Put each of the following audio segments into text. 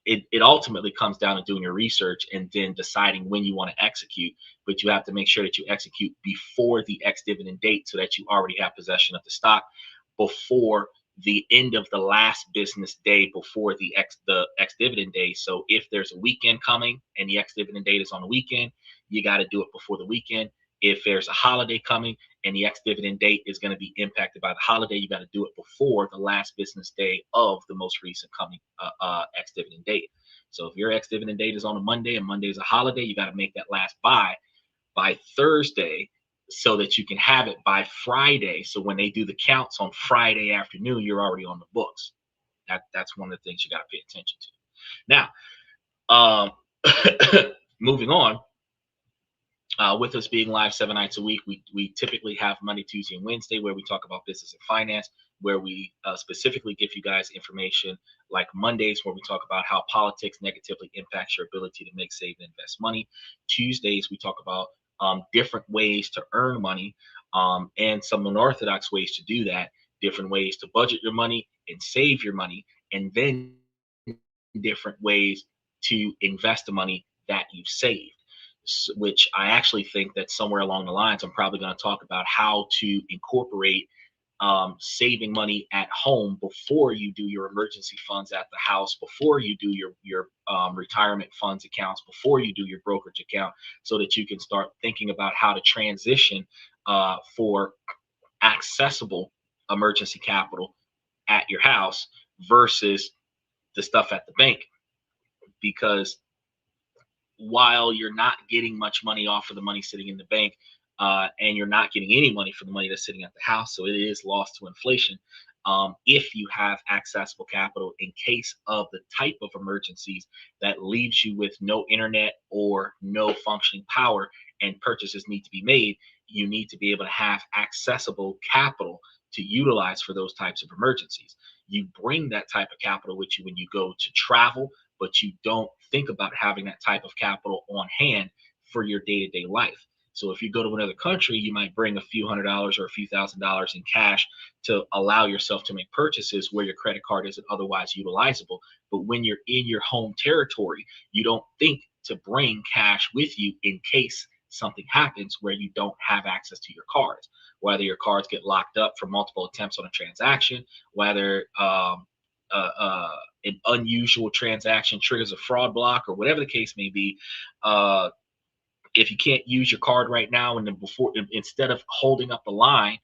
It ultimately comes down to doing your research and then deciding when you want to execute. But you have to make sure that you execute before the ex dividend date so that you already have possession of the stock before the end of the last business day before the ex dividend day. So if there's a weekend coming and the ex dividend date is on the weekend, you got to do it before the weekend. If there's a holiday coming and the ex dividend date is going to be impacted by the holiday, you got to do it before the last business day of the most recent coming ex dividend date. So if your ex dividend date is on a Monday and Monday is a holiday, you got to make that last buy by Thursday so that you can have it by Friday. So when they do the counts on Friday afternoon, you're already on the books. That's one of the things you got to pay attention to. Now, moving on, with us being live 7 nights a week, we typically have Monday, Tuesday, and Wednesday where we talk about business and finance, where we specifically give you guys information, like Mondays where we talk about how politics negatively impacts your ability to make, save, and invest money. Tuesdays, we talk about different ways to earn money and some unorthodox ways to do that, different ways to budget your money and save your money, and then different ways to invest the money that you've saved. Which I actually think that somewhere along the lines, I'm probably going to talk about how to incorporate saving money at home before you do your emergency funds at the house, before you do your retirement funds accounts, before you do your brokerage account, so that you can start thinking about how to transition for accessible emergency capital at your house versus the stuff at the bank. Because while you're not getting much money off of the money sitting in the bank, and you're not getting any money for the money that's sitting at the house, so it is lost to inflation. If you have accessible capital in case of the type of emergencies that leaves you with no internet or no functioning power and purchases need to be made, you need to be able to have accessible capital to utilize for those types of emergencies. You bring that type of capital with you when you go to travel, but you don't think about having that type of capital on hand for your day-to-day life. So if you go to another country, you might bring a few $100s or a few $1,000s in cash to allow yourself to make purchases where your credit card isn't otherwise utilizable. But when you're in your home territory, you don't think to bring cash with you in case something happens where you don't have access to your cards, whether your cards get locked up for multiple attempts on a transaction, whether an unusual transaction triggers a fraud block, or whatever the case may be. If you can't use your card right now, and then instead of holding up the line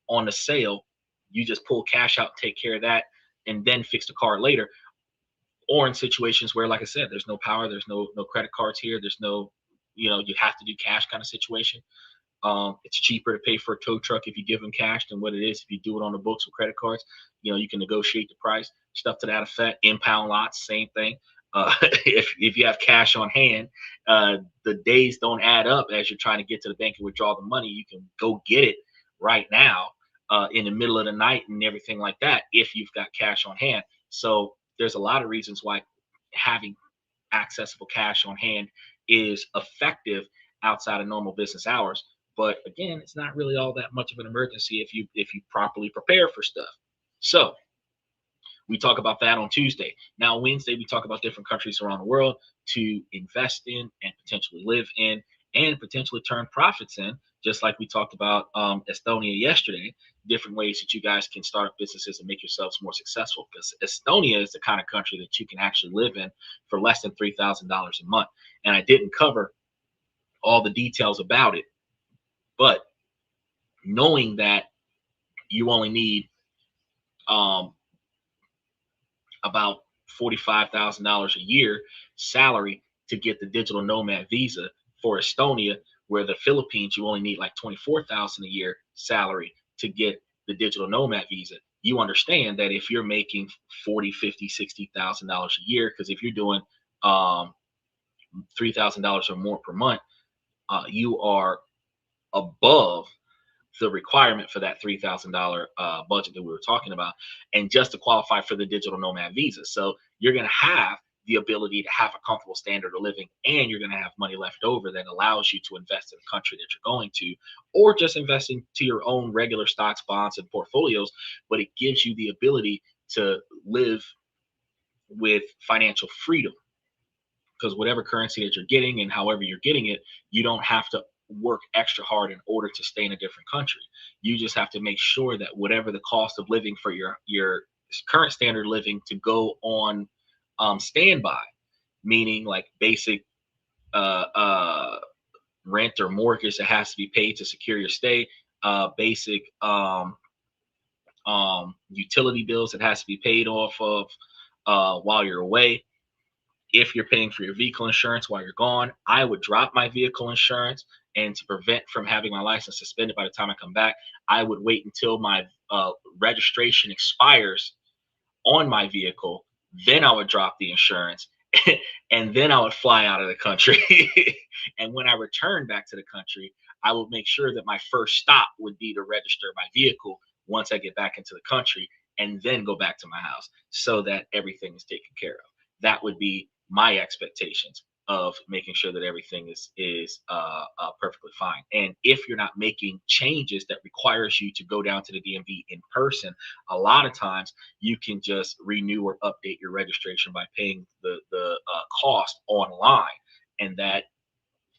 on the sale, you just pull cash out, take care of that, and then fix the card later. Or in situations where, like I said, there's no power, there's no credit cards here, there's no, you have to do cash kind of situation. It's cheaper to pay for a tow truck if you give them cash than what it is if you do it on the books with credit cards. You can negotiate the price, stuff to that effect. Impound lots, same thing. If you have cash on hand, the days don't add up as you're trying to get to the bank and withdraw the money. You can go get it right now in the middle of the night and everything like that if you've got cash on hand. So there's a lot of reasons why having accessible cash on hand is effective outside of normal business hours. But again, it's not really all that much of an emergency if you properly prepare for stuff. So we talk about that on Tuesday. Now, Wednesday, we talk about different countries around the world to invest in and potentially live in and potentially turn profits in, just like we talked about Estonia yesterday, different ways that you guys can start up businesses and make yourselves more successful. Because Estonia is the kind of country that you can actually live in for less than $3,000 a month. And I didn't cover all the details about it, but knowing that you only need about $45,000 a year salary to get the digital nomad visa for Estonia, where the Philippines you only need like $24,000 a year salary to get the digital nomad visa. You understand that if you're making $40,000, $50,000, $60,000 a year, because if you're doing $3,000 or more per month, you are above the requirement for that $3,000 budget that we were talking about, and just to qualify for the digital nomad visa. So you're going to have the ability to have a comfortable standard of living, and you're going to have money left over that allows you to invest in the country that you're going to, or just invest into your own regular stocks, bonds, and portfolios. But it gives you the ability to live with financial freedom, because whatever currency that you're getting and however you're getting it, you don't have to work extra hard in order to stay in a different country. You just have to make sure that whatever the cost of living for your current standard of living to go on standby, meaning like basic uh, uh, rent or mortgage that has to be paid to secure your stay, basic utility bills that has to be paid off of while you're away. If you're paying for your vehicle insurance while you're gone, I would drop my vehicle insurance. And to prevent from having my license suspended by the time I come back, I would wait until my registration expires on my vehicle. Then I would drop the insurance and then I would fly out of the country. And when I return back to the country, I would make sure that my first stop would be to register my vehicle once I get back into the country, and then go back to my house so that everything is taken care of. That would be my expectations of making sure that everything is perfectly fine. And if you're not making changes that requires you to go down to the DMV in person, a lot of times you can just renew or update your registration by paying the cost online, and that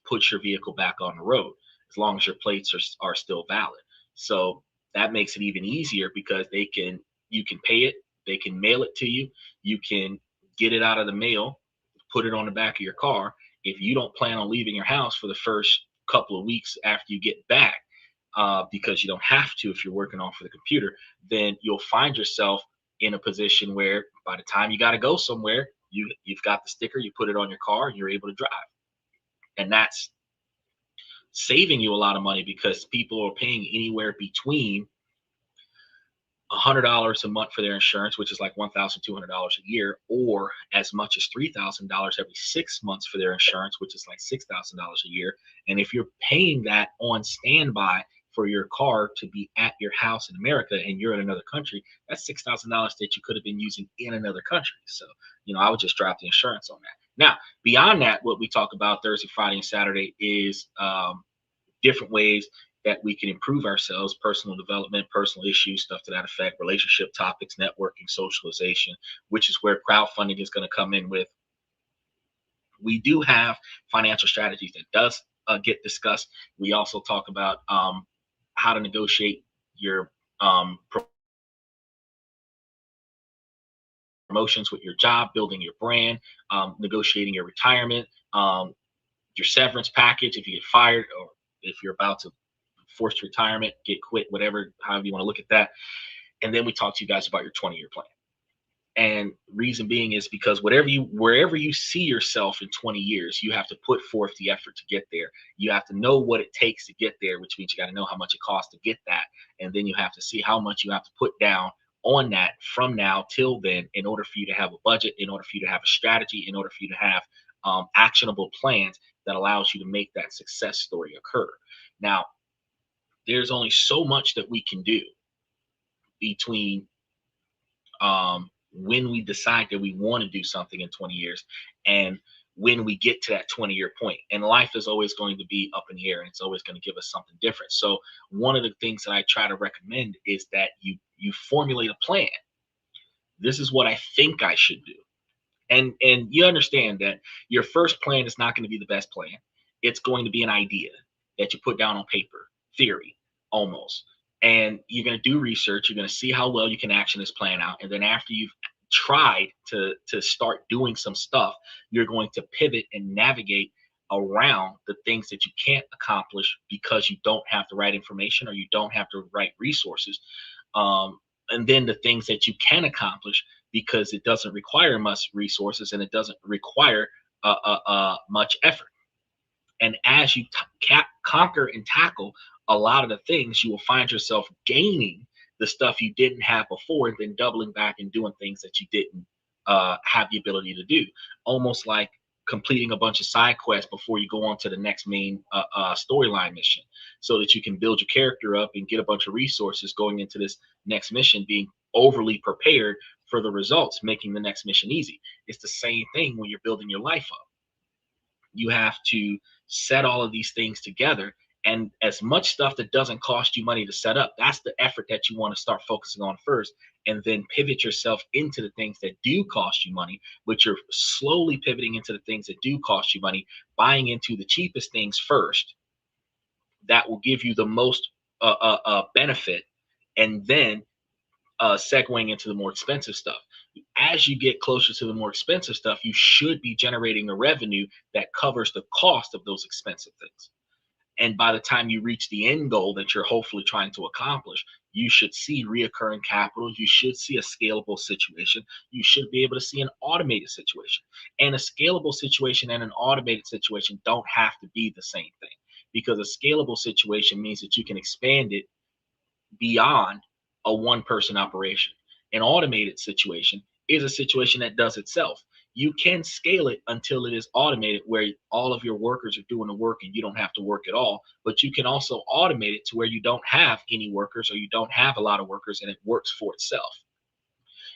puts your vehicle back on the road as long as your plates are still valid. So that makes it even easier because you can pay it, they can mail it to you, you can get it out of the mail, put it on the back of your car. If you don't plan on leaving your house for the first couple of weeks after you get back, because you don't have to if you're working off of the computer, then you'll find yourself in a position where by the time you got to go somewhere, you've got the sticker, you put it on your car, and you're able to drive. And that's saving you a lot of money because people are paying anywhere between $100 a month for their insurance, which is like $1,200 a year, or as much as $3,000 every 6 months for their insurance, which is like $6,000 a year. And if you're paying that on standby for your car to be at your house in America and you're in another country, that's $6,000 that you could have been using in another country. So, I would just drop the insurance on that. Now, beyond that, what we talk about Thursday, Friday, and Saturday is different ways that we can improve ourselves, personal development, personal issues, stuff to that effect, relationship topics, networking, socialization, which is where crowdfunding is going to come in with. We do have financial strategies that does get discussed. We also talk about how to negotiate your promotions with your job, building your brand, negotiating your retirement, your severance package if you get fired, or if you're about to forced retirement, get quit, whatever, however you want to look at that. And then we talk to you guys about your 20-year plan. And reason being is because wherever you see yourself in 20 years, you have to put forth the effort to get there. You have to know what it takes to get there, which means you got to know how much it costs to get that. And then you have to see how much you have to put down on that from now till then in order for you to have a budget, in order for you to have a strategy, in order for you to have actionable plans that allows you to make that success story occur. Now, there's only so much that we can do between when we decide that we want to do something in 20 years and when we get to that 20-year point. And life is always going to be up in the air, and it's always going to give us something different. So one of the things that I try to recommend is that you formulate a plan. This is what I think I should do. And you understand that your first plan is not going to be the best plan. It's going to be an idea that you put down on paper, theory almost. And you're going to do research. You're going to see how well you can action this plan out. And then after you've tried to start doing some stuff, you're going to pivot and navigate around the things that you can't accomplish because you don't have the right information or you don't have the right resources. And then the things that you can accomplish because it doesn't require much resources and it doesn't require much effort. And as you conquer and tackle a lot of the things, you will find yourself gaining the stuff you didn't have before, and then doubling back and doing things that you didn't have the ability to do. Almost like completing a bunch of side quests before you go on to the next main storyline mission, so that you can build your character up and get a bunch of resources going into this next mission, being overly prepared for the results, making the next mission easy. It's the same thing when you're building your life up. You have to set all of these things together. And as much stuff that doesn't cost you money to set up, that's the effort that you want to start focusing on first. and then pivot yourself into the things that do cost you money, but you're slowly pivoting into the things that do cost you money, buying into the cheapest things first that will give you the most benefit, and then segueing into the more expensive stuff. As you get closer to the more expensive stuff, you should be generating a revenue that covers the cost of those expensive things. And by the time you reach the end goal that you're hopefully trying to accomplish, you should see reoccurring capital. You should see a scalable situation. You should be able to see an automated situation. And a scalable situation and an automated situation don't have to be the same thing, because a scalable situation means that you can expand it beyond a one person operation. An automated situation is a situation that does itself. You can scale it until it is automated, where all of your workers are doing the work and you don't have to work at all. But you can also automate it to where you don't have any workers, or you don't have a lot of workers, and it works for itself.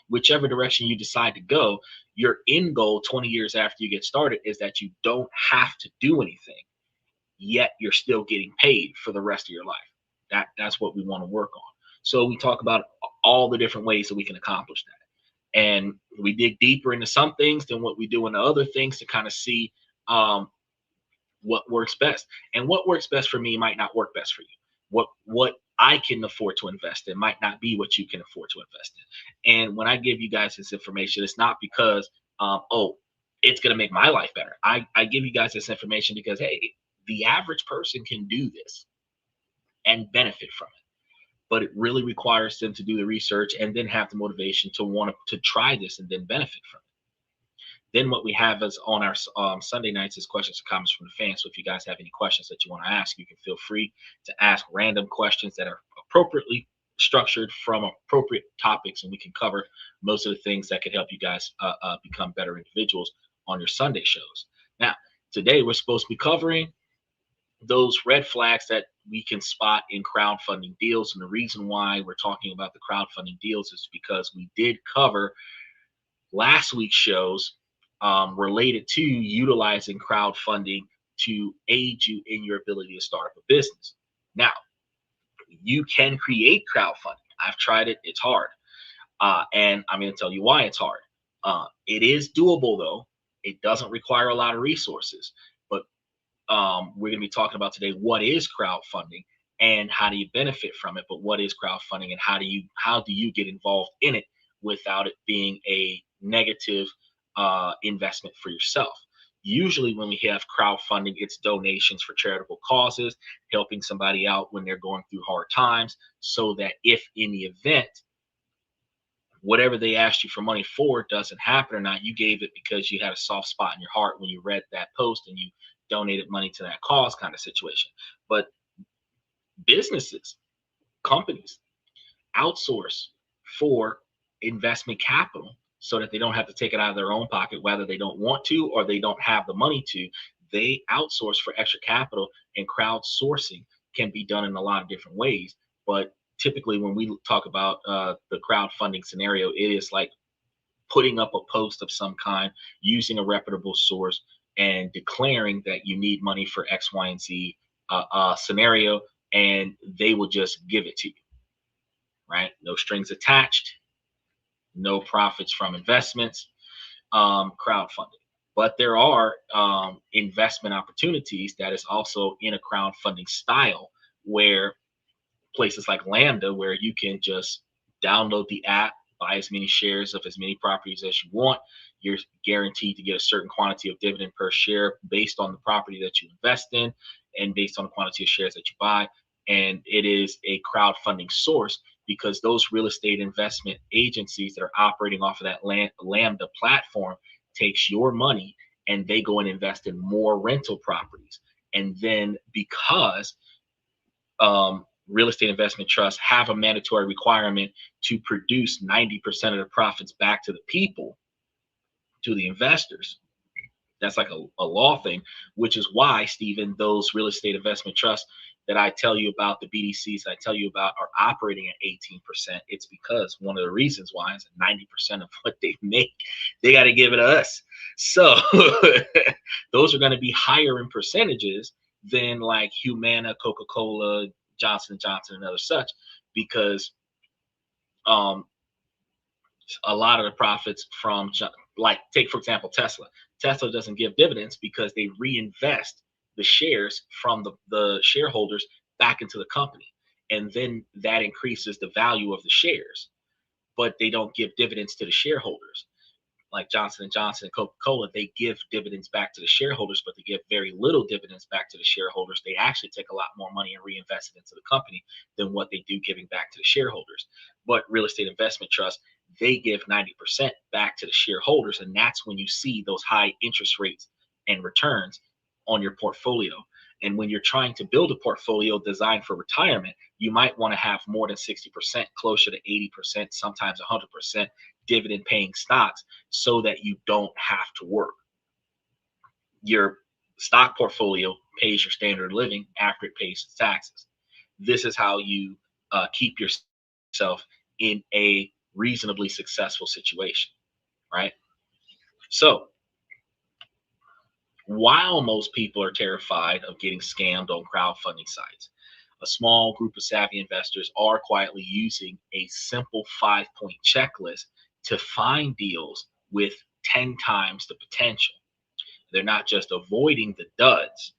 Whichever direction you decide to go, your end goal 20 years after you get started is that you don't have to do anything, yet you're still getting paid for the rest of your life. That's what we want to work on. So we talk about all the different ways that we can accomplish that, and we dig deeper into some things than what we do into other things to kind of see what works best. And what works best for me might not work best for you. What I can afford to invest in might not be what you can afford to invest in. And when I give you guys this information, it's not because oh, it's going to make my life better. I give you guys this information because, hey, the average person can do this and benefit from it, but it really requires them to do the research and then have the motivation to want to try this and then benefit from it. Then what we have is on our Sunday nights is questions and comments from the fans. So if you guys have any questions that you want to ask, you can feel free to ask random questions that are appropriately structured from appropriate topics, and we can cover most of the things that could help you guys become better individuals on your Sunday shows. Now, today we're supposed to be covering those red flags that we can spot in crowdfunding deals. And the reason why we're talking about the crowdfunding deals is because we did cover last week's shows related to utilizing crowdfunding to aid you in your ability to start up a business. Now, you can create crowdfunding. I've tried it. It's hard. And I'm going to tell you why it's hard. It is doable, though. It doesn't require a lot of resources. But we're going to be talking about today what is crowdfunding and how do you benefit from it. But what is crowdfunding, and how do you get involved in it without it being a negative investment for yourself? Usually when we have crowdfunding, it's donations for charitable causes, helping somebody out when they're going through hard times, so that if in the event whatever they asked you for money for doesn't happen or not, you gave it because you had a soft spot in your heart when you read that post and you donated money to that cause, kind of situation. But businesses, companies outsource for investment capital so that they don't have to take it out of their own pocket, whether they don't want to or they don't have the money to. They outsource for extra capital, and crowdsourcing can be done in a lot of different ways. But typically when we talk about the crowdfunding scenario, it is like putting up a post of some kind, using a reputable source, and declaring that you need money for X, Y, and Z scenario, and they will just give it to you, right? No strings attached, no profits from investments, crowdfunding. But there are investment opportunities that is also in a crowdfunding style, where places like Lambda, where you can just download the app, buy as many shares of as many properties as you want. You're guaranteed to get a certain quantity of dividend per share based on the property that you invest in and based on the quantity of shares that you buy. And it is a crowdfunding source because those real estate investment agencies that are operating off of that Lambda platform takes your money and they go and invest in more rental properties. And then because real estate investment trusts have a mandatory requirement to produce 90% of the profits back to the people, to the investors. That's like a law thing, which is why, Stephen, those real estate investment trusts that I tell you about, the BDCs I tell you about, are operating at 18%. It's because one of the reasons why is 90% of what they make, they got to give it to us. So those are going to be higher in percentages than like Humana, Coca-Cola, Johnson & Johnson, and other such, because A lot of the profits from, like, take for example Tesla. Tesla doesn't give dividends because they reinvest the shares from the shareholders back into the company, and then that increases the value of the shares, but they don't give dividends to the shareholders. Like Johnson and Johnson and Coca-Cola, they give dividends back to the shareholders, but they give very little dividends back to the shareholders. They actually take a lot more money and reinvest it into the company than what they do giving back to the shareholders. But real estate investment trust, they give 90% back to the shareholders, and that's when you see those high interest rates and returns on your portfolio. And when you're trying to build a portfolio designed for retirement, you might want to have more than 60%, closer to 80%, sometimes 100% dividend paying stocks, so that you don't have to work. Your stock portfolio pays your standard of living after it pays taxes. This is how you keep yourself in a reasonably successful situation, right? So while most people are terrified of getting scammed on crowdfunding sites, a small group of savvy investors are quietly using a simple 5-point checklist to find deals with 10 times the potential. They're not just avoiding the duds,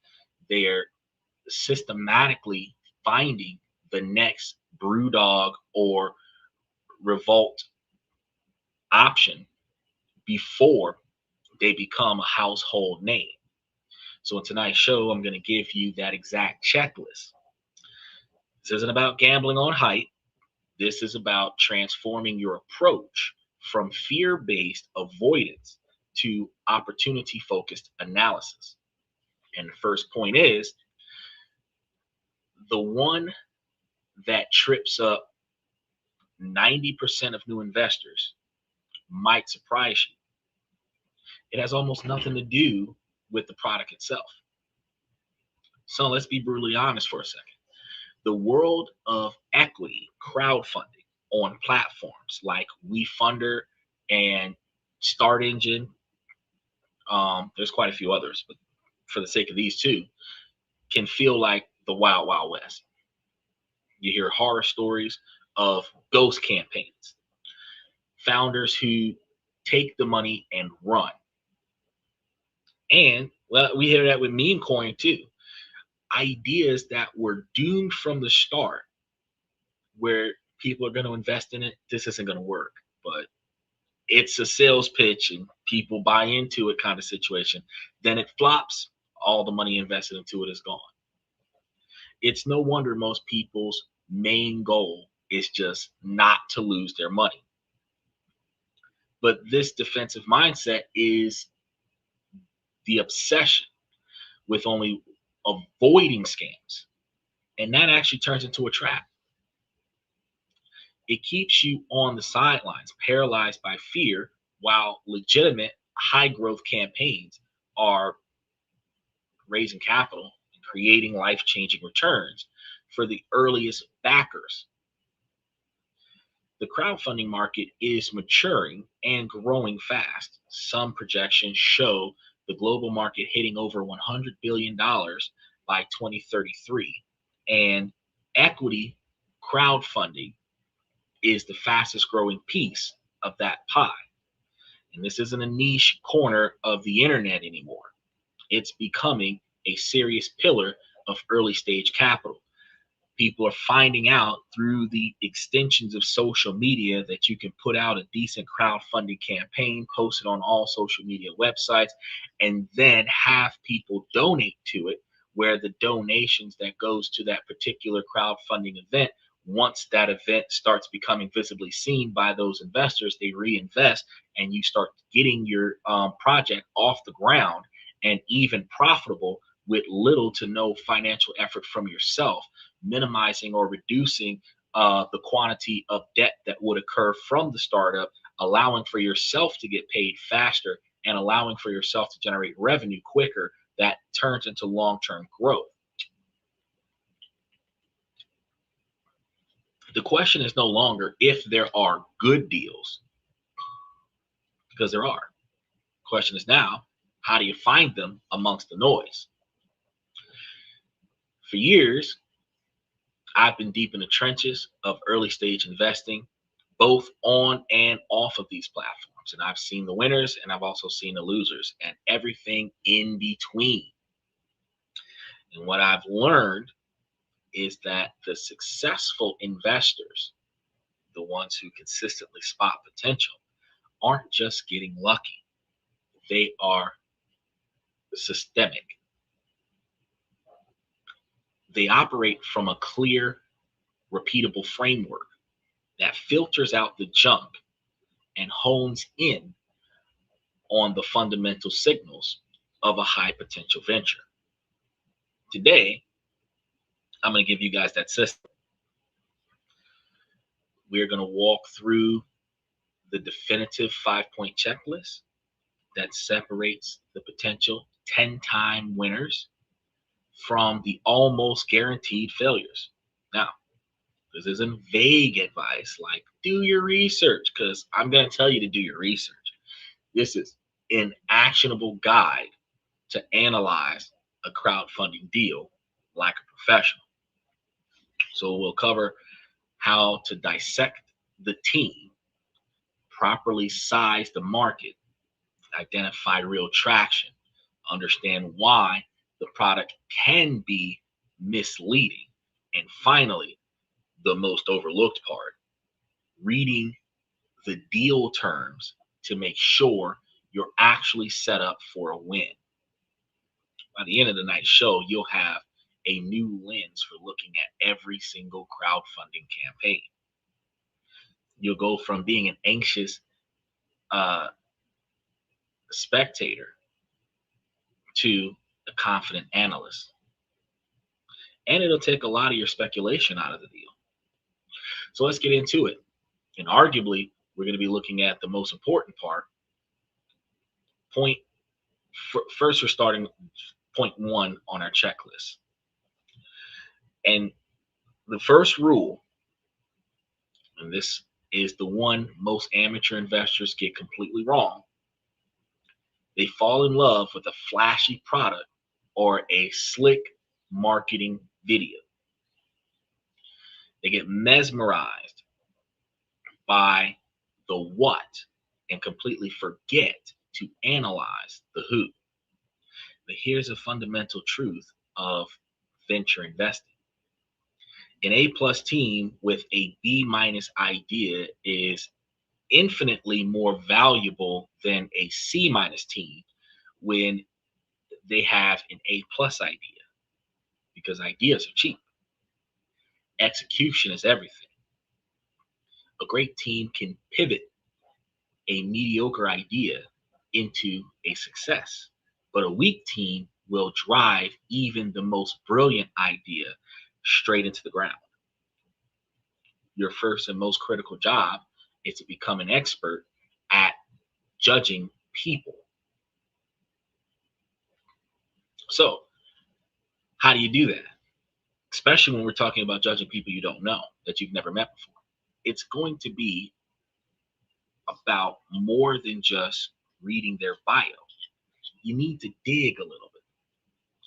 they're systematically finding the next Brewdog or Revolt option before they become a household name. So in tonight's show, I'm going to give you that exact checklist. This isn't about gambling on height. This is about transforming your approach from fear-based avoidance to opportunity-focused analysis. And the first point is, the one that trips up 90% of new investors might surprise you. It has almost nothing to do with the product itself. So let's be brutally honest for a second. The world of equity crowdfunding on platforms like WeFunder and Start Engine, there's quite a few others, but for the sake of these two, can feel like the wild, wild west. You hear horror stories of ghost campaigns, founders who take the money and run. And well, we hear that with meme coin too. Ideas that were doomed from the start, where people are going to invest in it. This isn't going to work, but it's a sales pitch and people buy into it kind of situation. Then it flops. All the money invested into it is gone. It's no wonder most people's main goal is just not to lose their money. But this defensive mindset is the obsession with only avoiding scams. And that actually turns into a trap. It keeps you on the sidelines, paralyzed by fear, while legitimate high growth campaigns are raising capital and creating life changing returns for the earliest backers. The crowdfunding market is maturing and growing fast. Some projections show the global market hitting over $100 billion by 2033. And equity crowdfunding is the fastest growing piece of that pie. And this isn't a niche corner of the internet anymore. It's becoming a serious pillar of early stage capital. People are finding out through the extensions of social media that you can put out a decent crowdfunding campaign, post it on all social media websites, and then have people donate to it, where the donations that goes to that particular crowdfunding event, once that event starts becoming visibly seen by those investors, they reinvest, and you start getting your project off the ground and even profitable with little to no financial effort from yourself, minimizing or reducing the quantity of debt that would occur from the startup, allowing for yourself to get paid faster and allowing for yourself to generate revenue quicker that turns into long-term growth. The question is no longer if there are good deals, because there are. The question is now, how do you find them amongst the noise? For years, I've been deep in the trenches of early stage investing, both on and off of these platforms. And I've seen the winners and I've also seen the losers and everything in between. And what I've learned is that the successful investors, the ones who consistently spot potential, aren't just getting lucky. They are systemic. They operate from a clear, repeatable framework that filters out the junk and hones in on the fundamental signals of a high potential venture. Today, I'm going to give you guys that system. We're going to walk through the definitive 5-point checklist that separates the potential 10-time winners from the almost guaranteed failures. Now, this isn't vague advice like do your research, because I'm going to tell you to do your research. This is an actionable guide to analyze a crowdfunding deal like a professional. So we'll cover how to dissect the team, properly size the market, identify real traction, understand why the product can be misleading, and finally, the most overlooked part, reading the deal terms to make sure you're actually set up for a win. By the end of the night's show, you'll have a new lens for looking at every single crowdfunding campaign. You'll go from being an anxious spectator to a confident analyst. And it'll take a lot of your speculation out of the deal. So let's get into it. And arguably, we're going to be looking at the most important part. First, we're starting point 1 on our checklist. And the first rule, and this is the one most amateur investors get completely wrong, they fall in love with a flashy product or a slick marketing video. They get mesmerized by the what and completely forget to analyze the who. But here's a fundamental truth of venture investing. An A+ team with a B- idea is infinitely more valuable than a C- team when they have an A+ idea, because ideas are cheap. Execution is everything. A great team can pivot a mediocre idea into a success, but a weak team will drive even the most brilliant idea straight into the ground. Your first and most critical job is to become an expert at judging people. So, how do you do that? Especially when we're talking about judging people you don't know, that you've never met before. It's going to be about more than just reading their bio. You need to dig a little bit.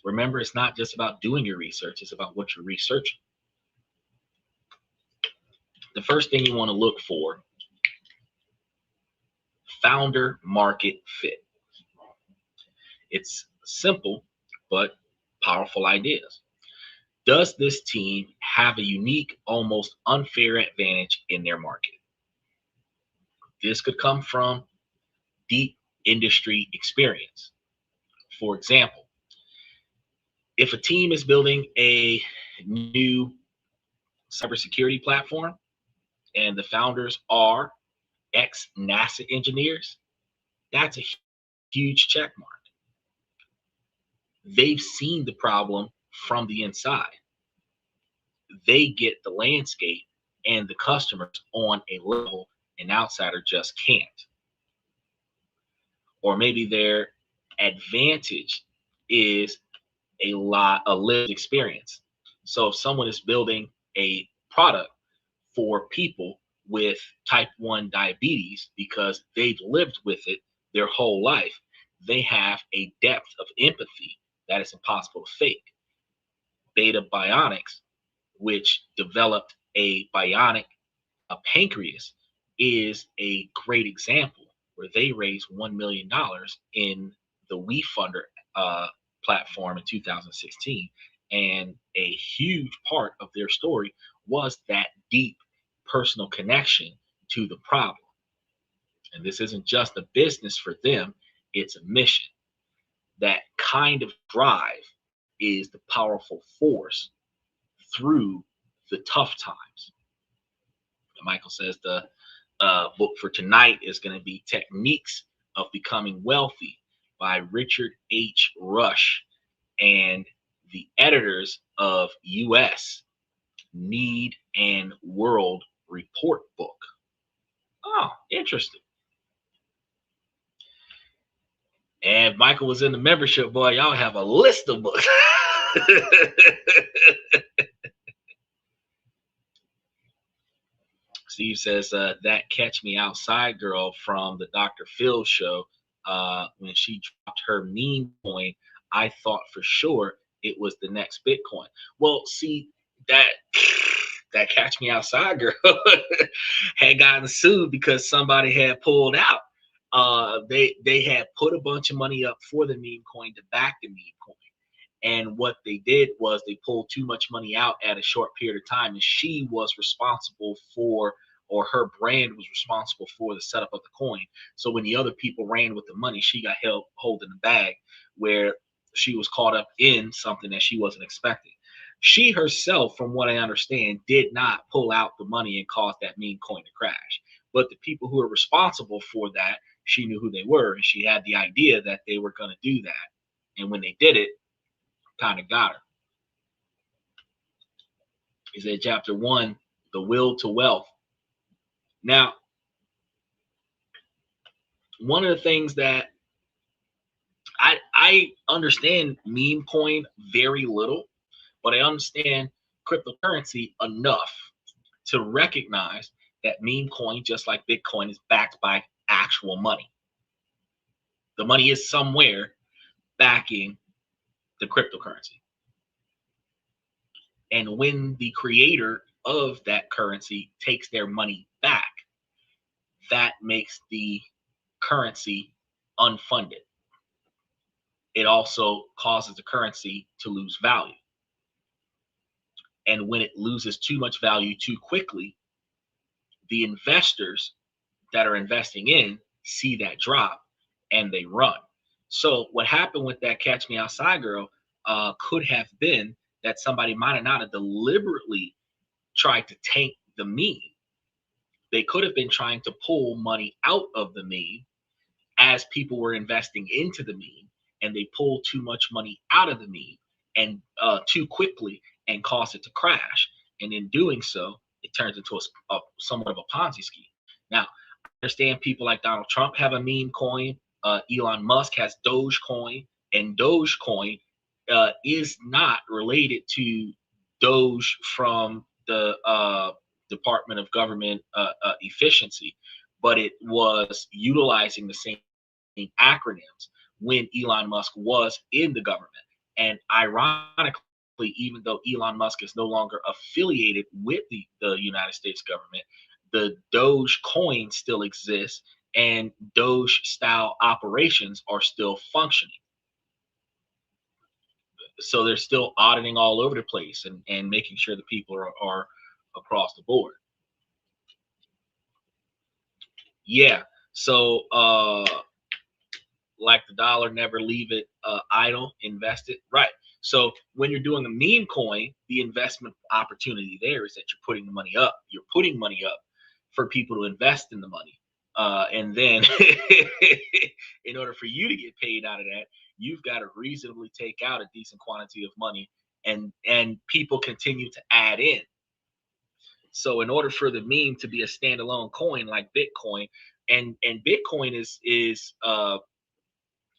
Remember, it's not just about doing your research, it's about what you're researching. The first thing you want to look for, founder market fit. It's simple, but powerful ideas. Does this team have a unique, almost unfair advantage in their market? This could come from deep industry experience. For example, if a team is building a new cybersecurity platform and the founders are ex-NASA engineers, that's a huge check mark. They've seen the problem from the inside. They get the landscape and the customers on a level an outsider just can't. Or maybe their advantage is a lived experience. So if someone is building a product for people with type 1 diabetes because they've lived with it their whole life, they have a depth of empathy that is impossible to fake. Beta Bionics, which developed a pancreas, is a great example where they raised $1 million in the WeFunder platform in 2016. And a huge part of their story was that deep personal connection to the problem. And this isn't just a business for them, it's a mission. That kind of drive is the powerful force through the tough times. And Michael says the book for tonight is going to be Techniques of Becoming Wealthy by Richard H. Rush and the editors of US Need and World Report book. Oh, interesting. And Michael was in the membership, boy. Y'all have a list of books. Steve says that Catch Me Outside girl from the Dr. Phil show, when she dropped her meme coin, I thought for sure it was the next Bitcoin. Well, see, that Catch Me Outside girl had gotten sued because somebody had pulled out. They had put a bunch of money up for the meme coin to back the meme coin. And what they did was they pulled too much money out at a short period of time, and she was responsible for, or her brand was responsible for, the setup of the coin. So when the other people ran with the money, she got held holding the bag, where she was caught up in something that she wasn't expecting. She herself, from what I understand, did not pull out the money and cause that meme coin to crash. But the people who were responsible for that, she knew who they were, and she had the idea that they were going to do that. And when they did it, kind of got her. He said, chapter 1, the will to wealth. Now, one of the things that I understand meme coin very little, but I understand cryptocurrency enough to recognize that meme coin, just like Bitcoin, is backed by actual money. The money is somewhere backing the cryptocurrency. And when the creator of that currency takes their money back, that makes the currency unfunded. It also causes the currency to lose value. And when it loses too much value too quickly, the investors that are investing in see that drop and they run. So what happened with that Catch Me Outside girl could have been that somebody might have not have deliberately tried to tank the meme. They could have been trying to pull money out of the meme as people were investing into the meme, and they pulled too much money out of the meme and too quickly and caused it to crash. And in doing so, it turns into a somewhat of a Ponzi scheme. Now, I understand people like Donald Trump have a meme coin. Elon Musk has Dogecoin, and Dogecoin is not related to Doge from the Department of Government Efficiency, but it was utilizing the same acronyms when Elon Musk was in the government. And ironically, even though Elon Musk is no longer affiliated with the United States government, the Doge coin still exists and Doge style operations are still functioning. So they're still auditing all over the place and making sure the people are across the board. Yeah. So like the dollar, never leave it idle, invest it. Right. So when you're doing a meme coin, the investment opportunity there is that you're putting the money up. You're putting money up for people to invest in the money. And then in order for you to get paid out of that, you've got to reasonably take out a decent quantity of money, and people continue to add in. So in order for the meme to be a standalone coin like Bitcoin, and Bitcoin is a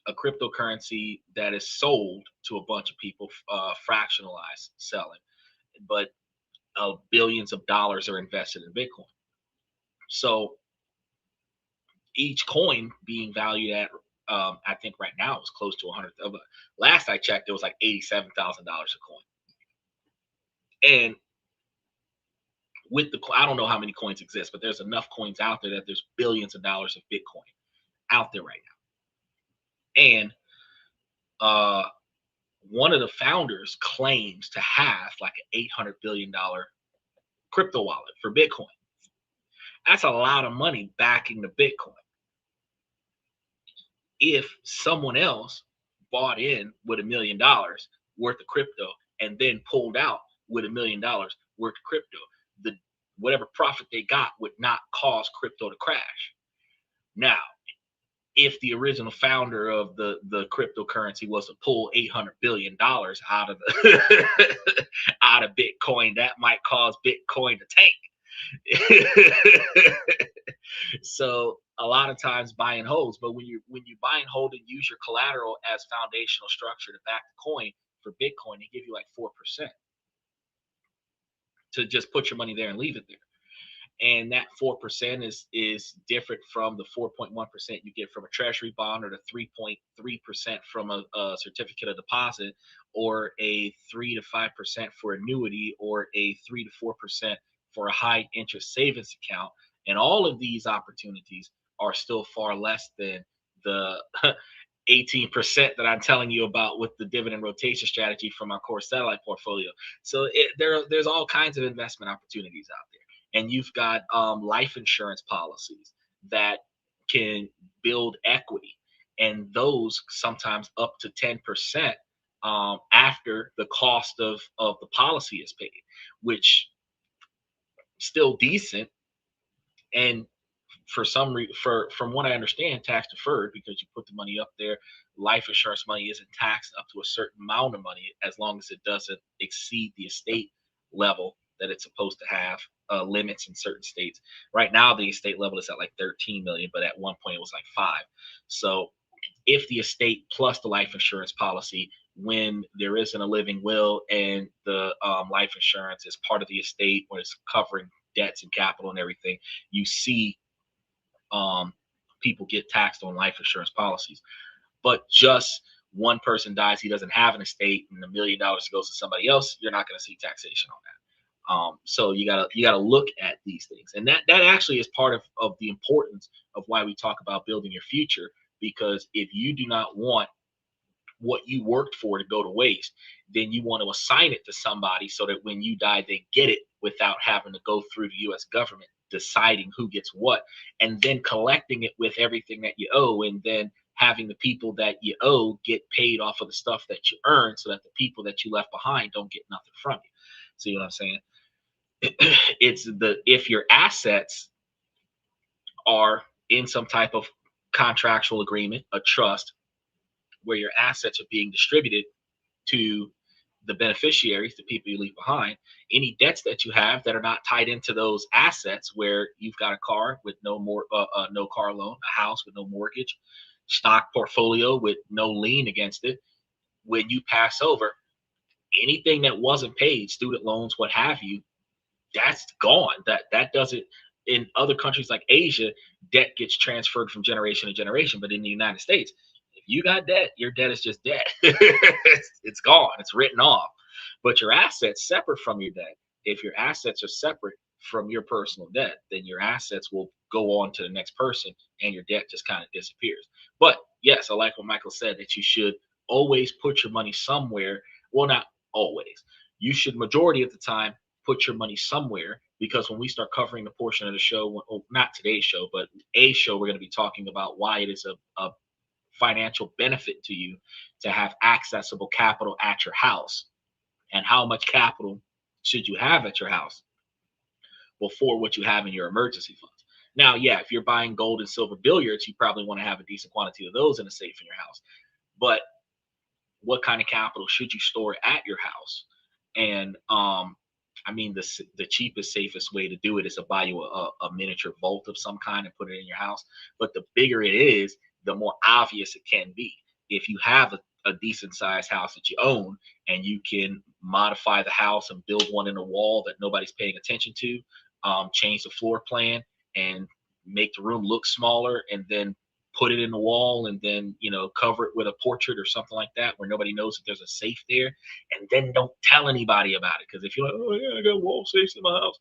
cryptocurrency that is sold to a bunch of people, fractionalized selling, but billions of dollars are invested in Bitcoin. So each coin being valued at, I think right now it's close to 100. Last I checked, it was like $87,000 a coin. And with the, I don't know how many coins exist, but there's enough coins out there that there's billions of dollars of Bitcoin out there right now. And one of the founders claims to have like an $800 billion crypto wallet for Bitcoin. That's a lot of money backing the Bitcoin. If someone else bought in with $1 million worth of crypto and then pulled out with $1 million worth of crypto, the whatever profit they got would not cause crypto to crash. Now, if the original founder of the cryptocurrency was to pull $800 billion out of the out of Bitcoin, that might cause Bitcoin to tank. So a lot of times buy and holds, but when you buy and hold and use your collateral as foundational structure to back the coin for Bitcoin, they give you like 4% to just put your money there and leave it there. And that 4% is different from the 4.1% you get from a treasury bond, or the 3.3% from a certificate of deposit, or a 3 to 5% for annuity, or a 3 to 4% for a high interest savings account. And all of these opportunities are still far less than the 18% that I'm telling you about with the dividend rotation strategy from our core satellite portfolio. So there's all kinds of investment opportunities out there. And you've got life insurance policies that can build equity, and those sometimes up to 10% after the cost of the policy is paid, which still decent. And for from what I understand, tax deferred, because you put the money up there. Life insurance money isn't taxed up to a certain amount of money as long as it doesn't exceed the estate level that it's supposed to have. Limits in certain states. Right now, the estate level is at like 13 million, but at one point it was like 5. So if the estate plus the life insurance policy, when there isn't a living will and the life insurance is part of the estate, when it's covering debts and capital and everything, you see people get taxed on life insurance policies. But just one person dies, he doesn't have an estate, and $1 million goes to somebody else, you're not going to see taxation on that. So you gotta look at these things, and that actually is part of the importance of why we talk about building your future. Because if you do not want what you worked for to go to waste, then you want to assign it to somebody so that when you die, they get it without having to go through the U.S. government deciding who gets what, and then collecting it with everything that you owe, and then having the people that you owe get paid off of the stuff that you earn, so that the people that you left behind don't get nothing from you. See what I'm saying? It's if your assets are in some type of contractual agreement, a trust, where your assets are being distributed to the beneficiaries, the people you leave behind, any debts that you have that are not tied into those assets, where you've got a car with no car loan, a house with no mortgage, stock portfolio with no lien against it, when you pass over, anything that wasn't paid, student loans, what have you, that's gone. That doesn't, in other countries like Asia, debt gets transferred from generation to generation. But in the United States, if you got debt, your debt is just debt. It's gone. It's written off. But your assets separate from your debt. If your assets are separate from your personal debt, then your assets will go on to the next person, and your debt just kind of disappears. But yes, I like what Michael said, that you should always put your money somewhere. Well, not always. You should, majority of the time, put your money somewhere, because when we start covering the portion of the show, not today's show, but a show, we're going to be talking about why it is a financial benefit to you to have accessible capital at your house, and how much capital should you have at your house before what you have in your emergency funds. Now, yeah, if you're buying gold and silver billiards, you probably want to have a decent quantity of those in a safe in your house. But what kind of capital should you store at your house? And I mean, the cheapest, safest way to do it is to buy you a miniature vault of some kind and put it in your house. But the bigger it is, the more obvious it can be. If you have a decent sized house that you own, and you can modify the house and build one in a wall that nobody's paying attention to, change the floor plan and make the room look smaller, and then put it in the wall, and then, cover it with a portrait or something like that, where nobody knows that there's a safe there, and then don't tell anybody about it. Because if you're like, oh yeah, I got wall safes in my house,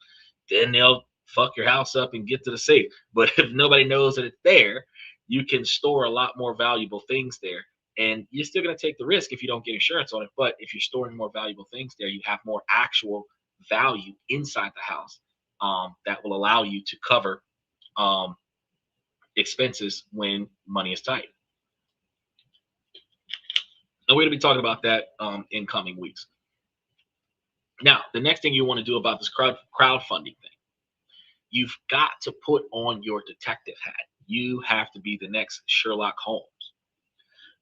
then they'll fuck your house up and get to the safe. But if nobody knows that it's there, you can store a lot more valuable things there. And you're still going to take the risk if you don't get insurance on it. But if you're storing more valuable things there, you have more actual value inside the house, that will allow you to cover um, expenses when money is tight. And we're going to be talking about that in coming weeks. Now, the next thing you want to do about this crowdfunding thing, you've got to put on your detective hat. You have to be the next Sherlock Holmes.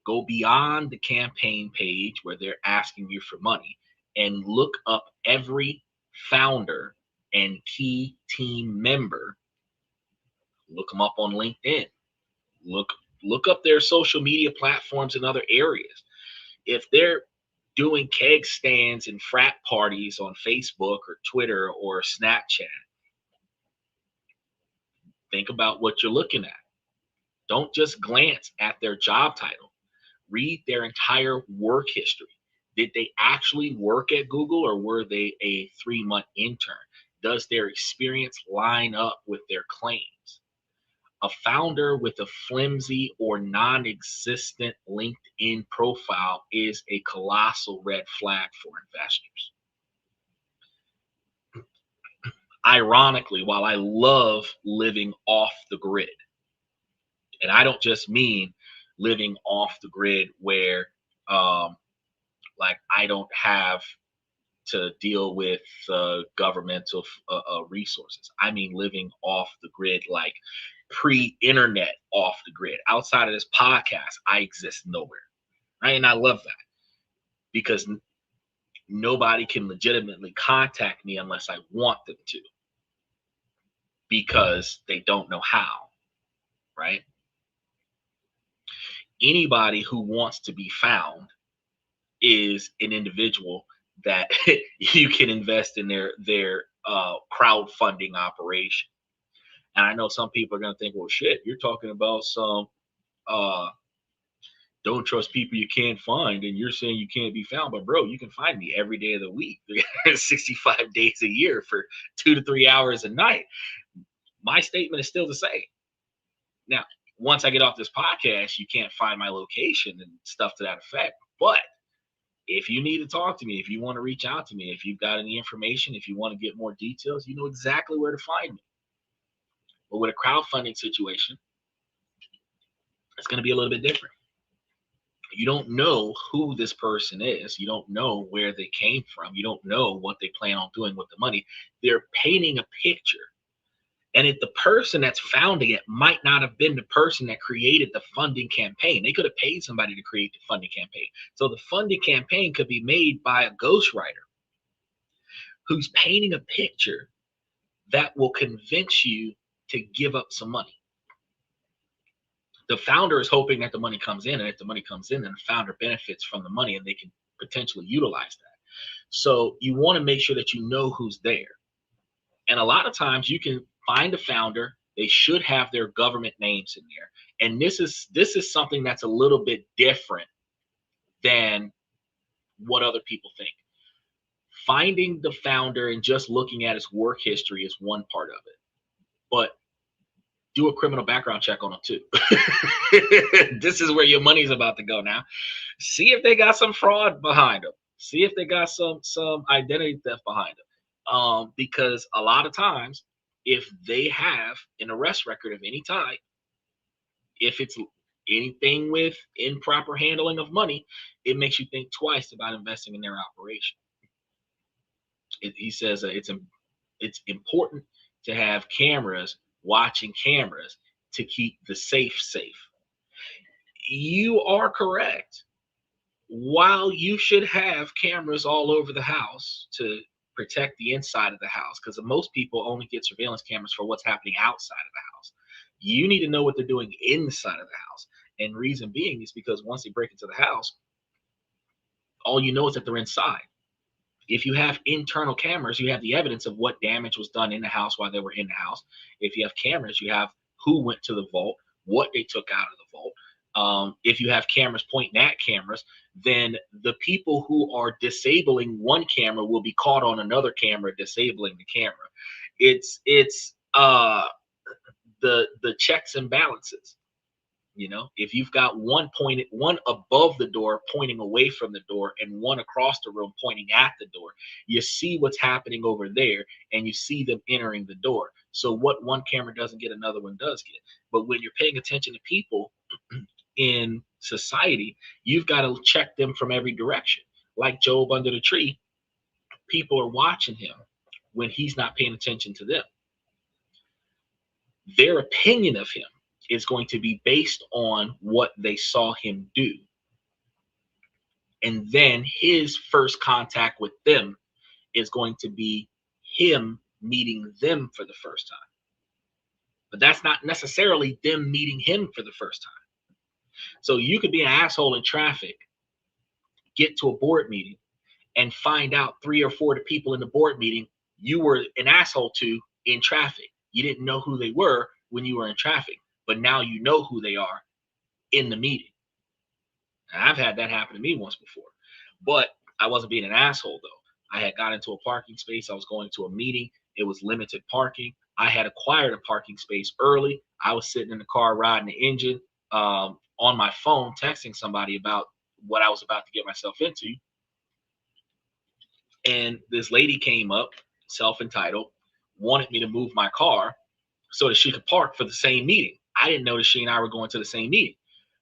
Go beyond the campaign page where they're asking you for money and look up every founder and key team member. Look them up on LinkedIn. Look up their social media platforms in other areas. If they're doing keg stands and frat parties on Facebook or Twitter or Snapchat, think about what you're looking at. Don't just glance at their job title. Read their entire work history. Did they actually work at Google, or were they a 3-month intern? Does their experience line up with their claims? A founder with a flimsy or non-existent LinkedIn profile is a colossal red flag for investors. Ironically, while I love living off the grid, and I don't just mean living off the grid where like I don't have to deal with governmental resources. I mean living off the grid, like pre-internet off the grid. Outside of this podcast, I exist nowhere, right? And I love that because nobody can legitimately contact me unless I want them to, because they don't know how, right? Anybody who wants to be found is an individual that you can invest in their crowdfunding operation. And I know some people are going to think, well, shit, you're talking about some don't trust people you can't find, and you're saying you can't be found. But bro, you can find me every day of the week, 365 days a year for 2 to 3 hours a night. My statement is still the same. Now, once I get off this podcast, you can't find my location and stuff to that effect. But if you need to talk to me, if you want to reach out to me, if you've got any information, if you want to get more details, you know exactly where to find me. But with a crowdfunding situation, it's going to be a little bit different. You don't know who this person is. You don't know where they came from. You don't know what they plan on doing with the money. They're painting a picture. And if the person that's founding it might not have been the person that created the funding campaign, they could have paid somebody to create the funding campaign. So the funding campaign could be made by a ghostwriter who's painting a picture that will convince you to give up some money. The founder is hoping that the money comes in, and if the money comes in, then the founder benefits from the money and they can potentially utilize that. So you want to make sure that you know who's there. And a lot of times you can find a founder. They should have their government names in there. And this is something that's a little bit different than what other people think. Finding the founder and just looking at his work history is one part of it. But do a criminal background check on them too. This is where your money's about to go now. See if they got some fraud behind them. See if they got some identity theft behind them. Because a lot of times, if they have an arrest record of any type, if it's anything with improper handling of money, it makes you think twice about investing in their operation. He says it's important to have cameras watching cameras to keep the safe. You are correct. While you should have cameras all over the house to protect the inside of the house, because most people only get surveillance cameras for what's happening outside of the house. You need to know what they're doing inside of the house. And reason being is because once they break into the house, all you know is that they're inside. If you have internal cameras, you have the evidence of what damage was done in the house while they were in the house. If you have cameras, you have who went to the vault, what they took out of the vault. If you have cameras pointing at cameras, then the people who are disabling one camera will be caught on another camera disabling the camera. It's the checks and balances. If you've got one above the door pointing away from the door and one across the room pointing at the door, you see what's happening over there and you see them entering the door. So what one camera doesn't get, another one does get. But when you're paying attention to people in society, you've got to check them from every direction. Like Job under the tree, people are watching him when he's not paying attention to them. Their opinion of him is going to be based on what they saw him do. And then his first contact with them is going to be him meeting them for the first time. But that's not necessarily them meeting him for the first time. So you could be an asshole in traffic, get to a board meeting, and find out 3 or 4 of the people in the board meeting you were an asshole to in traffic. You didn't know who they were when you were in traffic, but now you know who they are in the meeting. And I've had that happen to me once before, but I wasn't being an asshole though. I had got into a parking space. I was going to a meeting. It was limited parking. I had acquired a parking space early. I was sitting in the car riding the engine, on my phone, texting somebody about what I was about to get myself into. And this lady came up, self-entitled, wanted me to move my car so that she could park for the same meeting. I didn't know that she and I were going to the same meeting.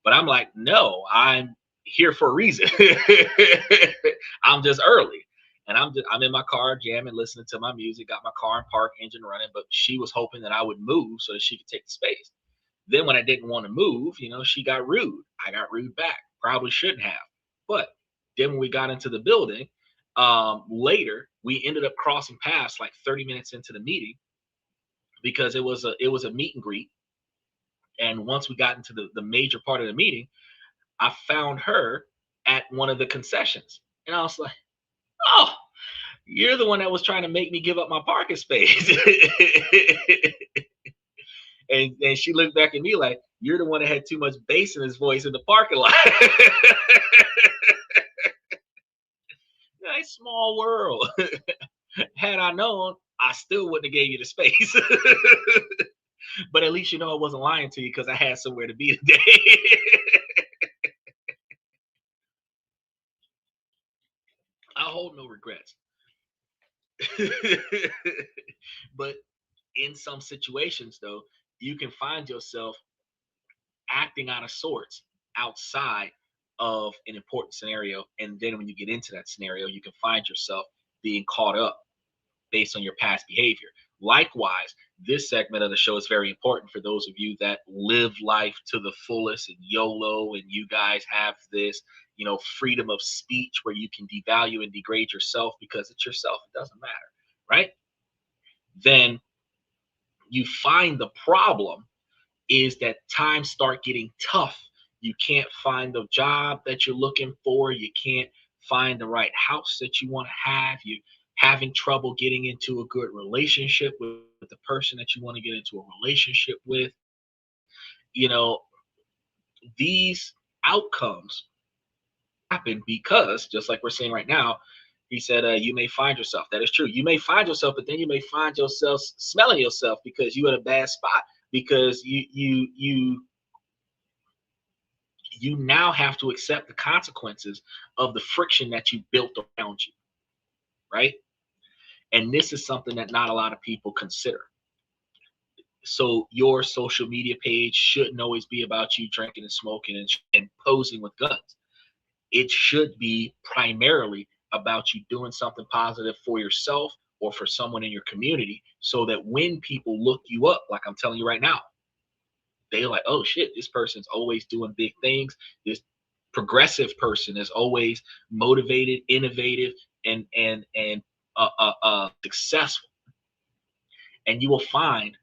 But I'm like, no, I'm here for a reason. I'm just early. And I'm in my car jamming, listening to my music, got my car in park, engine running, but she was hoping that I would move so that she could take the space. Then when I didn't want to move, she got rude. I got rude back. Probably shouldn't have. But then when we got into the building, later, we ended up crossing paths like 30 minutes into the meeting because it was a meet and greet. And once we got into the major part of the meeting, I found her at one of the concessions. And I was like, oh, you're the one that was trying to make me give up my parking space. and she looked back at me like, you're the one that had too much bass in his voice in the parking lot. Nice small world. Had I known, I still wouldn't have gave you the space. But at least I wasn't lying to you because I had somewhere to be today. I hold no regrets. But in some situations, though, you can find yourself acting out of sorts outside of an important scenario. And then when you get into that scenario, you can find yourself being caught up based on your past behavior. Likewise, this segment of the show is very important for those of you that live life to the fullest and YOLO, and you guys have this, freedom of speech where you can devalue and degrade yourself because it's yourself. It doesn't matter, right? Then you find the problem is that times start getting tough. You can't find the job that you're looking for. You can't find the right house that you want to have. You having trouble getting into a good relationship with the person that you want to get into a relationship with. These outcomes happen because, just like we're seeing right now, he said, you may find yourself. That is true. You may find yourself, but then you may find yourself smelling yourself because you're in a bad spot, because you now have to accept the consequences of the friction that you built around you, right? And this is something that not a lot of people consider. So your social media page shouldn't always be about you drinking and smoking and posing with guns. It should be primarily about you doing something positive for yourself or for someone in your community, so that when people look you up, like I'm telling you right now, they're like, oh shit, this person's always doing big things. This progressive person is always motivated, innovative, and successful. And you will find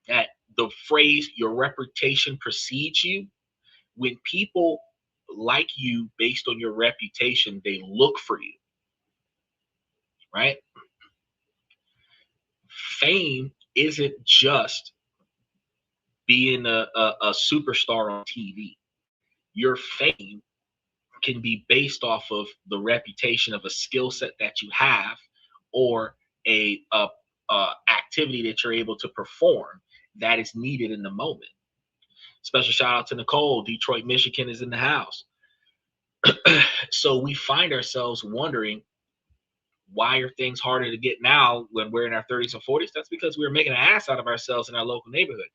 that the phrase "your reputation precedes you," when people like you based on your reputation, they look for you, right? Fame isn't just being a superstar on TV. Your fame can be based off of the reputation of a skill set that you have, or a activity that you're able to perform that is needed in the moment. Special shout out to Nicole. Detroit, Michigan is in the house. So we find ourselves wondering, why are things harder to get now when we're in our 30s and 40s? That's because we were making an ass out of ourselves in our local neighborhood.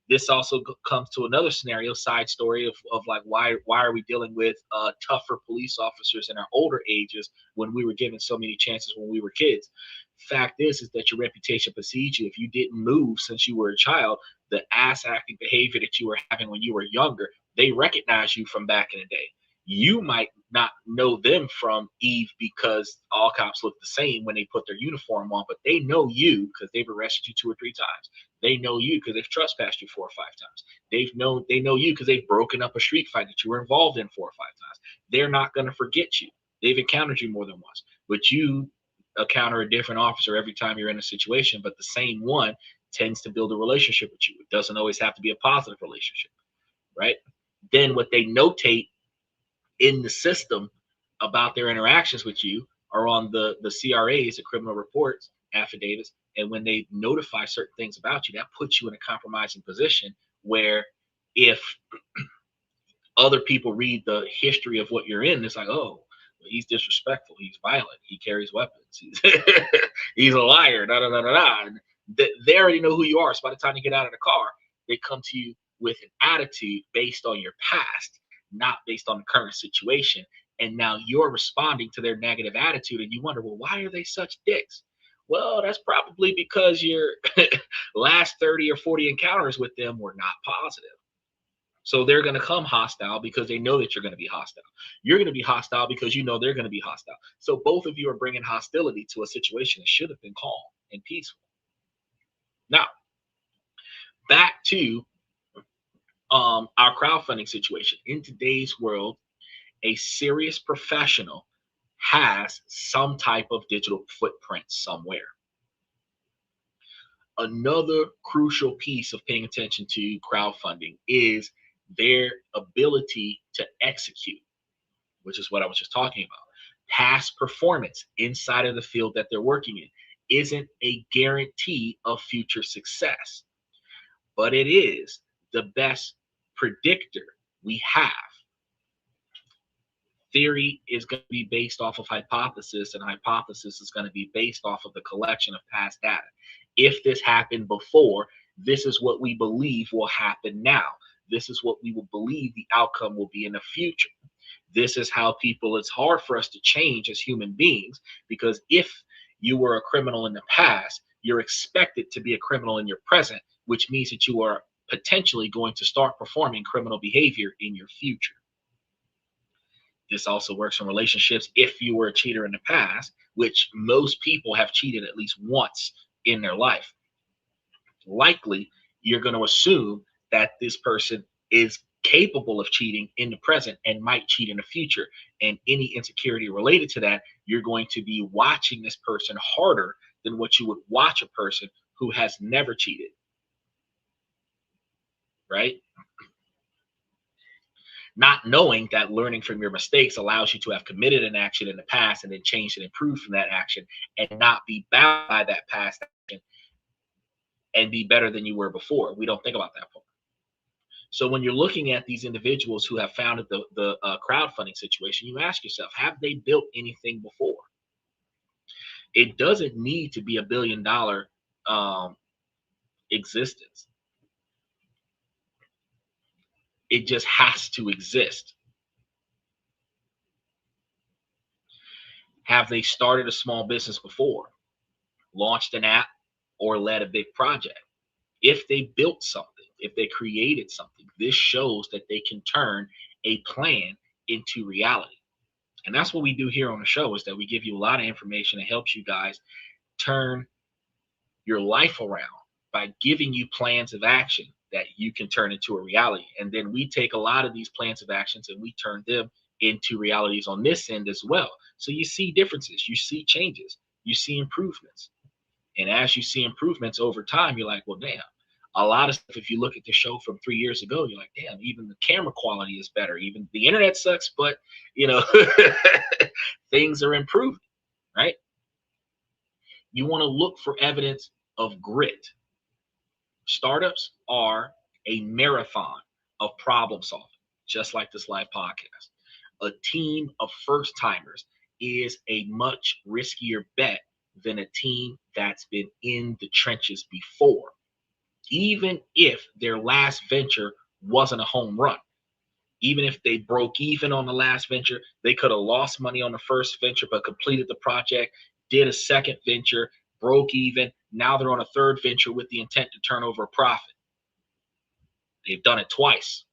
This also comes to another scenario, side story of like, why are we dealing with tougher police officers in our older ages when we were given so many chances when we were kids? Fact is that your reputation precedes you. If you didn't move since you were a child, the ass acting behavior that you were having when you were younger, they recognize you from back in the day. You might not know them from Eve because all cops look the same when they put their uniform on, but they know you because they've arrested you 2 or 3 times. They know you because they've trespassed you 4 or 5 times. They know you because they've broken up a street fight that you were involved in 4 or 5 times. They're not going to forget you. They've encountered you more than once, but you encounter a different officer every time you're in a situation, but the same one tends to build a relationship with you. It doesn't always have to be a positive relationship, right? Then what they notate in the system about their interactions with you are on the CRAs, the criminal reports, affidavits, and when they notify certain things about you, that puts you in a compromising position where if other people read the history of what you're in, it's like, oh, he's disrespectful, he's violent, he carries weapons, he's a liar, da da da da da. They already know who you are. So by the time you get out of the car, they come to you with an attitude based on your past, not based on the current situation. And now you're responding to their negative attitude, and you wonder, well, why are they such dicks? Well, that's probably because your last 30 or 40 encounters with them were not positive. So they're going to come hostile because they know that you're going to be hostile. You're going to be hostile because you know they're going to be hostile. So both of you are bringing hostility to a situation that should have been calm and peaceful. Now, back to our crowdfunding situation. In today's world, a serious professional has some type of digital footprint somewhere. Another crucial piece of paying attention to crowdfunding is their ability to execute, which is what I was just talking about. Past performance inside of the field that they're working in isn't a guarantee of future success, but it is the best predictor we have. Theory is going to be based off of hypothesis, and hypothesis is going to be based off of the collection of past data. If this happened before, this is what we believe will happen now. This is what we will believe the outcome will be in the future. This is how people, it's hard for us to change as human beings, because if you were a criminal in the past, you're expected to be a criminal in your present, which means that you are potentially going to start performing criminal behavior in your future. This also works in relationships. If you were a cheater in the past, which most people have cheated at least once in their life, likely you're going to assume that this person is capable of cheating in the present and might cheat in the future. And any insecurity related to that, you're going to be watching this person harder than what you would watch a person who has never cheated. Right? Not knowing that learning from your mistakes allows you to have committed an action in the past and then changed and improved from that action, and not be bound by that past action and be better than you were before. We don't think about that part. So when you're looking at these individuals who have founded the crowdfunding situation, you ask yourself, have they built anything before? It doesn't need to be $1 billion existence. It just has to exist. Have they started a small business before, launched an app, or led a big project? If they built something, if they created something, this shows that they can turn a plan into reality. And that's what we do here on the show, is that we give you a lot of information that helps you guys turn your life around by giving you plans of action that you can turn into a reality. And then we take a lot of these plans of actions and we turn them into realities on this end as well. So you see differences, you see changes, you see improvements. And as you see improvements over time, you're like, well, damn, a lot of stuff, if you look at the show from 3 years ago, you're like, damn, even the camera quality is better. Even the internet sucks, but, you know, things are improving, right? You want to look for evidence of grit. Startups are a marathon of problem solving, just like this live podcast. A team of first timers is a much riskier bet than a team that's been in the trenches before, even if their last venture wasn't a home run. Even if they broke even on the last venture, they could have lost money on the first venture, but completed the project, did a second venture, broke even. Now they're on a third venture with the intent to turn over a profit. They've done it twice.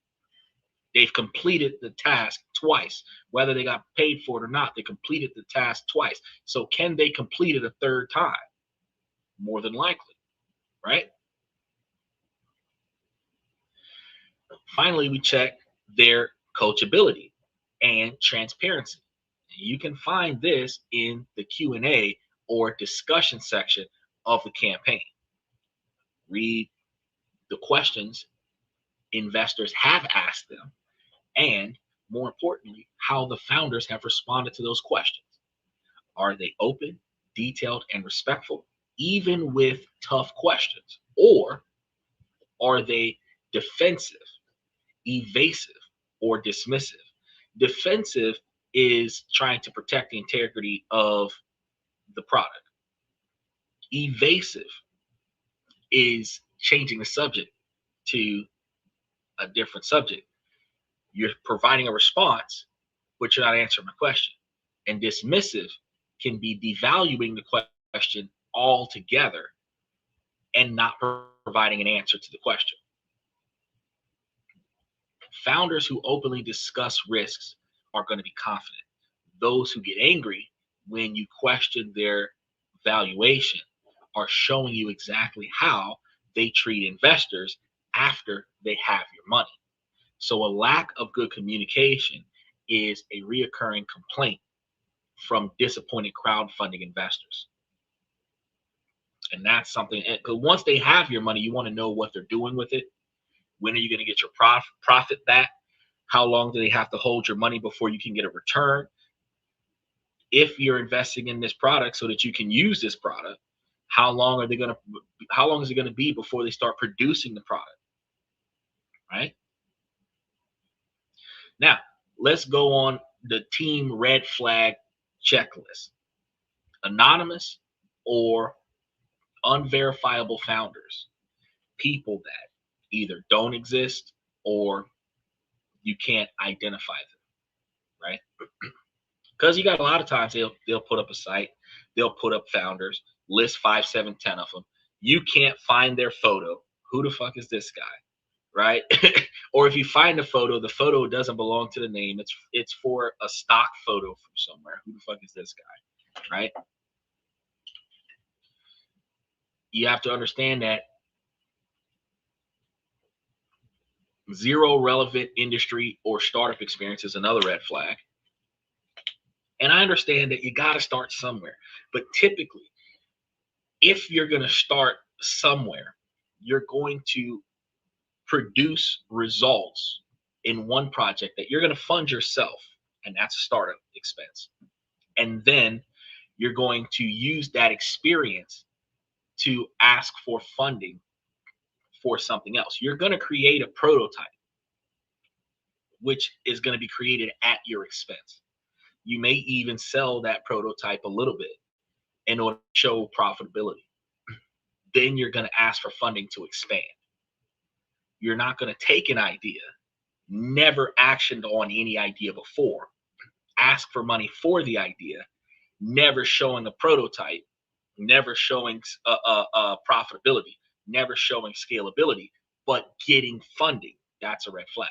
They've completed the task twice. Whether they got paid for it or not, they completed the task twice. So can they complete it a third time? More than likely, right? Finally, we check their coachability and transparency. You can find this in the Q&A or discussion section of the campaign. Read the questions investors have asked them, and more importantly, how the founders have responded to those questions. Are they open, detailed, and respectful, even with tough questions? Or are they defensive, evasive, or dismissive? Defensive is trying to protect the integrity of the product. Evasive is changing the subject to a different subject. You're providing a response, but you're not answering my question. And dismissive can be devaluing the question altogether and not providing an answer to the question. Founders who openly discuss risks are going to be confident. Those who get angry when you question their valuation are showing you exactly how they treat investors after they have your money. So a lack of good communication is a reoccurring complaint from disappointed crowdfunding investors. And that's something, because once they have your money, you want to know what they're doing with it. When are you going to get your profit back? How long do they have to hold your money before you can get a return? If you're investing in this product so that you can use this product, how long is it going to be before they start producing the product? Right? Now, let's go on the team red flag checklist. Anonymous or unverifiable founders, people that either don't exist or you can't identify them, right? Because you got a lot of times they'll put up a site, they'll put up founders, list 5, 7, 10 of them. You can't find their photo. Who the fuck is this guy, right? Or if you find the photo doesn't belong to the name. It's for a stock photo from somewhere. Who the fuck is this guy, right? You have to understand that zero relevant industry or startup experience is another red flag. And I understand that you got to start somewhere. But typically, if you're going to start somewhere, you're going to produce results in one project that you're going to fund yourself. And that's a startup expense. And then you're going to use that experience to ask for funding for something else. You're going to create a prototype, which is going to be created at your expense. You may even sell that prototype a little bit in order to show profitability. Then you're going to ask for funding to expand. You're not going to take an idea, never actioned on any idea before, ask for money for the idea, never showing a prototype, never showing profitability, never showing scalability, but getting funding. That's a red flag.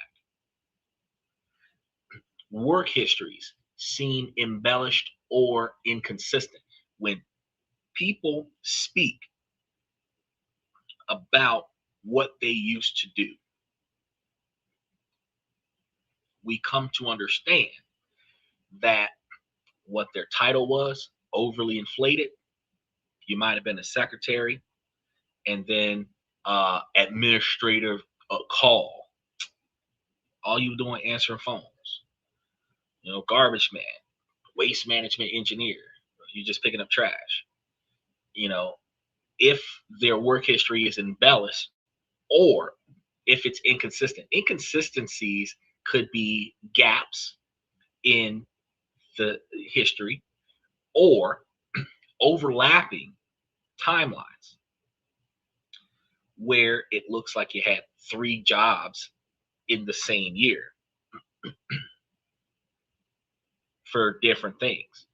Work histories seem embellished or inconsistent. When people speak about what they used to do, we come to understand that what their title was overly inflated. You might have been a secretary and then administrative call. All you doing answering phones. Garbage man, waste management engineer. You're just picking up trash. if their work history is embellished, or if it's inconsistent. Inconsistencies could be gaps in the history or overlapping timelines where it looks like you had 3 jobs in the same year for different things.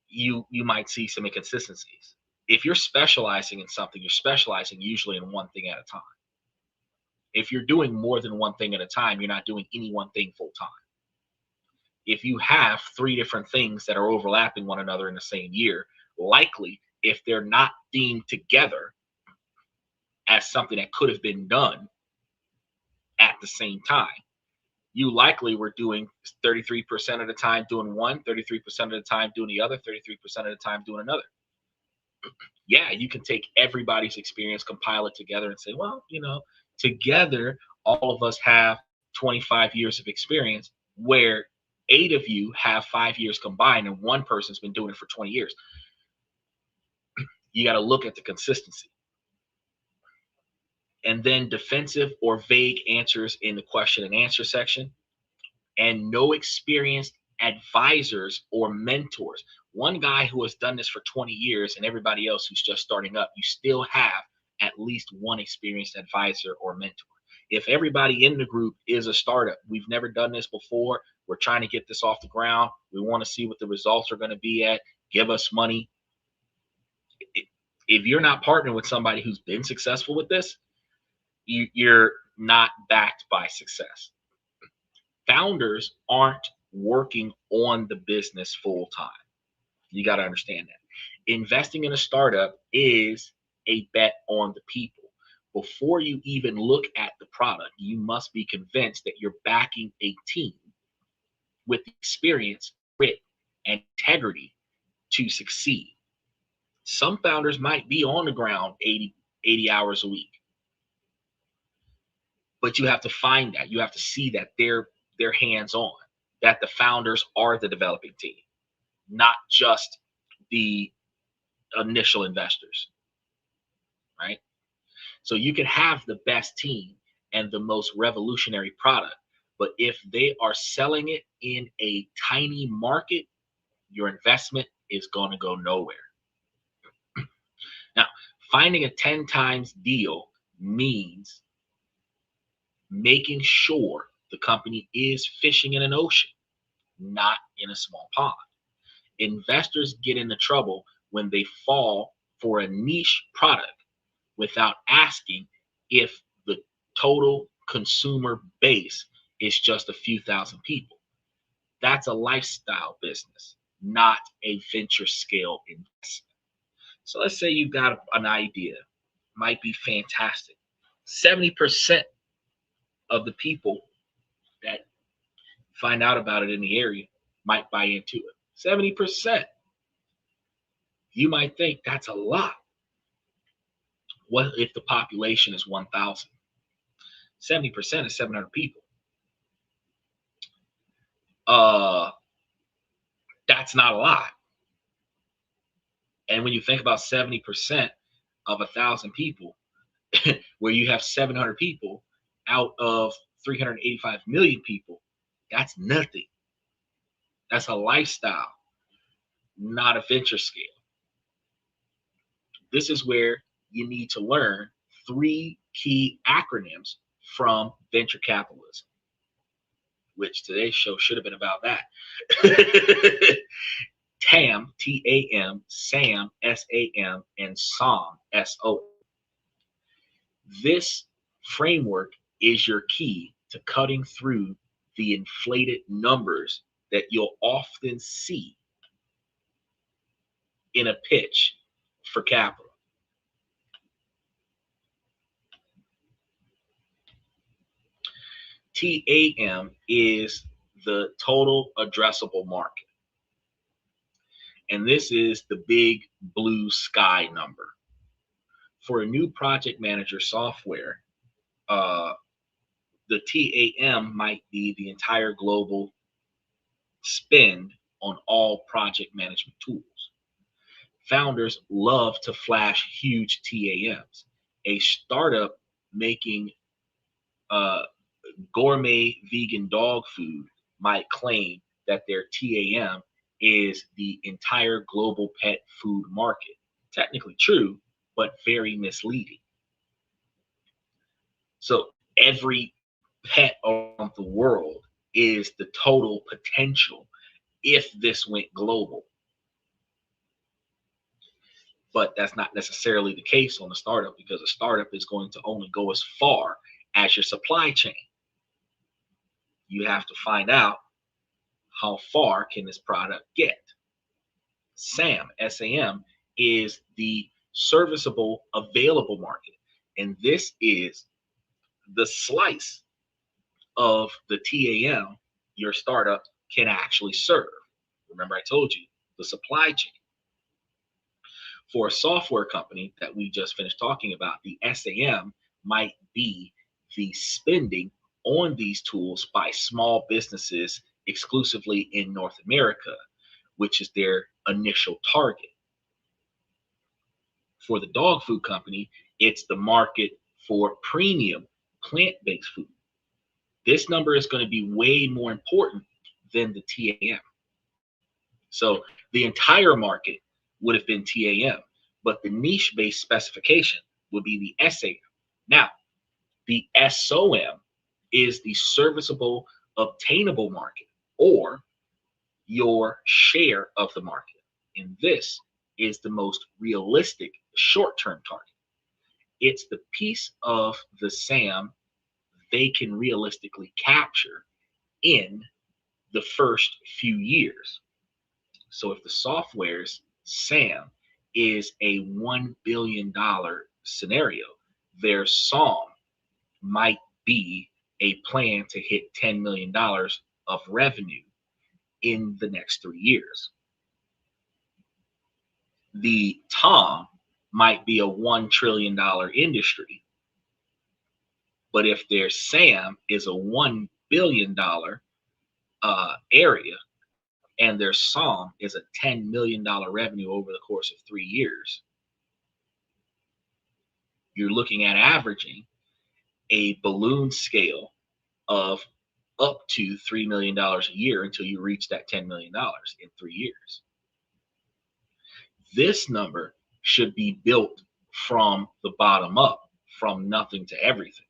You might see some inconsistencies. If you're specializing in something, you're specializing usually in one thing at a time. If you're doing more than one thing at a time, you're not doing any one thing full time. If you have 3 different things that are overlapping one another in the same year, likely if they're not deemed together as something that could have been done at the same time, you likely were doing 33% of the time doing one, 33% of the time doing the other, 33% of the time doing another. Yeah, you can take everybody's experience, compile it together, and say, well, together, all of us have 25 years of experience, where 8 of you have 5 years combined, and one person's been doing it for 20 years. You got to look at the consistency. And then defensive or vague answers in the question and answer section, and no experienced advisors or mentors. One guy who has done this for 20 years and everybody else who's just starting up, you still have at least one experienced advisor or mentor. If everybody in the group is a startup, we've never done this before, we're trying to get this off the ground, we want to see what the results are going to be at, give us money. If you're not partnering with somebody who's been successful with this, you're not backed by success. Founders aren't working on the business full time. You got to understand that. Investing in a startup is a bet on the people. Before you even look at the product, you must be convinced that you're backing a team with experience, grit, and integrity to succeed. Some founders might be on the ground 80 hours a week, but you have to find that. You have to see that they're hands-on, that the founders are the developing team, not just the initial investors, right? So you can have the best team and the most revolutionary product, but if they are selling it in a tiny market, your investment is going to go nowhere. Now, finding a 10 times deal means making sure the company is fishing in an ocean, not in a small pond. Investors get into trouble when they fall for a niche product without asking if the total consumer base is just a few thousand people. That's a lifestyle business, not a venture scale investment. So let's say you got an idea, might be fantastic. 70% of the people that find out about it in the area might buy into it. 70%. You might think that's a lot. What if the population is 1,000? 70% is 700 people. That's not a lot. And when you think about 70% of 1,000 people, where you have 700 people out of 385 million people, that's nothing. That's a lifestyle, not a venture scale. This is where you need to learn 3 key acronyms from venture capitalism, which today's show should have been about that. TAM, T-A-M, SAM, S-A-M, and SOM, S-O. This framework is your key to cutting through the inflated numbers that you'll often see in a pitch for capital. TAM is the total addressable market. And this is the big blue sky number. For a new project manager software, the TAM might be the entire global spend on all project management tools. founders love to flash huge TAMs. A startup making uh, gourmet vegan dog food might claim that their TAM is the entire global pet food market. Technically true, but very misleading. So every pet around the world is the total potential if this went global. But that's not necessarily the case on a startup, because a startup is going to only go as far as your supply chain. You have to find out how far can this product get. SAM, is the serviceable available market. And this is the slice of the TAM your startup can actually serve. Remember, I told you the supply chain. For a software company that we just finished talking about, the SAM might be the spending on these tools by small businesses exclusively in North America, which is their initial target. For the dog food company, it's the market for premium plant-based food. This number is going to be way more important than the TAM. So the entire market would have been TAM, but the niche-based specification would be the SAM. Now, the SOM is the serviceable obtainable market, or your share of the market. And this is the most realistic short-term target. It's the piece of the SAM they can realistically capture in the first few years. So if the software's SAM is a $1 billion scenario, their SOM might be a plan to hit $10 million of revenue in the next 3 years. The TOM might be a $1 trillion industry, but if their SAM is a $1 billion area, and their SOM is a $10 million revenue over the course of 3 years, you're looking at averaging a balloon scale of up to $3 million a year until you reach that $10 million in 3 years. This number should be built from the bottom up, from nothing to everything.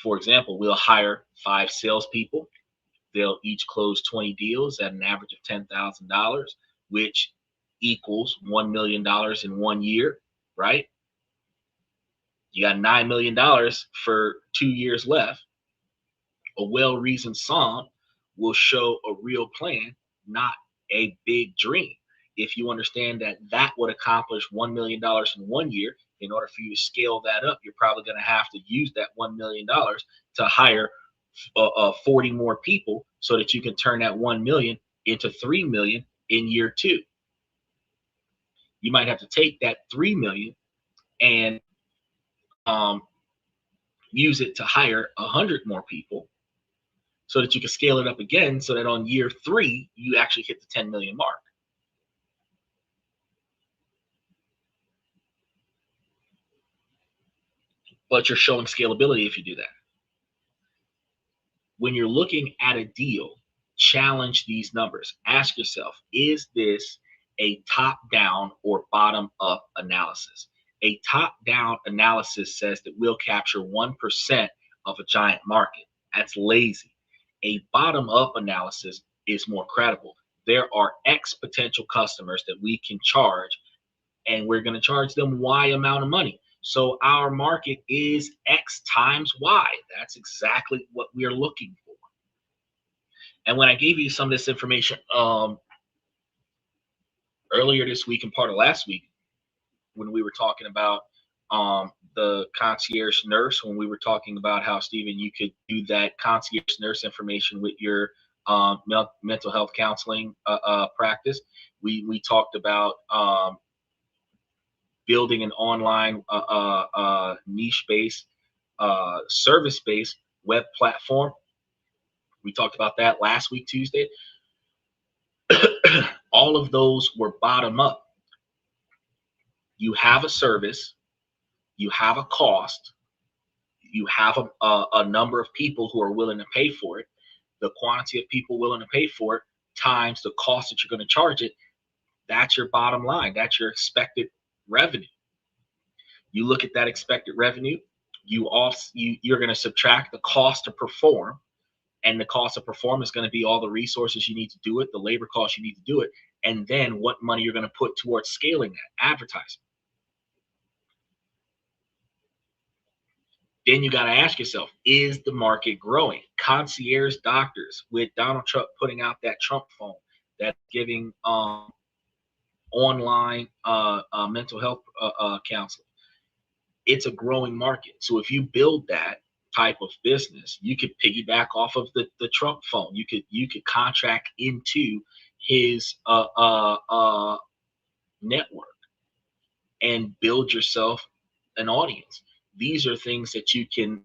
For example, we'll hire 5 salespeople. They'll each close 20 deals at an average of $10,000, which equals $1 million in 1 year, right? You got $9 million for 2 years left. A well-reasoned SOM will show a real plan, not a big dream. If you understand that that would accomplish $1 million in 1 year, in order for you to scale that up, you're probably going to have to use that $1 million to hire 40 more people so that you can turn that 1 million into 3 million in year 2. You might have to take that 3 million and use it to hire 100 more people so that you can scale it up again, so that on year 3 you actually hit the 10 million mark. But you're showing scalability if you do that. When you're looking at a deal, challenge these numbers. Ask yourself, is this a top-down or bottom-up analysis? A top-down analysis says that we'll capture 1% of a giant market. That's lazy. A bottom-up analysis is more credible. There are X potential customers that we can charge, and we're going to charge them Y amount of money. So our market is X times Y. That's exactly what we're looking for. And when I gave you some of this information earlier this week and part of last week, when we were talking about the concierge nurse, when we were talking about how, Stephen, you could do that concierge nurse information with your mental health counseling practice, we talked about building an online niche-based, service-based web platform. We talked about that last week, Tuesday. All of those were bottom up. You have a service, you have a cost, you have a number of people who are willing to pay for it. The quantity of people willing to pay for it times the cost that you're going to charge it, that's your bottom line. That's your expected revenue. You look at that expected revenue, you're going to subtract the cost to perform, and the cost of perform is going to be all the resources you need to do it, the labor costs you need to do it, and then what money you're going to put towards scaling that advertising. Then you got to ask yourself, is the market growing? Concierge doctors, with Donald Trump putting out that Trump phone that's giving online mental health counseling, it's a growing market. So if you build that type of business, you could piggyback off of the Trump phone. You could contract into his network and build yourself an audience. These are things that you can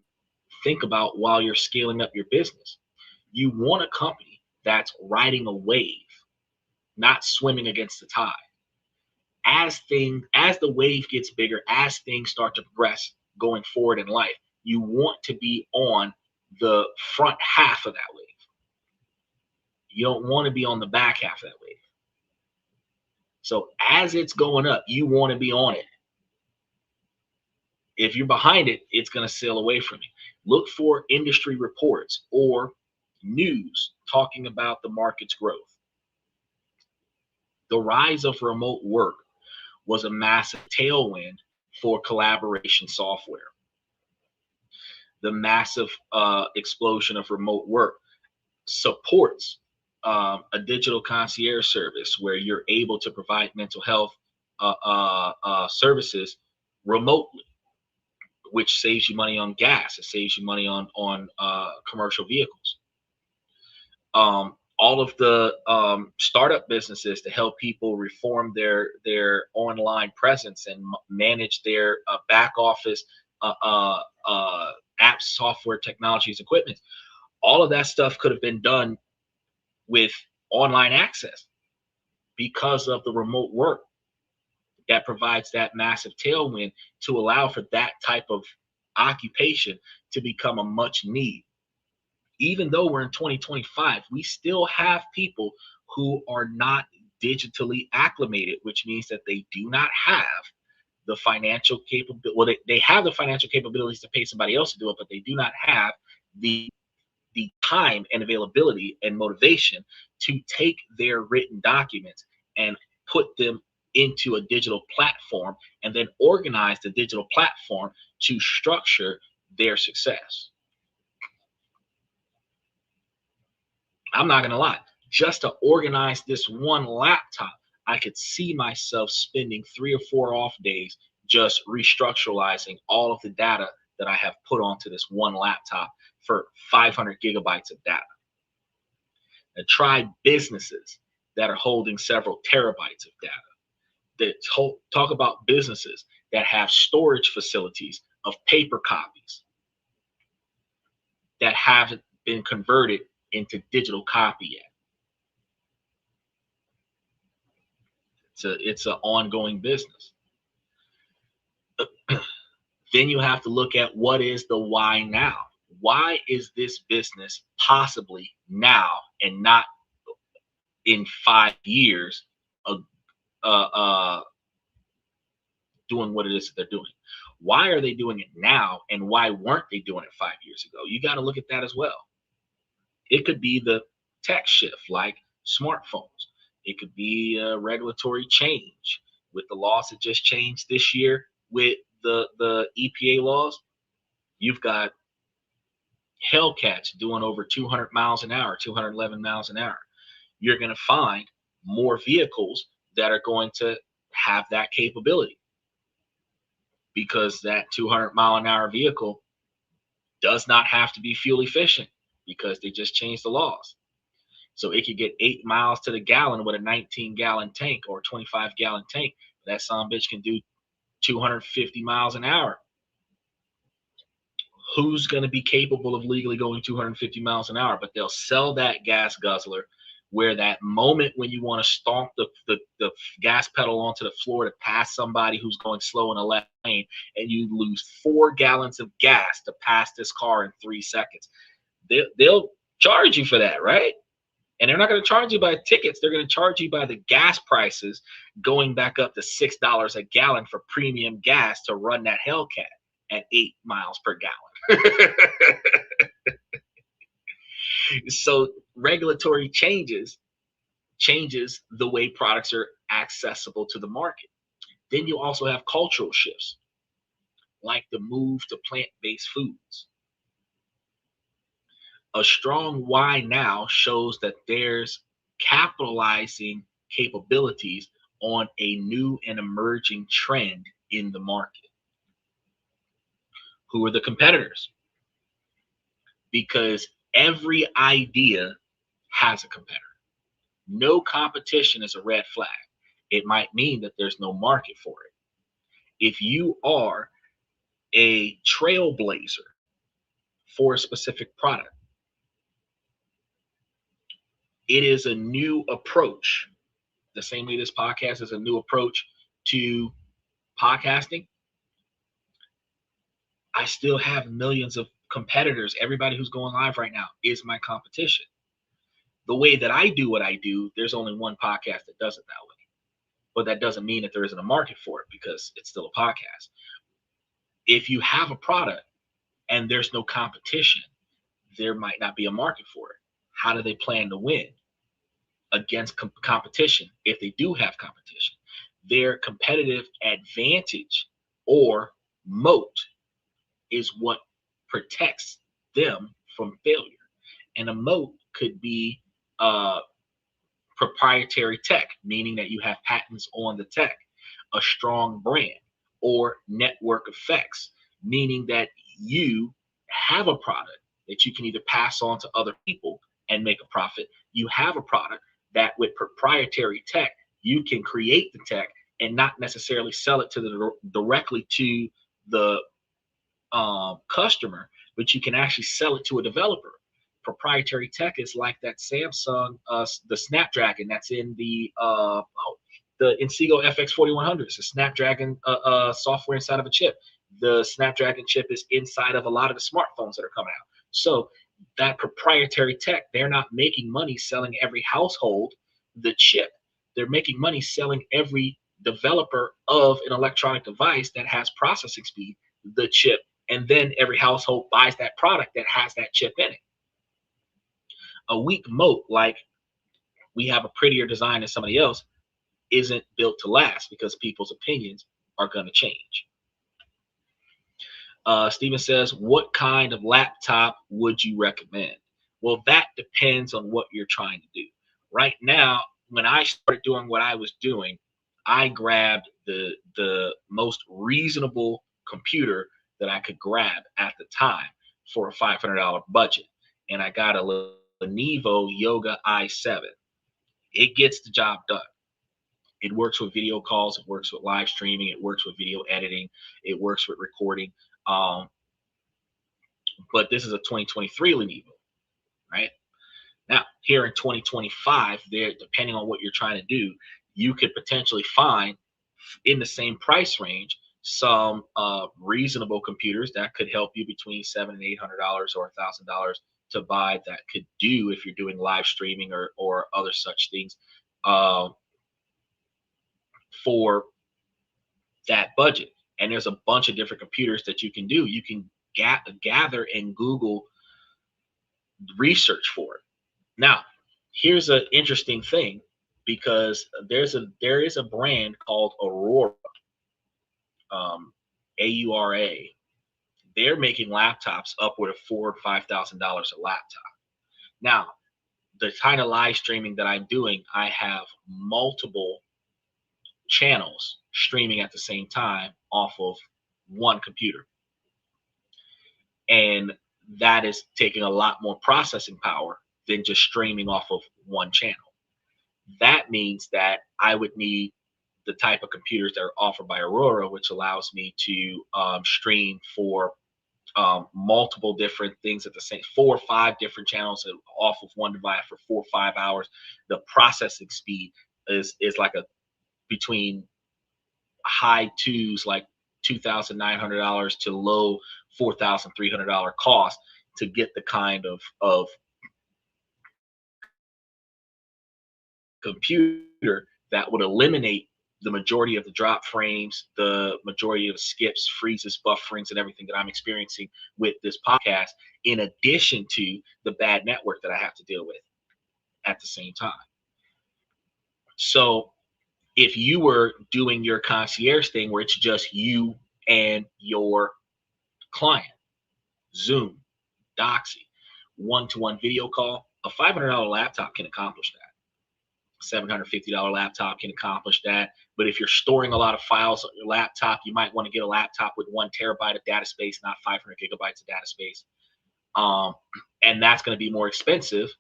think about while you're scaling up your business. You want a company that's riding a wave, not swimming against the tide. As the wave gets bigger, as things start to progress going forward in life, you want to be on the front half of that wave. You don't want to be on the back half of that wave. So as it's going up, you want to be on it. If you're behind it, it's going to sail away from you. Look for industry reports or news talking about the market's growth. The rise of remote work was a massive tailwind for collaboration software. The massive explosion of remote work supports a digital concierge service where you're able to provide mental health services remotely, which saves you money on gas. It saves you money on commercial vehicles. All of the startup businesses to help people reform their online presence and manage their back office apps, software, technologies, equipment. All of that stuff could have been done with online access because of the remote work that provides that massive tailwind to allow for that type of occupation to become a much need. Even though we're in 2025, we still have people who are not digitally acclimated, which means that they do not have the financial capability. Well, they have the financial capabilities to pay somebody else to do it, but they do not have the time and availability and motivation to take their written documents and put them into a digital platform and then organize the digital platform to structure their success. I'm not gonna lie, just to organize this one laptop, I could see myself spending 3 or 4 off days just restructuralizing all of the data that I have put onto this one laptop for 500 gigabytes of data. And try businesses that are holding several terabytes of data. That talk about businesses that have storage facilities of paper copies that haven't been converted into digital copy yet. It's an ongoing business. Then you have to look at what is the why now. Why is this business possibly now and not in 5 years of doing what it is that they're doing? Why are they doing it now, and why weren't they doing it 5 years ago? You got to look at that as well. It could be the tech shift, like smartphones. It could be a regulatory change with the laws that just changed this year with the EPA laws. You've got Hellcats doing over 200 miles an hour, 211 miles an hour. You're going to find more vehicles that are going to have that capability because that 200-mile-an-hour vehicle does not have to be fuel efficient because they just changed the laws. So it could get 8 miles to the gallon with a 19-gallon tank or 25-gallon tank. That son bitch can do 250 miles an hour. Who's going to be capable of legally going 250 miles an hour? But they'll sell that gas guzzler where that moment when you want to stomp the gas pedal onto the floor to pass somebody who's going slow in a left lane, and you lose 4 gallons of gas to pass this car in 3 seconds. They'll charge you for that, right? And they're not going to charge you by tickets. They're going to charge you by the gas prices going back up to $6 a gallon for premium gas to run that Hellcat at 8 miles per gallon. So regulatory changes the way products are accessible to the market. Then you also have cultural shifts, like the move to plant-based foods. A strong why now shows that there's capitalizing capabilities on a new and emerging trend in the market. Who are the competitors? Because every idea has a competitor. No competition is a red flag. It might mean that there's no market for it. If you are a trailblazer for a specific product, it is a new approach. The same way this podcast is a new approach to podcasting, I still have millions of competitors. Everybody who's going live right now is my competition. The way that I do what I do, there's only one podcast that does it that way. But that doesn't mean that there isn't a market for it, because it's still a podcast. If you have a product and there's no competition, there might not be a market for it. How do they plan to win against competition if they do have competition? Their competitive advantage or moat is what protects them from failure. And a moat could be proprietary tech, meaning that you have patents on the tech, a strong brand, or network effects, meaning that you have a product that you can either pass on to other people and make a profit. You have a product that with proprietary tech, you can create the tech and not necessarily sell it to directly to the customer, but you can actually sell it to a developer. Proprietary tech is like that Samsung, the Snapdragon that's in the Inseego FX4100. It's a Snapdragon software inside of a chip. The Snapdragon chip is inside of a lot of the smartphones that are coming out. So that proprietary tech, they're not making money selling every household the chip. They're making money selling every developer of an electronic device that has processing speed the chip, and then every household buys that product that has that chip in it. A weak moat, like we have a prettier design than somebody else, isn't built to last, because people's opinions are going to change. Steven says, what kind of laptop would you recommend? Well, that depends on what you're trying to do. Right now, when I started doing what I was doing, I grabbed the most reasonable computer that I could grab at the time for a $500 budget. And I got a Lenovo Yoga i7. It gets the job done. It works with video calls. It works with live streaming. It works with video editing. It works with recording. But this is a 2023 Lenovo, right? Now, here in 2025, there, depending on what you're trying to do, you could potentially find in the same price range some reasonable computers that could help you between $700 and $800 or $1,000 to buy, that could do if you're doing live streaming or other such things for that budget. And there's a bunch of different computers that you can do. You can gather and Google research for it. Now, here's an interesting thing, because there is a brand called Aurora, AURA. They're making laptops upward of $4,000 or $5,000 a laptop. Now, the kind of live streaming that I'm doing, I have multiple channels streaming at the same time off of one computer, and that is taking a lot more processing power than just streaming off of one channel. That means that I would need the type of computers that are offered by Aurora, which allows me to stream for multiple different things at the same 4 or 5 different channels off of one device for 4 or 5 hours. The processing speed is like a between high twos, like $2,900 to low $4,300 cost to get the kind of computer that would eliminate the majority of the drop frames, the majority of skips, freezes, bufferings, and everything that I'm experiencing with this podcast, in addition to the bad network that I have to deal with at the same time. So if you were doing your concierge thing where it's just you and your client, Zoom, Doxy, one-to-one video call, a $500 laptop can accomplish that. $750 laptop can accomplish that. But if you're storing a lot of files on your laptop, you might want to get a laptop with 1 terabyte of data space, not 500 gigabytes of data space. And that's going to be more expensive,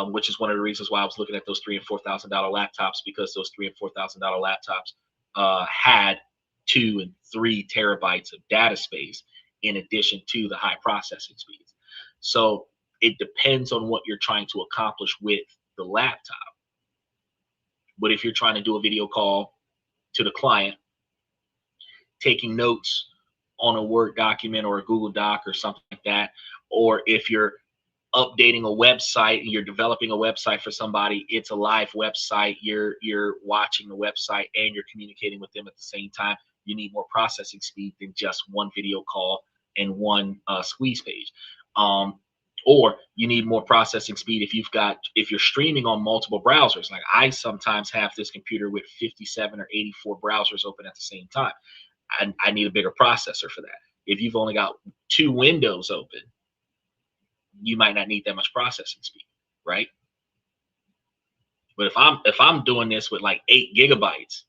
which is one of the reasons why I was looking at those $3,000 and $4,000 laptops, because those $3,000 and $4,000 laptops had 2 and 3 terabytes of data space in addition to the high processing speeds. So it depends on what you're trying to accomplish with the laptop. But if you're trying to do a video call to the client, taking notes on a Word document or a Google Doc or something like that, or if you're updating a website and you're developing a website for somebody, it's a live website, you're watching the website and you're communicating with them at the same time, you need more processing speed than just one video call and one squeeze page. Or you need more processing speed if you're streaming on multiple browsers. Like I sometimes have this computer with 57 or 84 browsers open at the same time. I need a bigger processor for that. If you've only got 2 windows open, you might not need that much processing speed, right? But if I'm doing this with like 8 gigabytes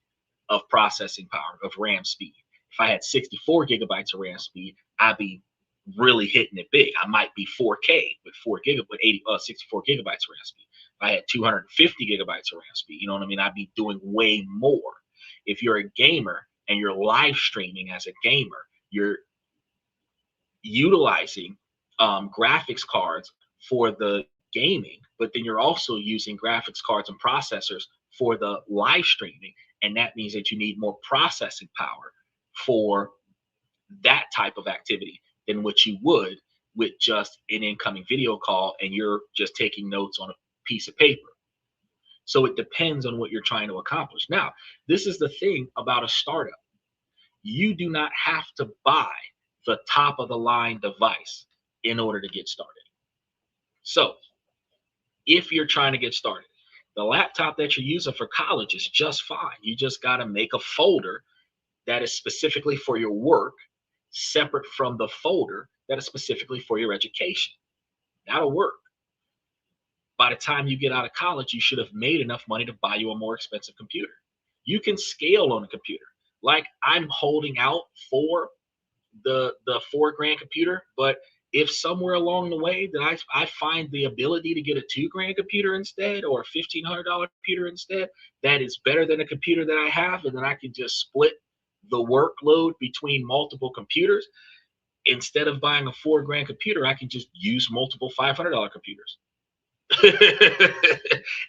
of processing power, of RAM speed, if I had 64 gigabytes of RAM speed, I'd be really hitting it big. I might be 4K with 64 gigabytes of RAM speed. If I had 250 gigabytes of RAM speed, you know what I mean? I'd be doing way more. If you're a gamer and you're live streaming as a gamer, you're utilizing graphics cards for the gaming, but then you're also using graphics cards and processors for the live streaming. And that means that you need more processing power for that type of activity than what you would with just an incoming video call and you're just taking notes on a piece of paper. So it depends on what you're trying to accomplish. Now, this is the thing about a startup. You do not have to buy the top of the line device in order to get started. So if you're trying to get started, the laptop that you're using for college is just fine. You just got to make a folder that is specifically for your work, separate from the folder that is specifically for your education. That'll work. By the time you get out of college, you should have made enough money to buy you a more expensive computer. You can scale on a computer. Like I'm holding out for the $4,000 computer, but if somewhere along the way that I find the ability to get a $2,000 computer instead, or a $1,500 computer instead, that is better than a computer that I have, and then I can just split the workload between multiple computers. Instead of buying a $4,000 computer, I can just use multiple $500 computers.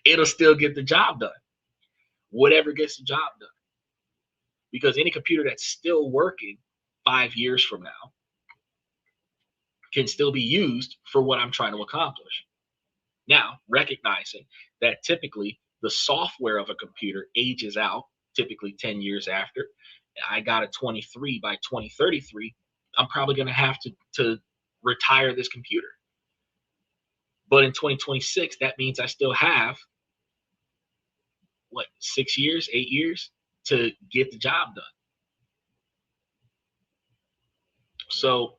It'll still get the job done. Whatever gets the job done. Because any computer that's still working 5 years from now can still be used for what I'm trying to accomplish. Now, recognizing that typically the software of a computer ages out, typically 10 years after. I got a 23 by 2033. I'm probably going to have to retire this computer. But in 2026, that means I still have, 6 years, 8 years to get the job done. So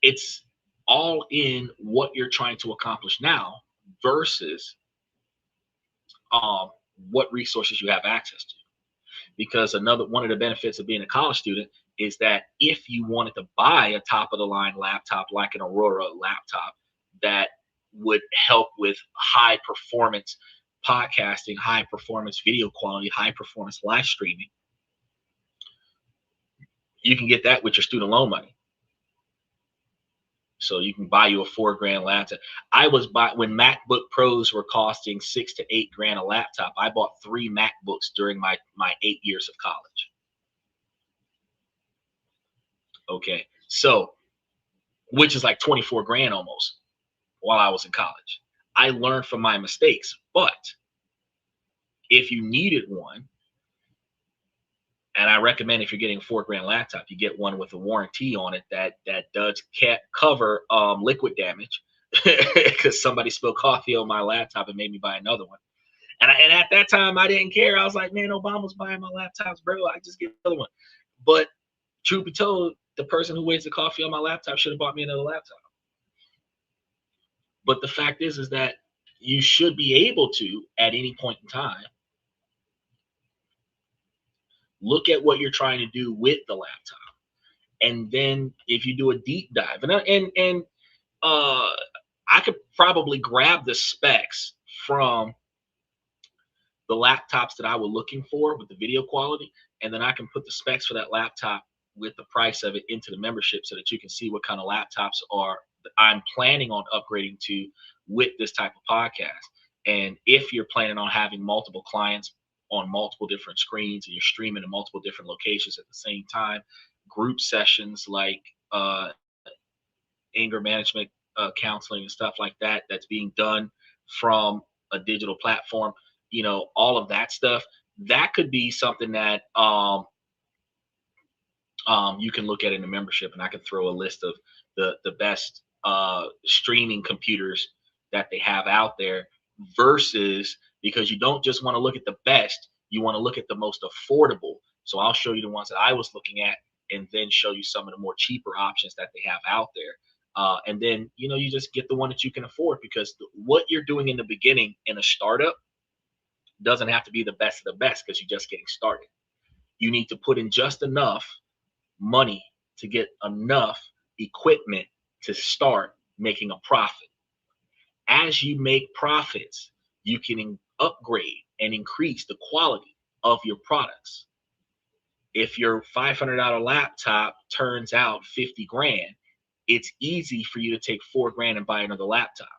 it's all in what you're trying to accomplish now versus what resources you have access to. Because one of the benefits of being a college student is that if you wanted to buy a top of the line laptop like an Aurora laptop that would help with high performance podcasting, high performance video quality, high performance live streaming, You can get that with your student loan money. So you can buy you a $4 grand laptop. I was when MacBook Pros were costing 6 to 8 grand a laptop. I bought 3 MacBooks during my 8 years of college. Okay, so which is like 24 grand almost while I was in college. I learned from my mistakes, but if you needed one, and I recommend if you're getting a $4 grand laptop, you get one with a warranty on it that does can't cover liquid damage because somebody spilled coffee on my laptop and made me buy another one. And at that time I didn't care. I was like, man, Obama's buying my laptops, bro. I just get another one. But truth be told, the person who wasted coffee on my laptop should have bought me another laptop. But the fact is that you should be able to, at any point in time, look at what you're trying to do with the laptop. And then if you do a deep dive, uh, I could probably grab the specs from the laptops that I was looking for with the video quality, and then I can put the specs for that laptop with the price of it into the membership so that you can see what kind of laptops are I'm planning on upgrading to with this type of podcast. And if you're planning on having multiple clients on multiple different screens and you're streaming in multiple different locations at the same time, group sessions like anger management counseling and stuff like that that's being done from a digital platform, all of that stuff, that could be something that you can look at in the membership, and I can throw a list of the best streaming computers that they have out there, versus, because you don't just want to look at the best, you want to look at the most affordable. So I'll show you the ones that I was looking at, and then show you some of the more cheaper options that they have out there. And then you just get the one that you can afford, because what you're doing in the beginning in a startup doesn't have to be the best of the best, because you're just getting started. You need to put in just enough money to get enough equipment to start making a profit. As you make profits, you can upgrade and increase the quality of your products. If your $500 laptop turns out 50 grand, it's easy for you to take 4 grand and buy another laptop.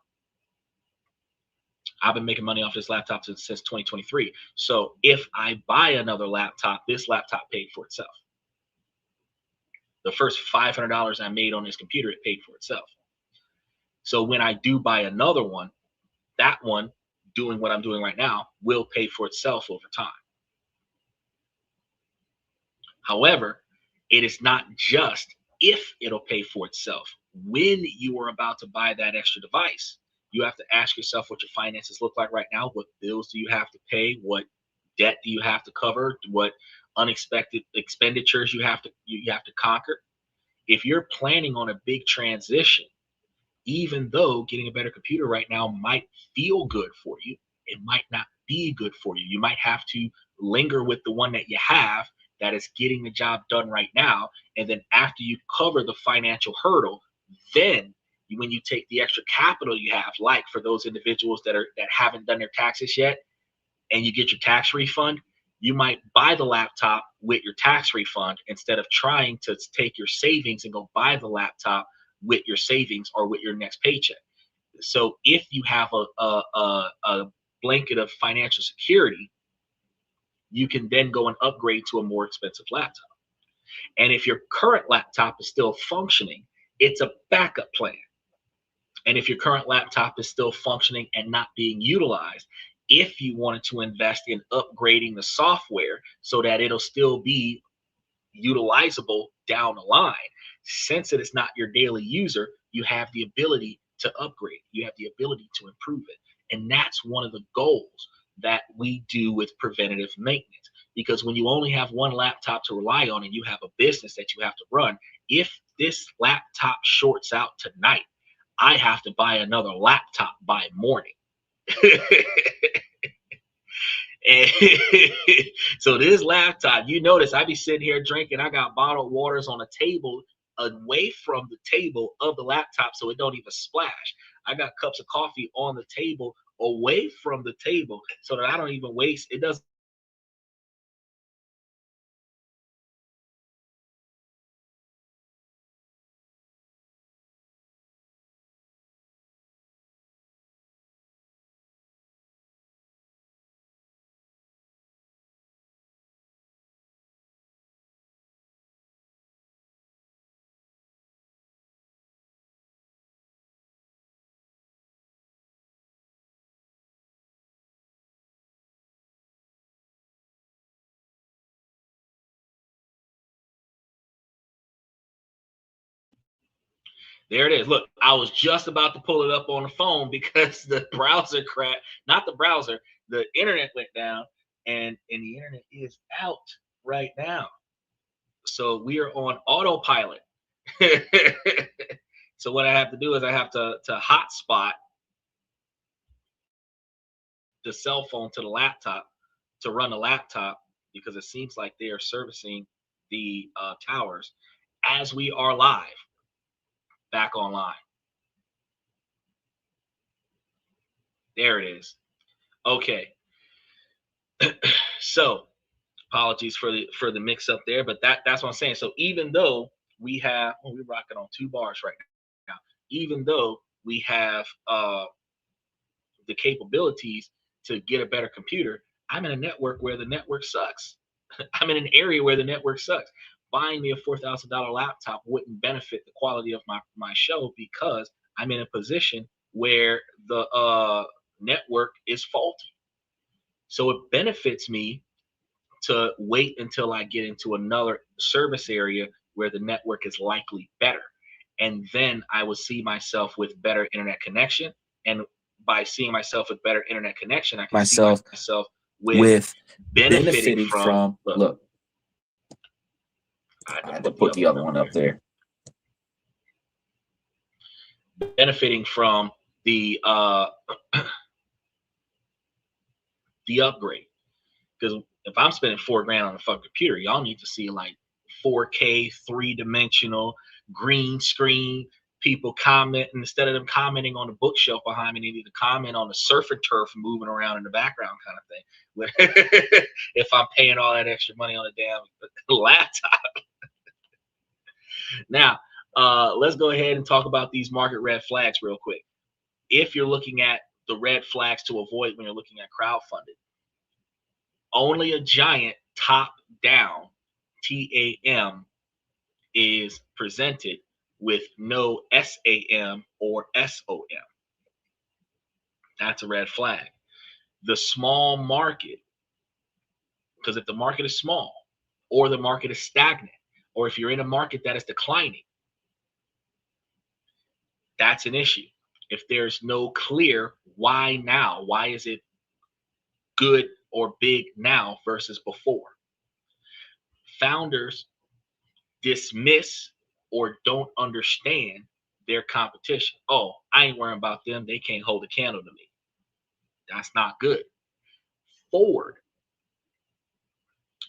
I've been making money off this laptop since 2023. So if I buy another laptop, this laptop paid for itself. The first $500 I made on this computer, it paid for itself. So when I do buy another one, that one, doing what I'm doing right now, will pay for itself over time. However, it is not just if it'll pay for itself. When you are about to buy that extra device, you have to ask yourself what your finances look like right now. What bills do you have to pay? What debt do you have to cover? What unexpected expenditures you have to conquer? If you're planning on a big transition, even though getting a better computer right now might feel good for you, it might not be good for you. You might have to linger with the one that you have that is getting the job done right now. And then after you cover the financial hurdle, then when you take the extra capital you have, like for those individuals that haven't done their taxes yet, and you get your tax refund, you might buy the laptop with your tax refund instead of trying to take your savings and go buy the laptop with your savings or with your next paycheck. So if you have a blanket of financial security, you can then go and upgrade to a more expensive laptop. And if your current laptop is still functioning, it's a backup plan. And if your current laptop is still functioning and not being utilized, if you wanted to invest in upgrading the software so that it'll still be utilizable down the line, since it is not your daily user, you have the ability to upgrade. You have the ability to improve it. And that's one of the goals that we do with preventative maintenance. Because when you only have one laptop to rely on and you have a business that you have to run, if this laptop shorts out tonight, I have to buy another laptop by morning. And so this laptop, you notice I be sitting here drinking. I got bottled waters on a table away from the table of the laptop so it don't even splash. I got cups of coffee on the table away from the table so that I don't even waste. It doesn't There it is. Look, I was just about to pull it up on the phone because the browser crashed. Not the browser, the internet went down, and the internet is out right now. So we are on autopilot. So what I have to do is I have to hotspot the cell phone to the laptop to run the laptop because it seems like they are servicing the towers as we are live back online. There it is. Okay. So apologies for the mix up there, but that's what I'm saying. So even though we have, we're rocking on 2 bars right now, even though we have the capabilities to get a better computer, I'm in a network where the network sucks. I'm in an area where the network sucks. Buying me a $4,000 laptop wouldn't benefit the quality of my show because I'm in a position where the network is faulty. So it benefits me to wait until I get into another service area where the network is likely better. And then I will see myself with better internet connection. And by seeing myself with better internet connection, I can see myself with benefiting from, look, I had to put the other one up there. Benefiting from the upgrade. Because if I'm spending $4,000 on a fucking computer, y'all need to see like 4K, 3-dimensional, green screen, people comment, and instead of them commenting on the bookshelf behind me, they need to comment on the surf and turf moving around in the background kind of thing. If I'm paying all that extra money on a damn laptop. Now, let's go ahead and talk about these market red flags real quick. If you're looking at the red flags to avoid when you're looking at crowdfunding, only a giant top-down TAM is presented with no SAM or SOM. That's a red flag. The small market, because if the market is small or the market is stagnant, or if you're in a market that is declining, that's an issue. If there's no clear why now, why is it good or big now versus before? Founders dismiss or don't understand their competition. Oh, I ain't worrying about them. They can't hold a candle to me. That's not good. Ford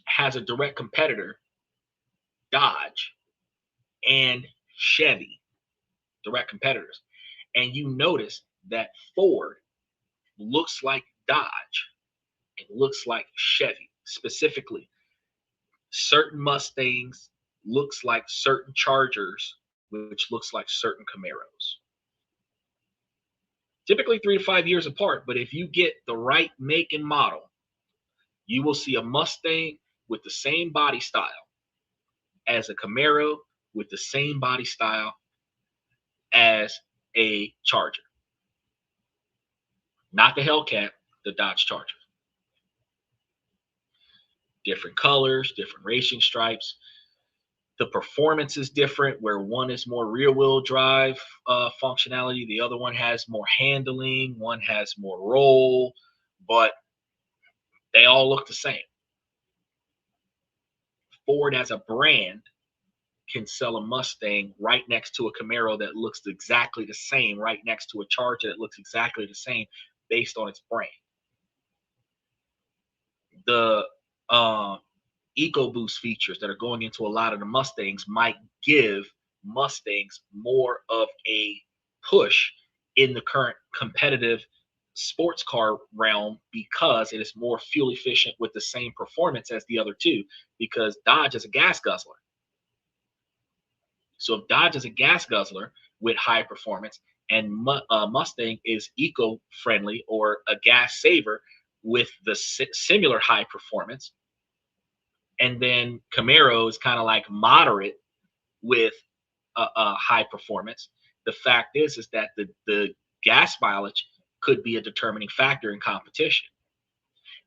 has a direct competitor, Dodge and Chevy, direct competitors. And you notice that Ford looks like Dodge. It looks like Chevy. Specifically, certain Mustangs looks like certain Chargers, which looks like certain Camaros. Typically 3 to 5 years apart, but if you get the right make and model, you will see a Mustang with the same body style as a Camaro with the same body style as a Charger. Not the Hellcat, the Dodge Charger. Different colors, different racing stripes. The performance is different, where one is more rear-wheel drive functionality, the other one has more handling, one has more roll, but they all look the same. Ford as a brand can sell a Mustang right next to a Camaro that looks exactly the same, right next to a Charger that looks exactly the same based on its brand. The EcoBoost features that are going into a lot of the Mustangs might give Mustangs more of a push in the current competitive sports car realm because it is more fuel efficient with the same performance as the other two, because Dodge is a gas guzzler. So if Dodge is a gas guzzler with high performance and Mustang is eco-friendly or a gas saver with the similar high performance, and then Camaro is kind of like moderate with a high performance, the fact is that the gas mileage could be a determining factor in competition.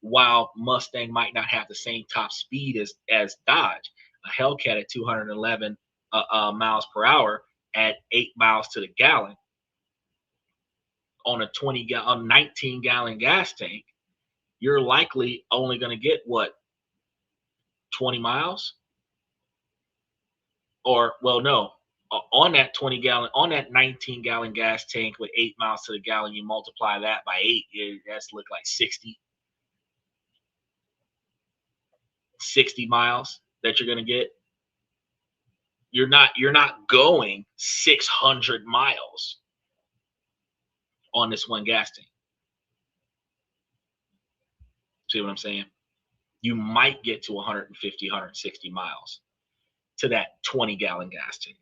While Mustang might not have the same top speed as Dodge, a Hellcat at 211 miles per hour at 8 miles to the gallon on a 19 gallon gas tank, you're likely only going to get what, 20 miles? Or, well, no, on that 19 gallon gas tank with 8 miles to the gallon, you multiply that by 8, that's look like 60 miles that you're going to get. You're not going 600 miles on this one gas tank. See what I'm saying? You might get to 150, 160 miles to that 20 gallon gas tank.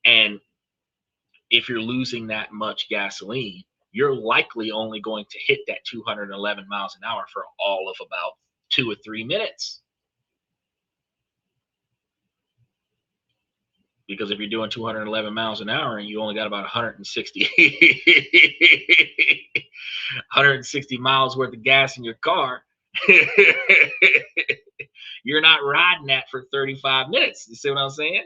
And if you're losing that much gasoline, you're likely only going to hit that 211 miles an hour for all of about 2 or 3 minutes. Because if you're doing 211 miles an hour and you only got about 160 miles worth of gas in your car, you're not riding that for 35 minutes. You see what I'm saying?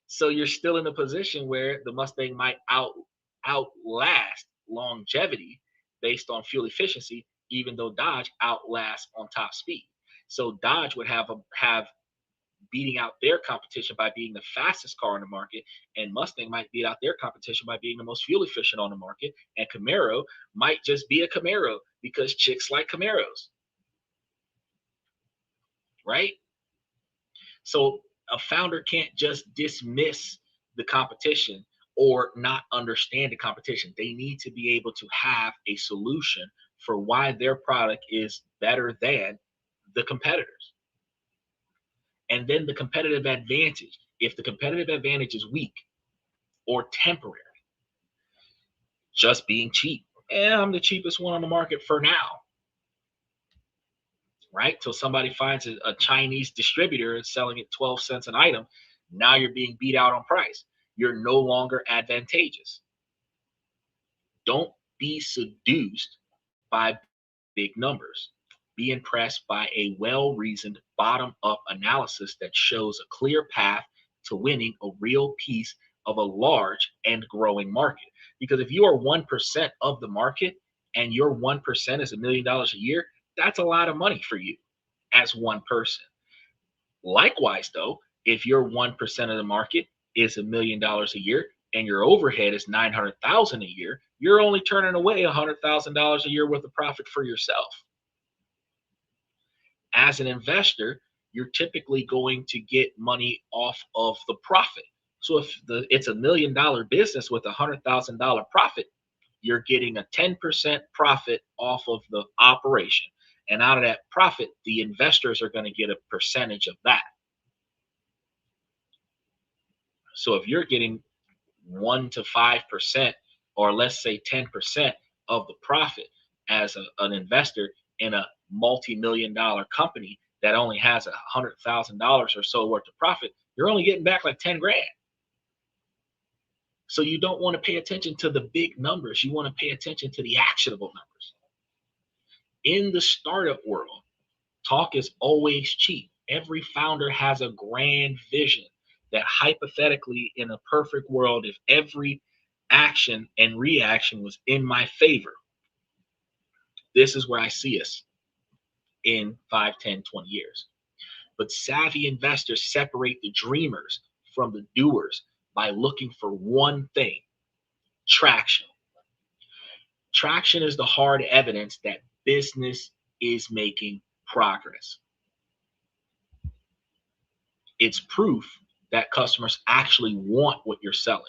So you're still in a position where the Mustang might outlast longevity based on fuel efficiency, even though Dodge outlasts on top speed. So Dodge would have beating out their competition by being the fastest car on the market, and Mustang might beat out their competition by being the most fuel efficient on the market, and Camaro might just be a Camaro because chicks like Camaros, right? So a founder can't just dismiss the competition or not understand the competition. They need to be able to have a solution for why their product is better than the competitors. And then the competitive advantage. If the competitive advantage is weak or temporary, just being cheap. I'm the cheapest one on the market for now. Right? Till somebody finds a Chinese distributor selling it 12 cents an item. Now you're being beat out on price. You're no longer advantageous. Don't be seduced by big numbers. Be impressed by a well-reasoned bottom-up analysis that shows a clear path to winning a real piece of a large and growing market. Because if you are 1% of the market and your 1% is $1 million a year, that's a lot of money for you as one person. Likewise, though, if your 1% of the market is $1 million a year and your overhead is $900,000 a year, you're only turning away $100,000 a year worth of profit for yourself. As an investor, you're typically going to get money off of the profit. So if it's $1 million business with $100,000 profit, you're getting a 10% profit off of the operation. And out of that profit, the investors are going to get a percentage of that. So if you're getting 1 to 5%, or let's say 10% of the profit as an investor in a multi-million-dollar company that only has $100,000 or so worth of profit, you're only getting back like 10 grand. So you don't want to pay attention to the big numbers. You want to pay attention to the actionable numbers. In the startup world, talk is always cheap. Every founder has a grand vision that hypothetically, in a perfect world, if every action and reaction was in my favor, this is where I see us in 5, 10, 20 years. But savvy investors separate the dreamers from the doers by looking for one thing: traction. Traction is the hard evidence that business is making progress. It's proof that customers actually want what you're selling.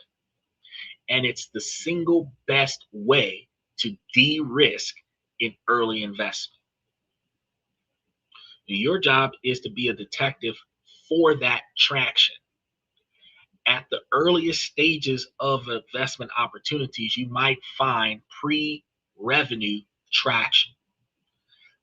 And it's the single best way to de-risk in early investment. Your job is to be a detective for that traction. At the earliest stages of investment opportunities, you might find pre-revenue traction.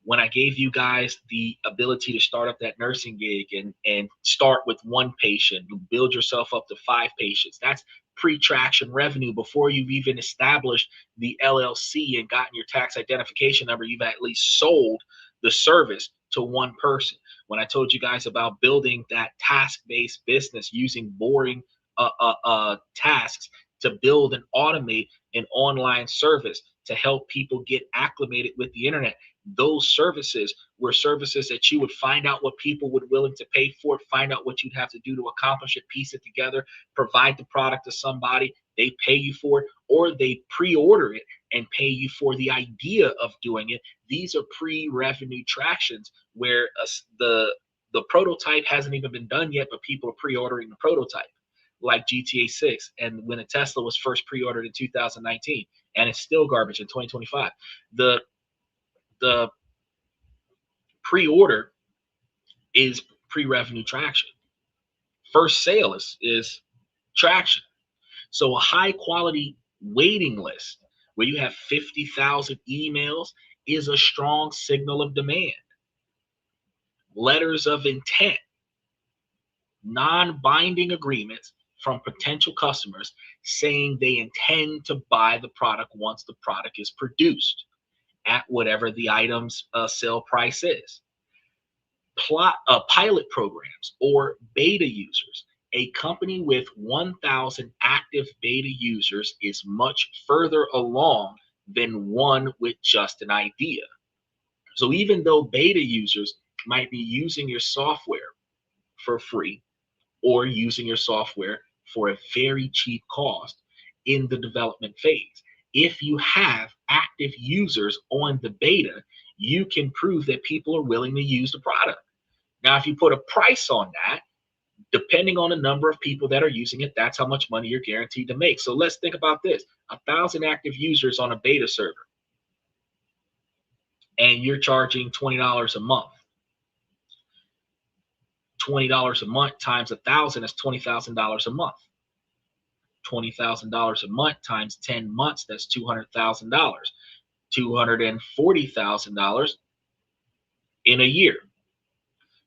When I gave you guys the ability to start up that nursing gig and start with 1 patient, build yourself up to 5 patients, that's pre-traction revenue. Before you've even established the LLC and gotten your tax identification number, you've at least sold the service to 1 person. When I told you guys about building that task-based business using boring tasks to build and automate an online service to help people get acclimated with the internet. Those services were services that you would find out what people would willing to pay for it, find out what you'd have to do to accomplish it, piece it together, provide the product to somebody, they pay you for it, or they pre-order it and pay you for the idea of doing it. These are pre-revenue tractions where the prototype hasn't even been done yet, but people are pre-ordering the prototype, like GTA 6, and when a Tesla was first pre-ordered in 2019, and it's still garbage in 2025. The pre-order is pre-revenue traction. First sale is traction. So a high quality waiting list where you have 50,000 emails is a strong signal of demand. Letters of intent, non-binding agreements from potential customers saying they intend to buy the product once the product is produced at whatever the item's sale price is. Pilot programs or beta users. A company with 1,000 active beta users is much further along than one with just an idea. So even though beta users might be using your software for free or using your software for a very cheap cost in the development phase, if you have active users on the beta, you can prove that people are willing to use the product. Now, if you put a price on that, depending on the number of people that are using it, that's how much money you're guaranteed to make. So let's think about this: 1,000 active users on a beta server, and you're charging $20 a month. $20 a month times 1,000 is $20,000 a month. $20,000 a month times 10 months, that's $200,000. $240,000 in a year.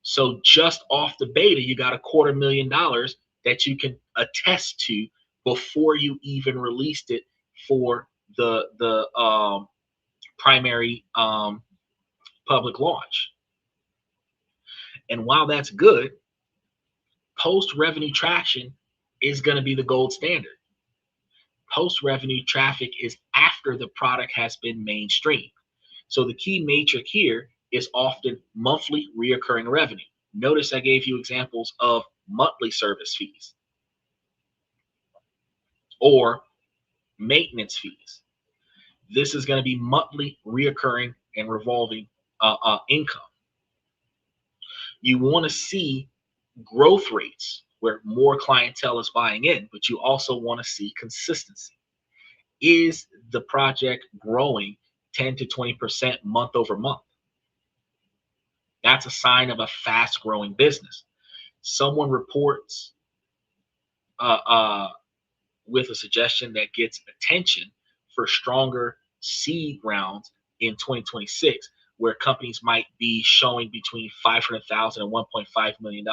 So just off the beta, you got $250,000 that you can attest to before you even released it for the primary public launch. And while that's good, post-revenue traction is going to be the gold standard. Post-revenue traffic is after the product has been mainstreamed. So the key metric here is often monthly reoccurring revenue. Notice I gave you examples of monthly service fees or maintenance fees. This is going to be monthly reoccurring and revolving income. You want to see growth rates where more clientele is buying in, but you also want to see consistency. Is the project growing 10 to 20% month over month? That's a sign of a fast growing business. Someone reports with a suggestion that gets attention for stronger seed rounds in 2026, where companies might be showing between $500,000 and $1.5 million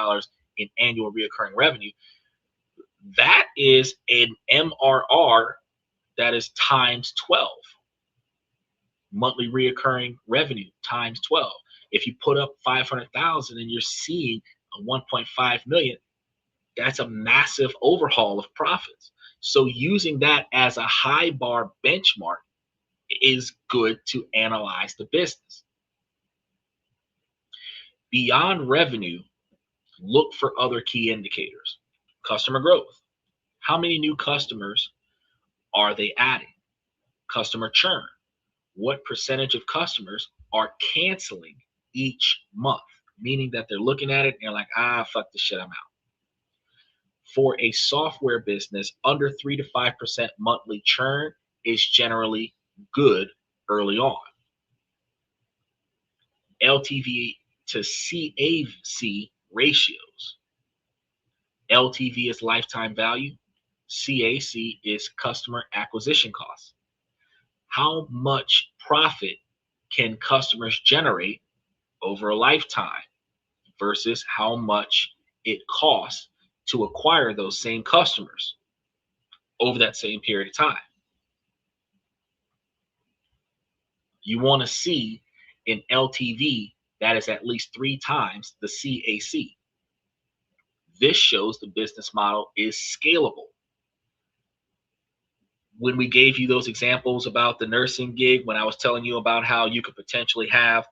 in annual recurring revenue. That is an MRR that is times 12. Monthly recurring revenue times 12. If you put up 500,000 and you're seeing a 1.5 million, that's a massive overhaul of profits. So using that as a high bar benchmark is good to analyze the business. Beyond revenue, look for other key indicators. Customer growth. How many new customers are they adding? Customer churn. What percentage of customers are canceling each month? Meaning that they're looking at it and they're like, fuck this shit, I'm out. For a software business, under 3 to 5% monthly churn is generally good early on. LTV to CAC ratios. LTV is lifetime value. CAC is customer acquisition costs. How much profit can customers generate over a lifetime versus how much it costs to acquire those same customers over that same period of time? You want to see an LTV that is at least 3 times the CAC. This shows the business model is scalable. When we gave you those examples about the nursing gig, when I was telling you about how you could potentially have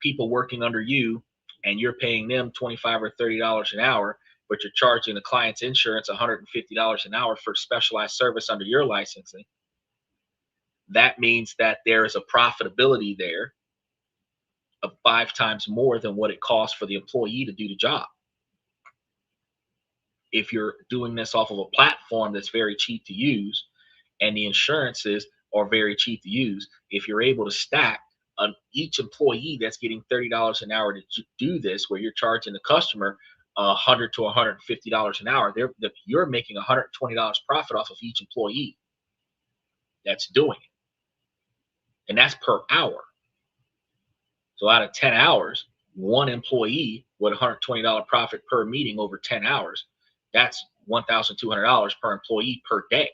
people working under you and you're paying them $25 or $30 an hour, but you're charging the client's insurance $150 an hour for specialized service under your licensing, that means that there is a profitability there of 5 times more than what it costs for the employee to do the job. If you're doing this off of a platform that's very cheap to use and the insurances are very cheap to use, if you're able to stack on each employee that's getting $30 an hour to do this, where you're charging the customer $100 to $150 an hour, you're making $120 profit off of each employee that's doing it. And that's per hour. So out of 10 hours, one employee with $120 profit per meeting over 10 hours, that's $1,200 per employee per day.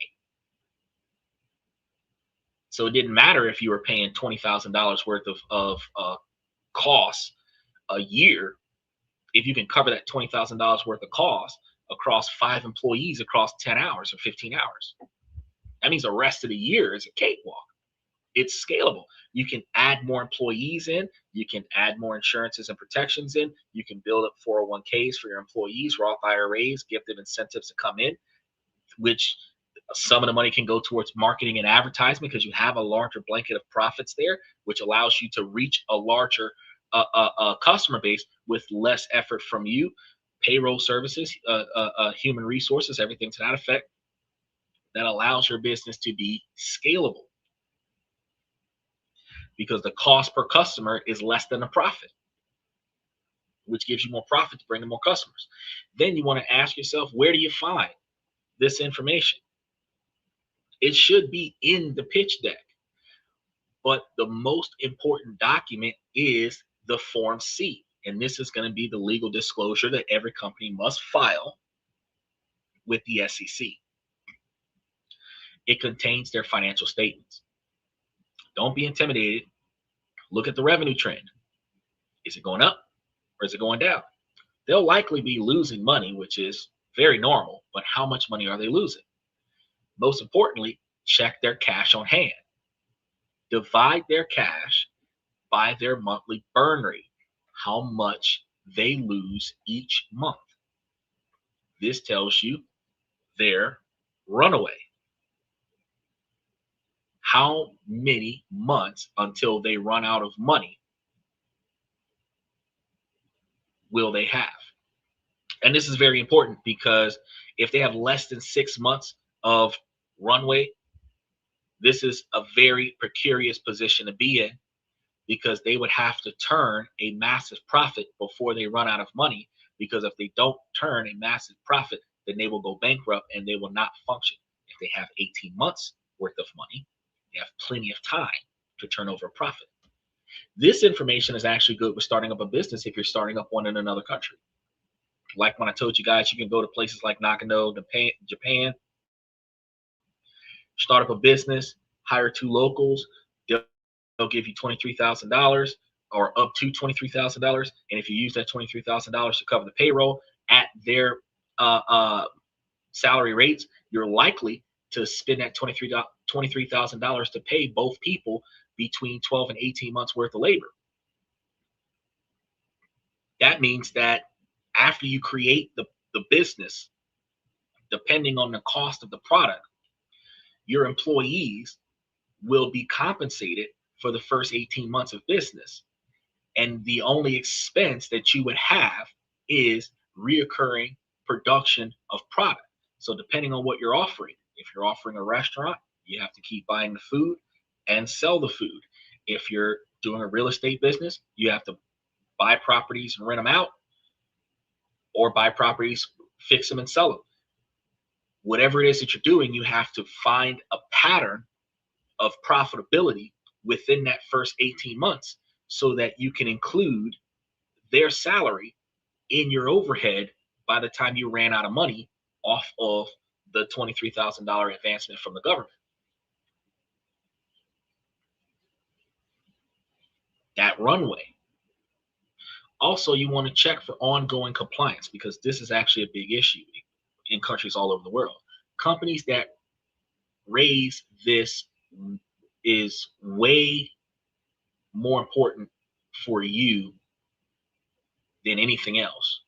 So it didn't matter if you were paying $20,000 worth of costs a year. If you can cover that $20,000 worth of costs across 5 employees across 10 hours or 15 hours, that means the rest of the year is a cakewalk. It's scalable. You can add more employees in. You can add more insurances and protections in. You can build up 401ks for your employees, Roth IRAs, give them incentives to come in, which some of the money can go towards marketing and advertisement because you have a larger blanket of profits there, which allows you to reach a larger customer base with less effort from you. Payroll services, human resources, everything to that effect, that allows your business to be scalable because the cost per customer is less than the profit, which gives you more profit to bring in more customers. Then you want to ask yourself, where do you find this information? It should be in the pitch deck. But the most important document is the Form C. And this is going to be the legal disclosure that every company must file with the SEC. It contains their financial statements. Don't be intimidated. Look at the revenue trend. Is it going up or is it going down? They'll likely be losing money, which is very normal, but how much money are they losing? Most importantly, check their cash on hand. Divide their cash by their monthly burn rate, how much they lose each month. This tells you their runaway. How many months until they run out of money will they have? And this is very important because if they have less than 6 months of runway, this is a very precarious position to be in because they would have to turn a massive profit before they run out of money. Because if they don't turn a massive profit, then they will go bankrupt and they will not function. If they have 18 months worth of money, they have plenty of time to turn over a profit. This information is actually good with starting up a business if you're starting up one in another country. Like when I told you guys, you can go to places like Nakano, Japan, start up a business, hire 2 locals. They'll give you $23,000 or up to $23,000. And if you use that $23,000 to cover the payroll at their salary rates, you're likely to spend that $23,000 to pay both people between 12 and 18 months worth of labor. That means that after you create the business, depending on the cost of the product, your employees will be compensated for the first 18 months of business. And the only expense that you would have is reoccurring production of product. So depending on what you're offering, if you're offering a restaurant, you have to keep buying the food and sell the food. If you're doing a real estate business, you have to buy properties and rent them out, or buy properties, fix them and sell them. Whatever it is that you're doing, you have to find a pattern of profitability within that first 18 months so that you can include their salary in your overhead by the time you ran out of money off of the $23,000 advancement from the government. That runway. Also, you want to check for ongoing compliance because this is actually a big issue in countries all over the world. Companies that raise this is way more important for you than anything else.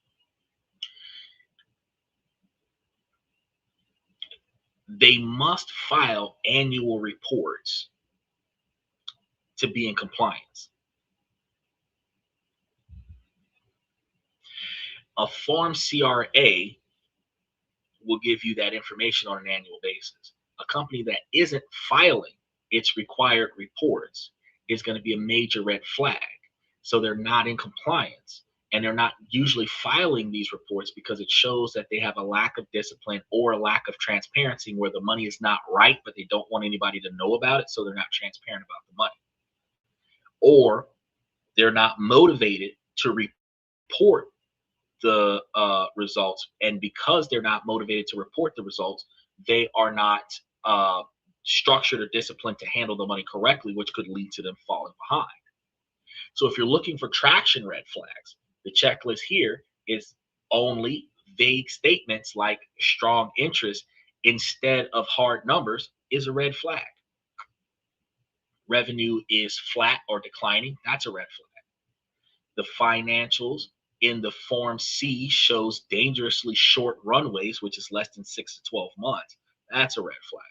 They must file annual reports to be in compliance. A Form CRA will give you that information on an annual basis. A company that isn't filing its required reports is going to be a major red flag. So they're not in compliance, and they're not usually filing these reports because it shows that they have a lack of discipline or a lack of transparency where the money is not right, but they don't want anybody to know about it, so they're not transparent about the money. Or they're not motivated to report the results, and because they're not motivated to report the results, they are not structured or disciplined to handle the money correctly, which could lead to them falling behind. So if you're looking for traction red flags, the checklist here is only vague statements like strong interest instead of hard numbers is a red flag. Revenue is flat or declining, that's a red flag. The financials in the Form C shows dangerously short runways, which is less than 6 to 12 months. That's a red flag.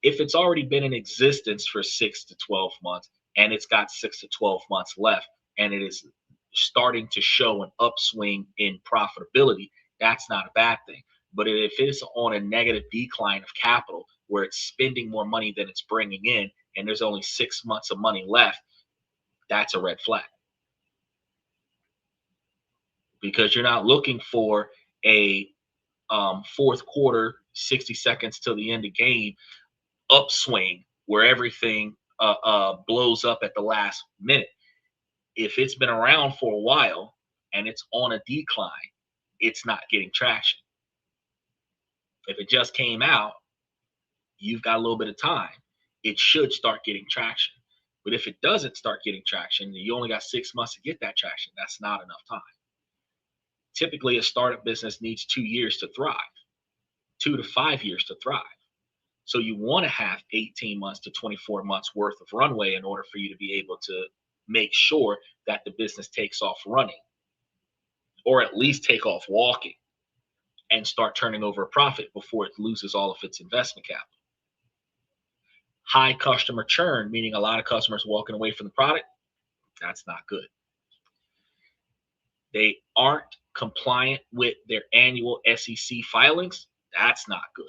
If it's already been in existence for 6 to 12 months and it's got 6 to 12 months left and it is starting to show an upswing in profitability, that's not a bad thing. But if it's on a negative decline of capital where it's spending more money than it's bringing in and there's only 6 months of money left, that's a red flag. Because you're not looking for a fourth quarter, 60 seconds till the end of game upswing where everything blows up at the last minute. If it's been around for a while and it's on a decline, it's not getting traction. If it just came out, you've got a little bit of time. It should start getting traction. But if it doesn't start getting traction, you only got 6 months to get that traction. That's not enough time. Typically, a startup business needs 2 years to thrive, 2 to 5 years to thrive. So you want to have 18 months to 24 months worth of runway in order for you to be able to make sure that the business takes off running, or at least take off walking and start turning over a profit before it loses all of its investment capital. High customer churn, meaning a lot of customers walking away from the product, that's not good. They aren't compliant with their annual SEC filings, that's not good.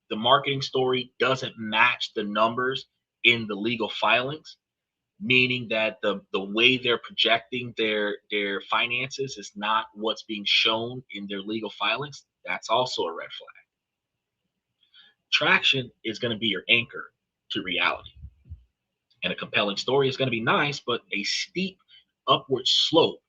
The marketing story doesn't match the numbers in the legal filings, meaning that the way they're projecting their finances is not what's being shown in their legal filings. That's also a red flag. Traction is going to be your anchor to reality. And a compelling story is going to be nice, but a steep upward slope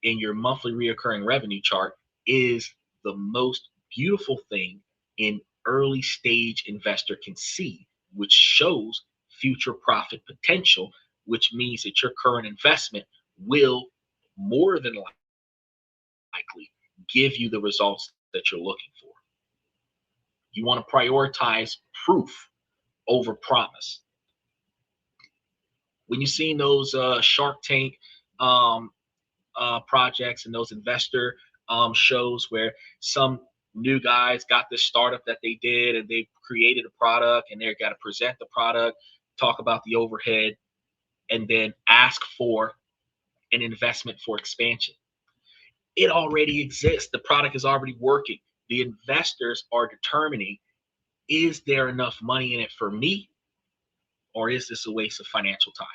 in your monthly reoccurring revenue chart is the most beautiful thing an early stage investor can see, which shows future profit potential, which means that your current investment will more than likely give you the results that you're looking for. You want to prioritize proof over promise. When you've seen those Shark Tank projects and those investor shows where some new guys got this startup that they did and they created a product and they've got to present the product, talk about the overhead, and then ask for an investment for expansion. It already exists. The product is already working. The investors are determining, is there enough money in it for me, or is this a waste of financial time?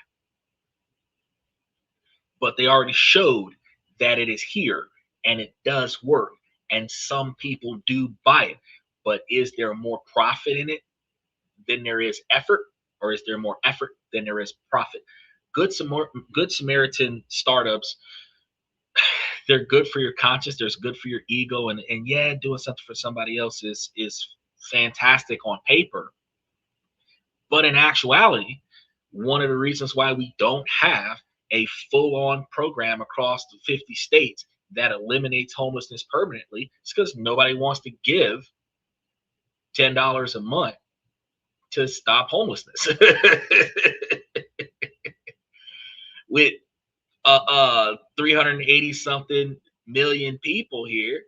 But they already showed that it is here and it does work, and some people do buy it. But is there more profit in it than there is effort, or is there more effort than there is profit? Good Samaritan startups, they're good for your conscience, they're good for your ego, and yeah, doing something for somebody else is fantastic on paper. But in actuality, One of the reasons why we don't have a full-on program across the 50 states that eliminates homelessness permanently is because nobody wants to give $10 a month to stop homelessness. With 380 something million people here,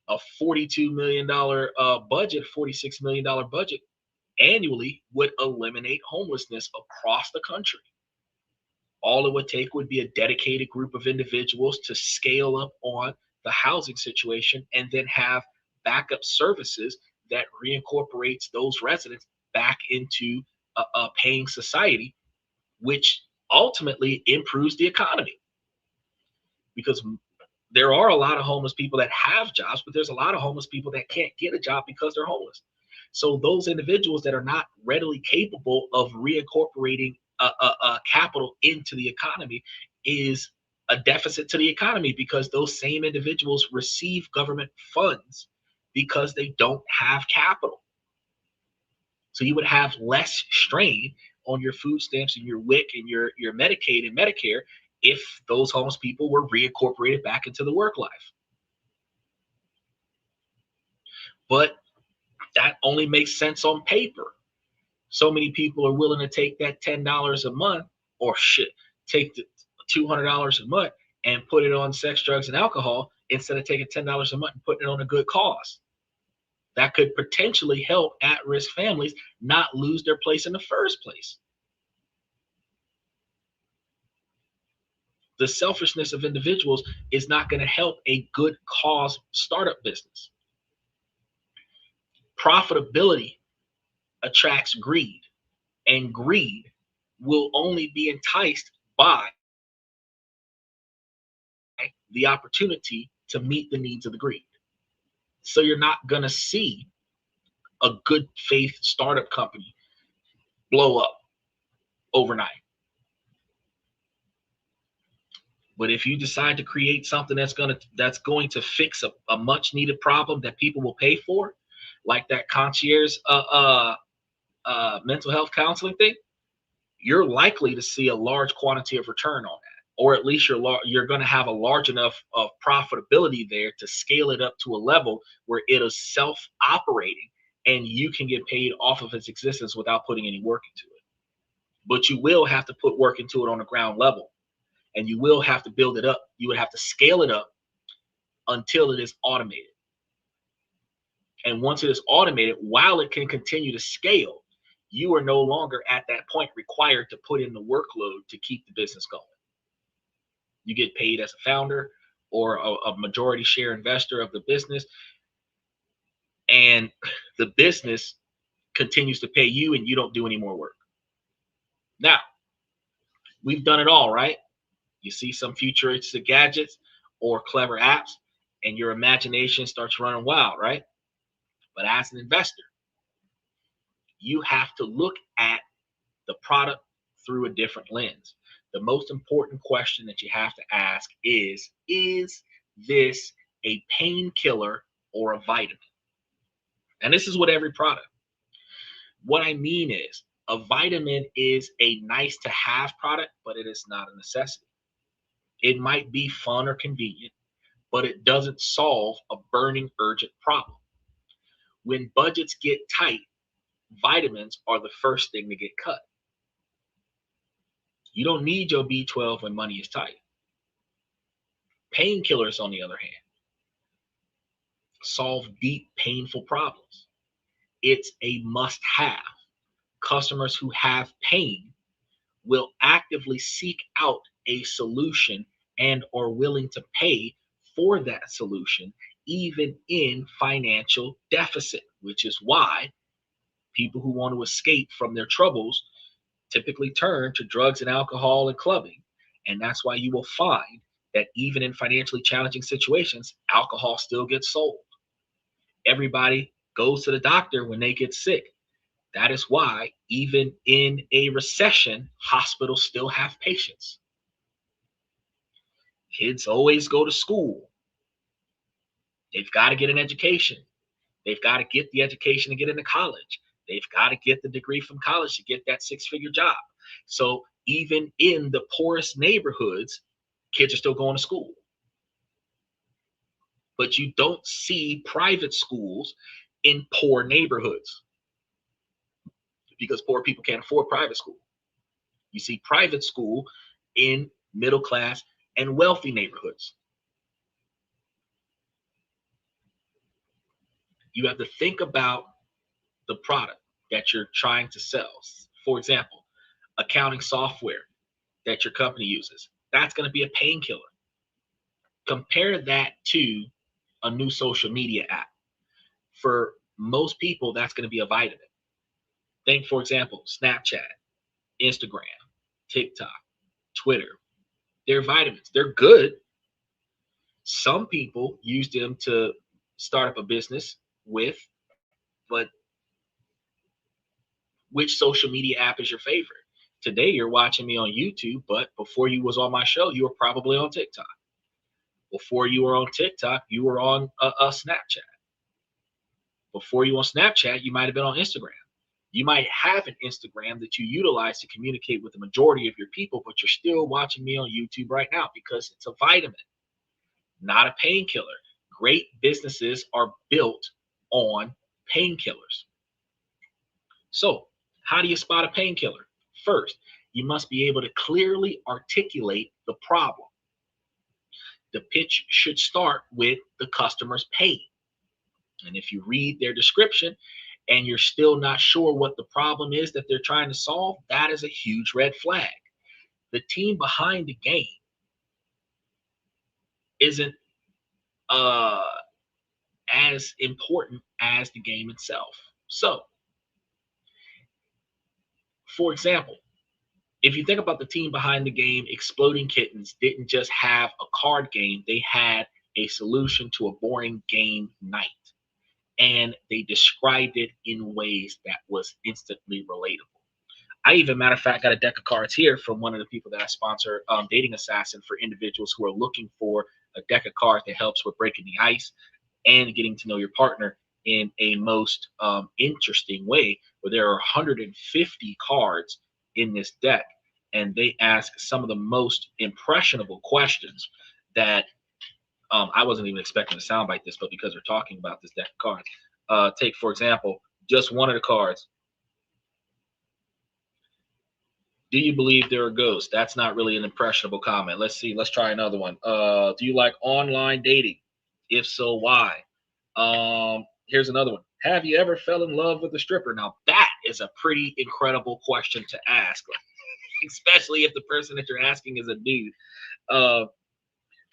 a $42 million budget, $46 million budget annually would eliminate homelessness across the country. All it would take would be a dedicated group of individuals to scale up on the housing situation and then have backup services that reincorporates those residents back into a paying society, which ultimately improves the economy. Because there are a lot of homeless people that have jobs, but there's a lot of homeless people that can't get a job because they're homeless. So those individuals that are not readily capable of reincorporating capital into the economy is a deficit to the economy, because those same individuals receive government funds because they don't have capital. So you would have less strain on your food stamps and your WIC and your Medicaid and Medicare if those homeless people were reincorporated back into the work life. But that only makes sense on paper. So many people are willing to take that $10 a month, or take the $200 a month and put it on sex, drugs, and alcohol instead of taking $10 a month and putting it on a good cause. That could potentially help at-risk families not lose their place in the first place. The selfishness of individuals is not going to help a good cause startup business. Profitability attracts greed, and greed will only be enticed by the opportunity to meet the needs of the greed. So you're not going to see a good faith startup company blow up overnight. But if you decide to create something that's going to fix a much needed problem that people will pay for, like that concierge mental health counseling thing, you're likely to see a large quantity of return on that, or at least you're going to have a large enough of profitability there to scale it up to a level where it is self-operating and you can get paid off of its existence without putting any work into it. But you will have to put work into it on the ground level, and you will have to build it up. You would have to scale it up until it is automated. And once it is automated, while it can continue to scale, you are no longer at that point required to put in the workload to keep the business going. You get paid as a founder or a majority share investor of the business, and the business continues to pay you and you don't do any more work. Now, we've done it all, right? You see some futuristic gadgets or clever apps and your imagination starts running wild, right? But as an investor, you have to look at the product through a different lens. The most important question that you have to ask is this a painkiller or a vitamin? And this is with every product. What I mean is, a vitamin is a nice to have product, but it is not a necessity. It might be fun or convenient, but it doesn't solve a burning, urgent problem. When budgets get tight, vitamins are the first thing to get cut. You don't need your B12 when money is tight. Painkillers, on the other hand, solve deep, painful problems. It's a must-have. Customers who have pain will actively seek out a solution and are willing to pay for that solution, even in financial deficit, which is why people who want to escape from their troubles typically turn to drugs and alcohol and clubbing. And that's why you will find that even in financially challenging situations, alcohol still gets sold. Everybody goes to the doctor when they get sick. That is why even in a recession, hospitals still have patients. Kids always go to school. They've got to get an education. They've got to get the education to get into college. They've got to get the degree from college to get that six-figure job. So even in the poorest neighborhoods, kids are still going to school. But you don't see private schools in poor neighborhoods because poor people can't afford private school. You see private school in middle class and wealthy neighborhoods. You have to think about the product that you're trying to sell. For example, accounting software that your company uses. That's going to be a painkiller. Compare that to a new social media app. For most people, that's going to be a vitamin. Think, for example, Snapchat, Instagram, TikTok, Twitter. They're vitamins. They're good. Some people use them to start up a business with, but which social media app is your favorite? Today you're watching me on YouTube, but before you was on my show, you were probably on TikTok. Before you were on TikTok, you were on a Snapchat. Before you on Snapchat, you might have been on Instagram. You might have an Instagram that you utilize to communicate with the majority of your people, but you're still watching me on YouTube right now because it's a vitamin, not a painkiller. Great businesses are built on painkillers. So, how do you spot a painkiller? First, you must be able to clearly articulate the problem. The pitch should start with the customer's pain. And if you read their description and you're still not sure what the problem is that they're trying to solve, that is a huge red flag. The team behind the game isn't as important as the game itself. So, for example, if you think about the team behind the game, Exploding Kittens didn't just have a card game, they had a solution to a boring game night. And they described it in ways that was instantly relatable. I even, matter of fact, got a deck of cards here from one of the people that I sponsor, Dating Assassin, for individuals who are looking for a deck of cards that helps with breaking the ice and getting to know your partner in a most interesting way, where there are 150 cards in this deck, and they ask some of the most impressionable questions that I wasn't even expecting to soundbite this, but because we're talking about this deck of cards, take, for example, just one of the cards. Do you believe there are ghosts? That's not really an impressionable comment. Let's see. Let's try another one. Do you like online dating? If so, why? Here's another one. Have you ever fell in love with a stripper? Now, that is a pretty incredible question to ask, especially if the person that you're asking is a dude.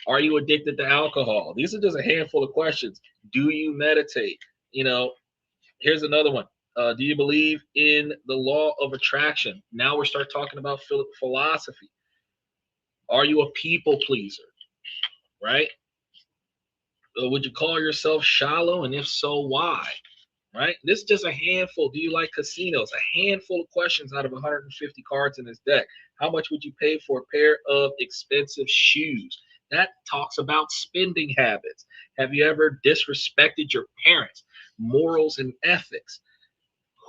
Are you addicted to alcohol? These are just a handful of questions. Do you meditate? Here's another one. Do you believe in the law of attraction? Now we're start talking about philosophy. Are you a people pleaser? Right? Would you call yourself shallow? And if so, why? Right? This is just a handful. Do you like casinos? A handful of questions out of 150 cards in this deck. How much would you pay for a pair of expensive shoes? That talks about spending habits. Have you ever disrespected your parents? Morals and ethics.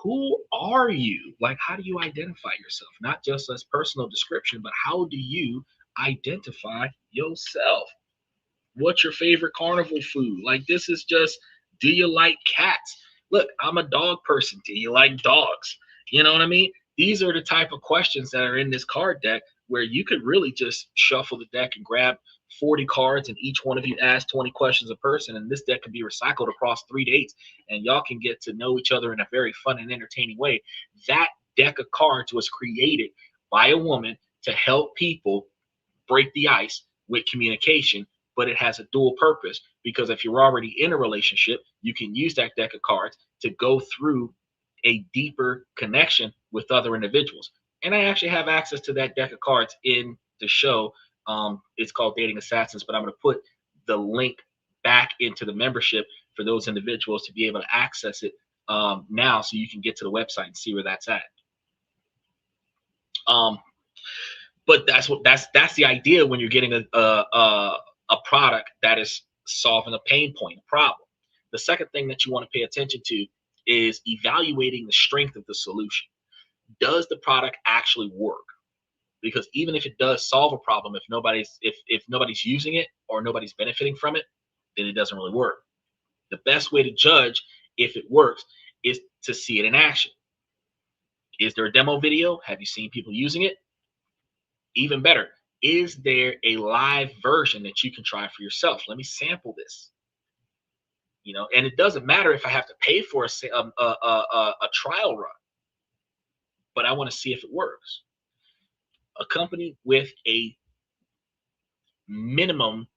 Who are you? Like, how do you identify yourself? Not just as personal description, but how do you identify yourself? What's your favorite carnival food? Like, this is just, do you like cats? Look, I'm a dog person. Do you like dogs? You know what I mean? These are the type of questions that are in this card deck where you could really just shuffle the deck and grab 40 cards and each one of you ask 20 questions a person, and this deck can be recycled across 3 dates and y'all can get to know each other in a very fun and entertaining way. That deck of cards was created by a woman to help people break the ice with communication, but it has a dual purpose, because if you're already in a relationship, you can use that deck of cards to go through a deeper connection with other individuals. And I actually have access to that deck of cards in the show. It's called Dating Assassins, but I'm going to put the link back into the membership for those individuals to be able to access it now, so you can get to the website and see where that's at. But that's the idea when you're getting a product that is solving a pain point, a problem. The second thing that you want to pay attention to is evaluating the strength of the solution. does the product actually work? Because even if it does solve a problem, if nobody's using it or nobody's benefiting from it, then it doesn't really work. The best way to judge if it works is to see it in action. Is there a demo video? Have you seen people using it? Even better, is there a live version that you can try for yourself? Let me sample this. And it doesn't matter if I have to pay for a trial run, but I want to see if it works. A company with a minimum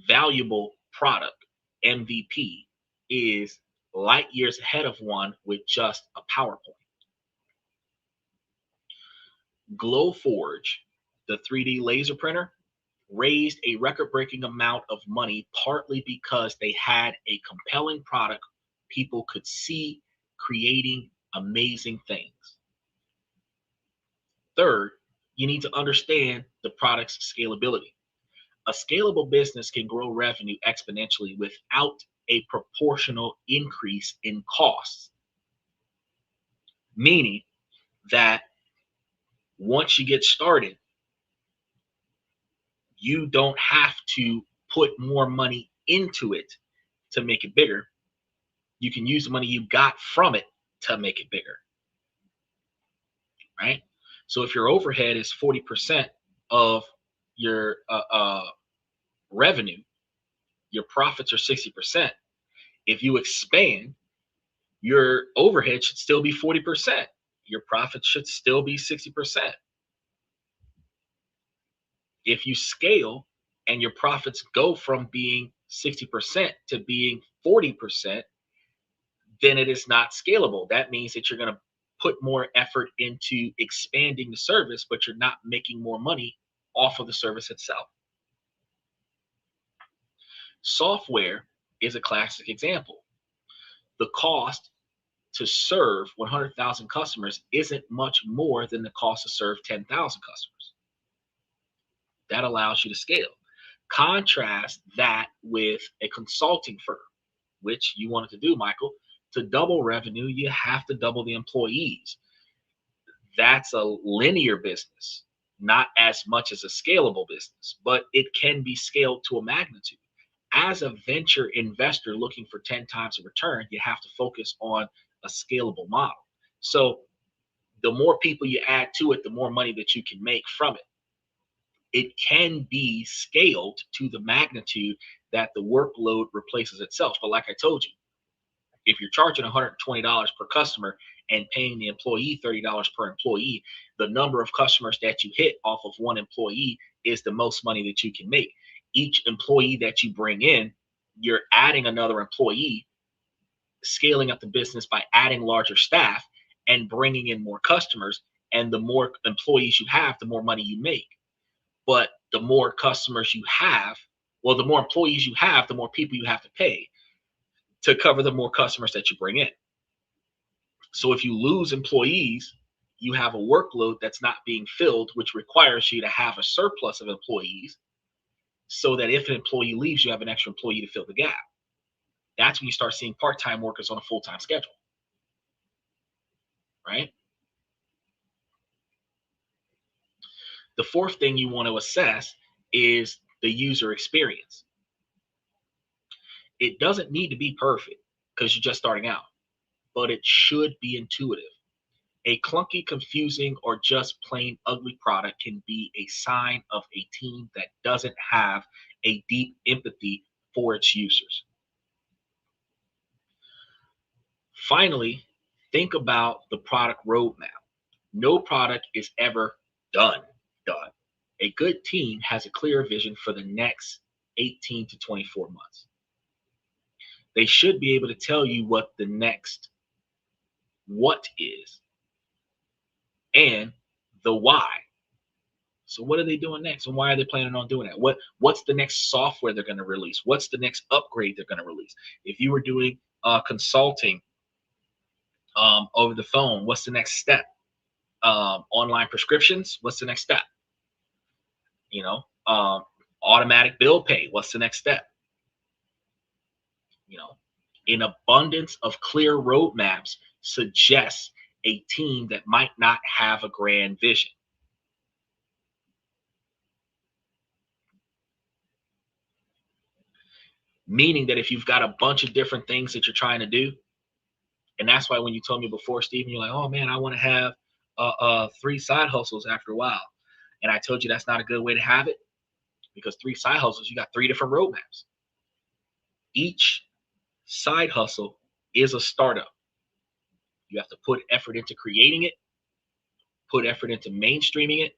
valuable product, MVP, is light years ahead of one with just a PowerPoint. Glowforge, the 3D laser printer, raised a record-breaking amount of money partly because they had a compelling product people could see creating amazing things. Third, you need to understand the product's scalability. A scalable business can grow revenue exponentially without a proportional increase in costs, meaning that once you get started, you don't have to put more money into it to make it bigger. You can use the money you got from it to make it bigger, right? So if your overhead is 40% of your revenue, your profits are 60%. If you expand, your overhead should still be 40%. Your profits should still be 60%. If you scale and your profits go from being 60% to being 40%, then it is not scalable. That means that you're going to put more effort into expanding the service, but you're not making more money off of the service itself. Software is a classic example. The cost to serve 100,000 customers isn't much more than the cost to serve 10,000 customers. That allows you to scale. Contrast that with a consulting firm, which you wanted to do, Michael. To double revenue, you have to double the employees. That's a linear business, not as much as a scalable business, but it can be scaled to a magnitude. As a venture investor looking for 10 times a return, you have to focus on a scalable model. So the more people you add to it, the more money that you can make from it. It can be scaled to the magnitude that the workload replaces itself. But like I told you, if you're charging $120 per customer and paying the employee $30 per employee, the number of customers that you hit off of one employee is the most money that you can make. Each employee that you bring in, you're adding another employee, scaling up the business by adding larger staff and bringing in more customers. And the more employees you have, the more money you make. But the more customers you have, well, the more employees you have, the more people you have to pay to cover the more customers that you bring in. So if you lose employees, you have a workload that's not being filled, which requires you to have a surplus of employees so that if an employee leaves, you have an extra employee to fill the gap. That's when you start seeing part-time workers on a full-time schedule, right? The fourth thing you want to assess is the user experience. It doesn't need to be perfect because you're just starting out, but it should be intuitive. A clunky, confusing, or just plain ugly product can be a sign of a team that doesn't have a deep empathy for its users. Finally, think about the product roadmap. No product is ever done. A good team has a clear vision for the next 18 to 24 months. They should be able to tell you what the next what is and the why. So what are they doing next, and why are they planning on doing that? What's the next software they're going to release? What's the next upgrade they're going to release? If you were doing consulting over the phone, what's the next step? Online prescriptions, what's the next step? Automatic bill pay, what's the next step? An abundance of clear roadmaps suggests a team that might not have a grand vision. Meaning that if you've got a bunch of different things that you're trying to do, and that's why when you told me before, Stephen, you're like, oh man, I want to have 3 side hustles after a while. And I told you that's not a good way to have it, because 3 side hustles, you got 3 different roadmaps. Each side hustle is a startup. You have to put effort into creating it, put effort into mainstreaming it,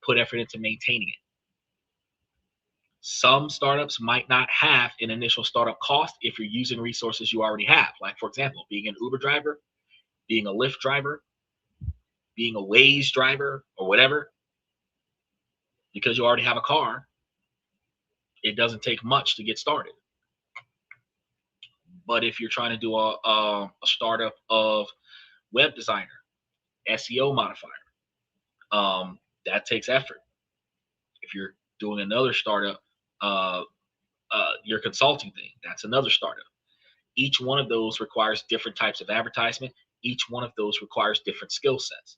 put effort into maintaining it. Some startups might not have an initial startup cost if you're using resources you already have. Like, for example, being an Uber driver, being a Lyft driver, being a Waze driver, or whatever. Because you already have a car, it doesn't take much to get started. But if you're trying to do a startup of web designer, SEO modifier, that takes effort. If you're doing another startup, your consulting thing, that's another startup. Each one of those requires different types of advertisement. Each one of those requires different skill sets.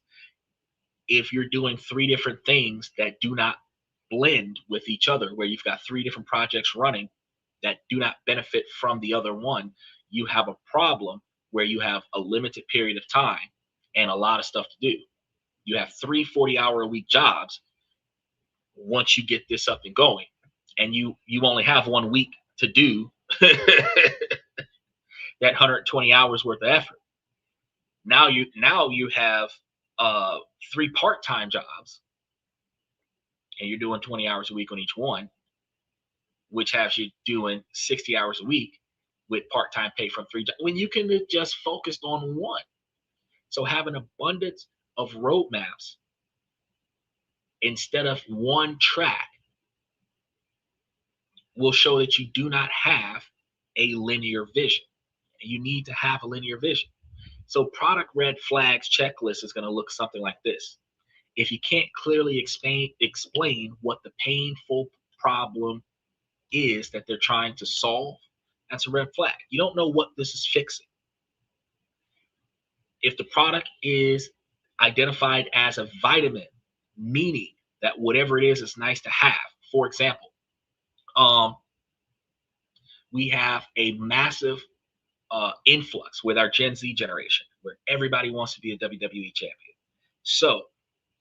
If you're doing 3 different things that do not blend with each other, where you've got 3 different projects running that do not benefit from the other one, you have a problem where you have a limited period of time and a lot of stuff to do. You have 3 40-hour-a-week jobs once you get this up and going, and you only have 1 week to do that 120 hours worth of effort. Now you have 3 part-time jobs, and you're doing 20 hours a week on each one, which has you doing 60 hours a week with part-time pay from 3 jobs, when you can just focus on one. So have an abundance of roadmaps instead of one track will show that you do not have a linear vision. You need to have a linear vision. So product red flags checklist is going to look something like this. If you can't clearly explain what the painful problem is that they're trying to solve, that's a red flag. You don't know what this is fixing. If the product is identified as a vitamin, meaning that whatever it is nice to have. For example, we have a massive influx with our Gen Z generation, where everybody wants to be a WWE champion. So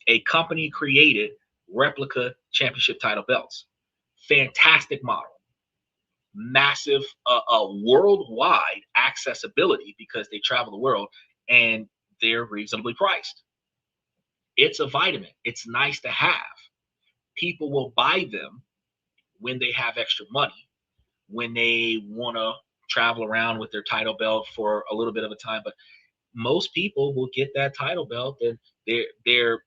a company created replica championship title belts. Fantastic model. Massive worldwide accessibility because they travel the world, and they're reasonably priced. It's a vitamin. It's nice to have. People will buy them when they have extra money, when they want to travel around with their title belt for a little bit of a time. But most people will get that title belt, and their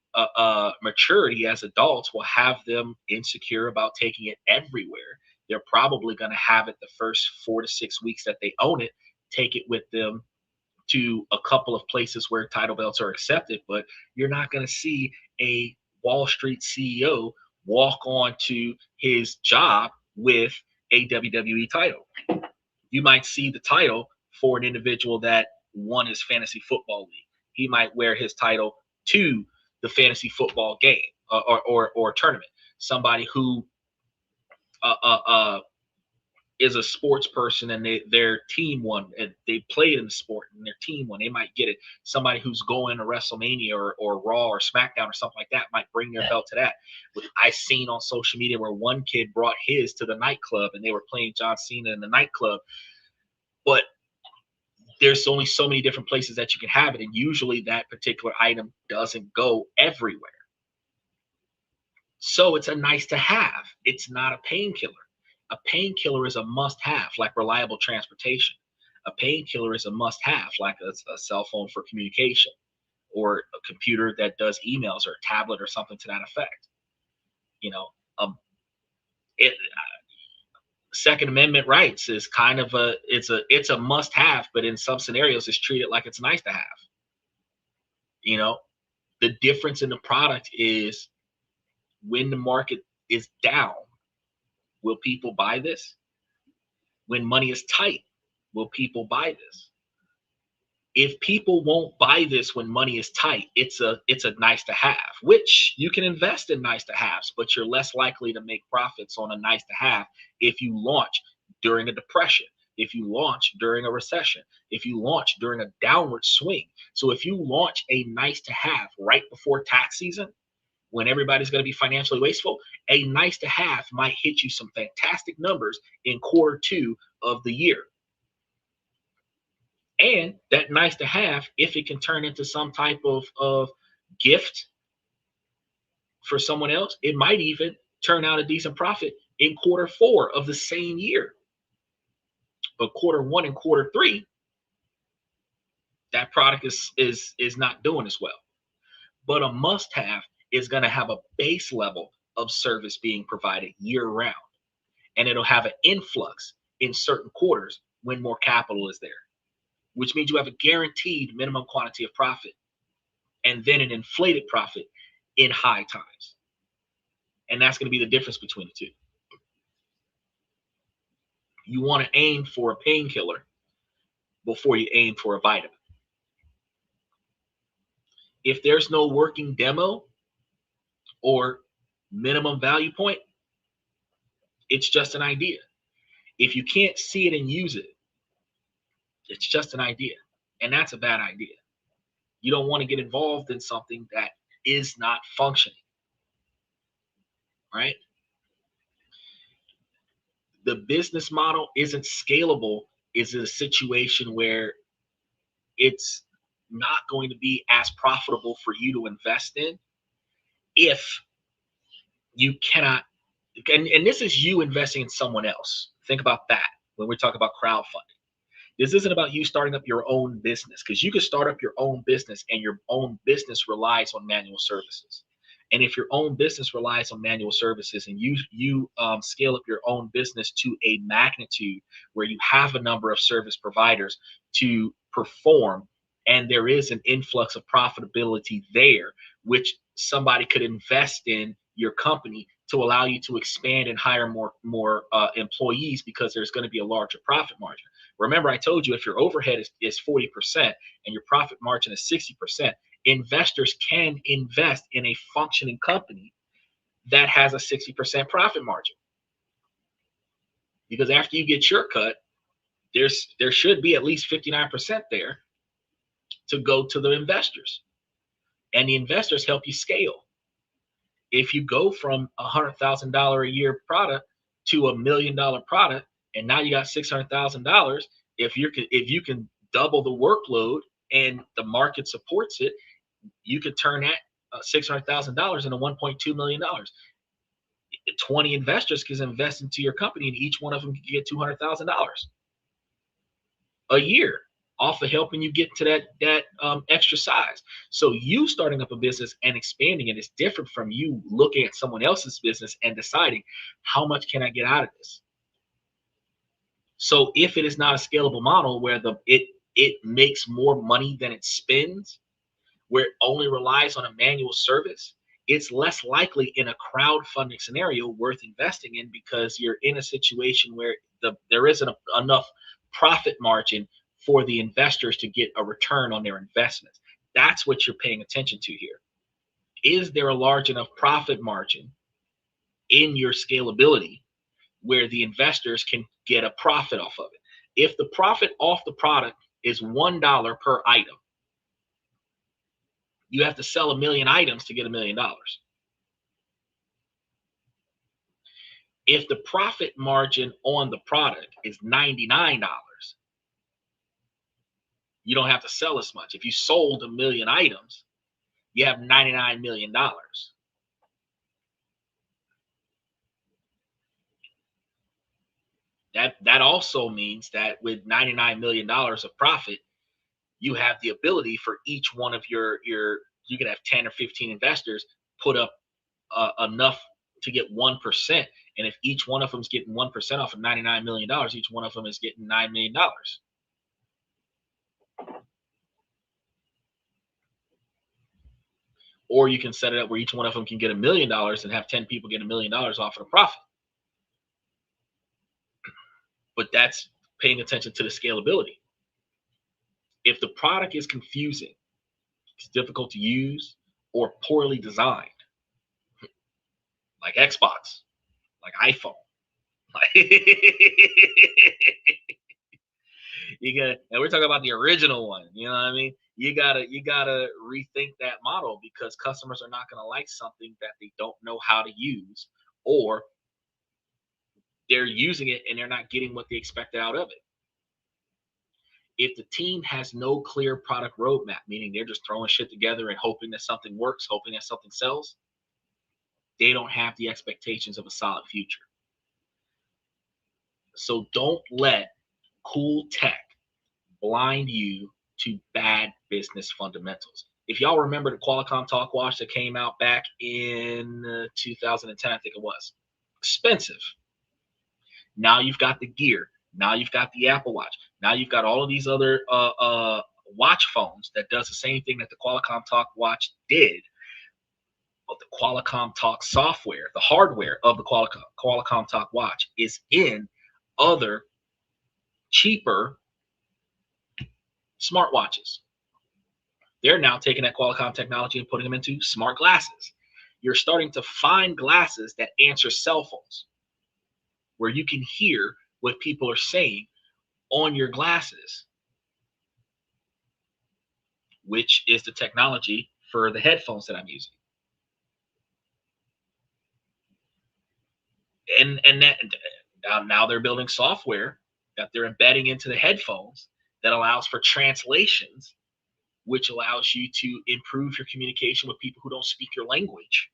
maturity as adults will have them insecure about taking it everywhere. They're probably going to have it the first 4 to 6 weeks that they own it, take it with them to a couple of places where title belts are accepted, but you're not going to see a Wall Street CEO walk on to his job with a WWE title. You might see the title for an individual that won his fantasy football league. He might wear his title to the fantasy football game or tournament. Somebody who is a sports person and their team won, and they played in the sport and their team won, they might get it. Somebody who's going to WrestleMania or Raw or SmackDown or something like that might bring their belt to that. I've seen on social media where one kid brought his to the nightclub and they were playing John Cena in the nightclub. But there's only so many different places that you can have it, and usually that particular item doesn't go everywhere. So it's a nice to have. It's not a painkiller. A painkiller is a must-have, like reliable transportation. A painkiller is a must-have, like a cell phone for communication, or a computer that does emails, or a tablet, or something to that effect. You know, Second Amendment rights is kind of it's a must-have, but in some scenarios, it's treated like it's nice to have. You know, the difference in the product is when the market is down, will people buy this? When money is tight, will people buy this? If people won't buy this when money is tight, it's a nice to have, which you can invest in nice to haves, but you're less likely to make profits on a nice to have if you launch during a depression, if you launch during a recession, if you launch during a downward swing. So if you launch a nice to have right before tax season, when everybody's going to be financially wasteful, a nice to have might hit you some fantastic numbers in Q2 of the year. And that nice to have, if it can turn into some type of gift for someone else, it might even turn out a decent profit in Q4 of the same year. But Q1 and Q3, that product is not doing as well. But a must-have is going to have a base level of service being provided year-round, and it'll have an influx in certain quarters when more capital is there, which means you have a guaranteed minimum quantity of profit, and then an inflated profit in high times. And that's going to be the difference between the two. You want to aim for a painkiller before you aim for a vitamin. If there's no working demo or minimum value point, it's just an idea. If you can't see it and use it, it's just an idea. And that's a bad idea. You don't want to get involved in something that is not functioning, right? The business model isn't scalable is a situation where it's not going to be as profitable for you to invest in if you cannot, and this is you investing in someone else. Think about that when we talk about crowdfunding. This isn't about you starting up your own business, because you can start up your own business and your own business relies on manual services. And if your own business relies on manual services and you scale up your own business to a magnitude where you have a number of service providers to perform, and there is an influx of profitability there, which somebody could invest in your company to allow you to expand and hire more employees, because there's going to be a larger profit margin. Remember, I told you if your overhead is 40% and your profit margin is 60%, investors can invest in a functioning company that has a 60% profit margin. Because after you get your cut, there should be at least 59% there to go to the investors. And the investors help you scale. If you go from $100,000 a year product to $1 million product, and now you got $600,000, if you can double the workload and the market supports it, you could turn that $600,000 into $1.2 million. 20 investors can invest into your company, and each one of them can get $200,000 a year off of helping you get to that extra size. So you starting up a business and expanding it is different from you looking at someone else's business and deciding how much can I get out of this. So if it is not a scalable model where it makes more money than it spends, where it only relies on a manual service, it's less likely in a crowdfunding scenario worth investing in, because you're in a situation where there isn't enough profit margin for the investors to get a return on their investments. That's what you're paying attention to here. Is there a large enough profit margin in your scalability where the investors can get a profit off of it? If the profit off the product is $1 per item, you have to sell 1 million items to get $1 million. If the profit margin on the product is $99, you don't have to sell as much. If you sold 1 million items, you have $99 million. That also means that with $99 million of profit, you have the ability for each one of you can have 10 or 15 investors put up enough to get 1%. And if each one of them is getting 1% off of $99 million, each one of them is getting $9 million. Or you can set it up where each one of them can get $1 million and have 10 people get $1 million off of the profit. But that's paying attention to the scalability. If the product is confusing, it's difficult to use, or poorly designed, like Xbox, like iPhone, like you got, and we're talking about the original one. You know what I mean? You gotta rethink that model, because customers are not gonna like something that they don't know how to use, or they're using it and they're not getting what they expected out of it. If the team has no clear product roadmap, meaning they're just throwing shit together and hoping that something works, hoping that something sells, they don't have the expectations of a solid future. So don't let cool tech blind you to bad business fundamentals. If y'all remember the Qualcomm Talk Watch that came out back in 2010, I think it was, expensive. Now you've got the Gear. Now you've got the Apple Watch. Now you've got all of these other watch phones that does the same thing that the Qualcomm Talk Watch did. But the Qualcomm Talk software, the hardware of the Qualcomm Talk Watch, is in other cheaper smartwatches. They're now taking that Qualcomm technology and putting them into smart glasses. You're starting to find glasses that answer cell phones, where you can hear what people are saying on your glasses, which is the technology for the headphones that I'm using. And that now they're building software that they're embedding into the headphones that allows for translations, which allows you to improve your communication with people who don't speak your language,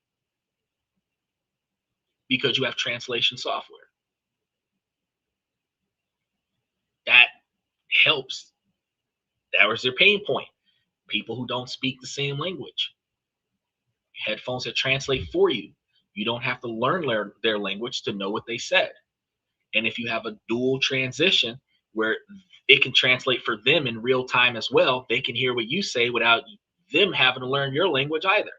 because you have translation software. That helps. That was their pain point. People who don't speak the same language. Headphones that translate for you. You don't have to learn their language to know what they said. And if you have a dual transition where it can translate for them in real time as well, they can hear what you say without them having to learn your language either.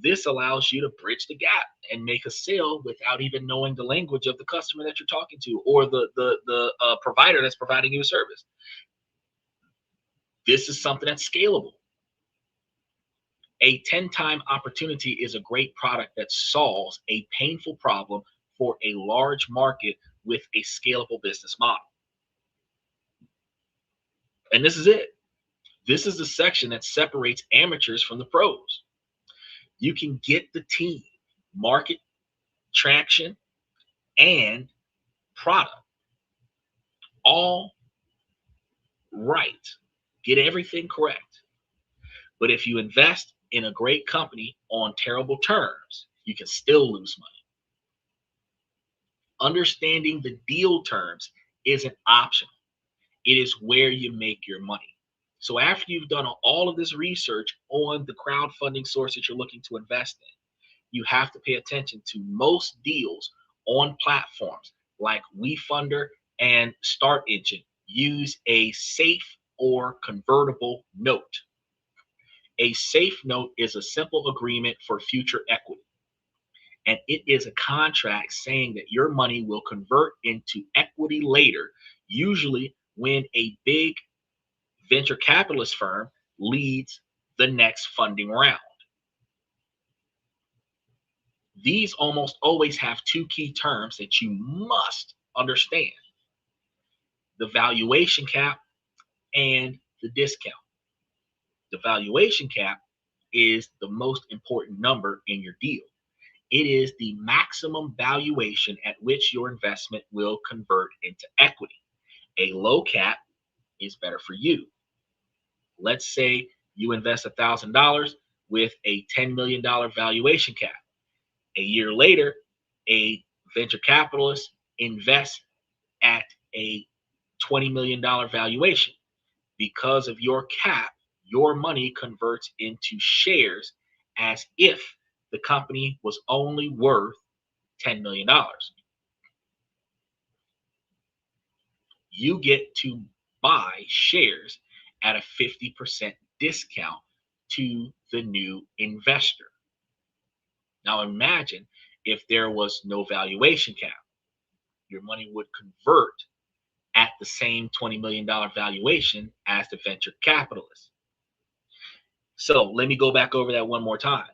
This allows you to bridge the gap and make a sale without even knowing the language of the customer that you're talking to, or the provider that's providing you a service. This is something that's scalable. A 10-time opportunity is a great product that solves a painful problem for a large market with a scalable business model. And this is it. This is the section that separates amateurs from the pros. You can get the team, market, traction, and product all right. Get everything correct. But if you invest in a great company on terrible terms, you can still lose money. Understanding the deal terms isn't optional. It is where you make your money. So after you've done all of this research on the crowdfunding source that you're looking to invest in, you have to pay attention to most deals on platforms like WeFunder and Start Engine use a safe or convertible note. A safe note is a simple agreement for future equity, and it is a contract saying that your money will convert into equity later, usually when a big venture capitalist firm leads the next funding round. These almost always have two key terms that you must understand: the valuation cap and the discount. The valuation cap is the most important number in your deal. It is the maximum valuation at which your investment will convert into equity. A low cap is better for you. Let's say you invest $1,000 with a $10 million valuation cap. A year later, a venture capitalist invests at a $20 million valuation. Because of your cap, your money converts into shares as if the company was only worth $10 million. You get to buy shares at a 50% discount to the new investor. Now imagine if there was no valuation cap. Your money would convert at the same $20 million valuation as the venture capitalist. So let me go back over that one more time.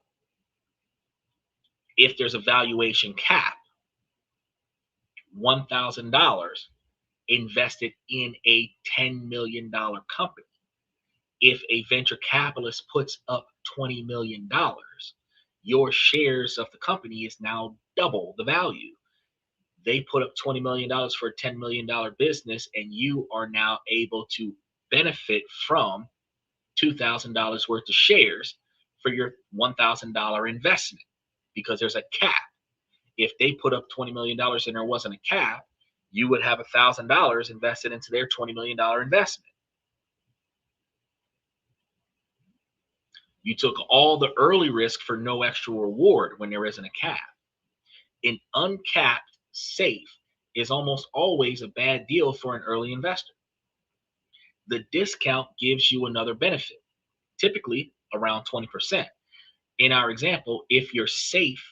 If there's a valuation cap, $1,000 invested in a $10 million company. If a venture capitalist puts up $20 million, your shares of the company is now double the value. They put up $20 million for a $10 million business, and you are now able to benefit from $2,000 worth of shares for your $1,000 investment because there's a cap. If they put up $20 million and there wasn't a cap, you would have $1,000 invested into their $20 million investment. You took all the early risk for no extra reward when there isn't a cap. An uncapped safe is almost always a bad deal for an early investor. The discount gives you another benefit, typically around 20%. In our example, if your safe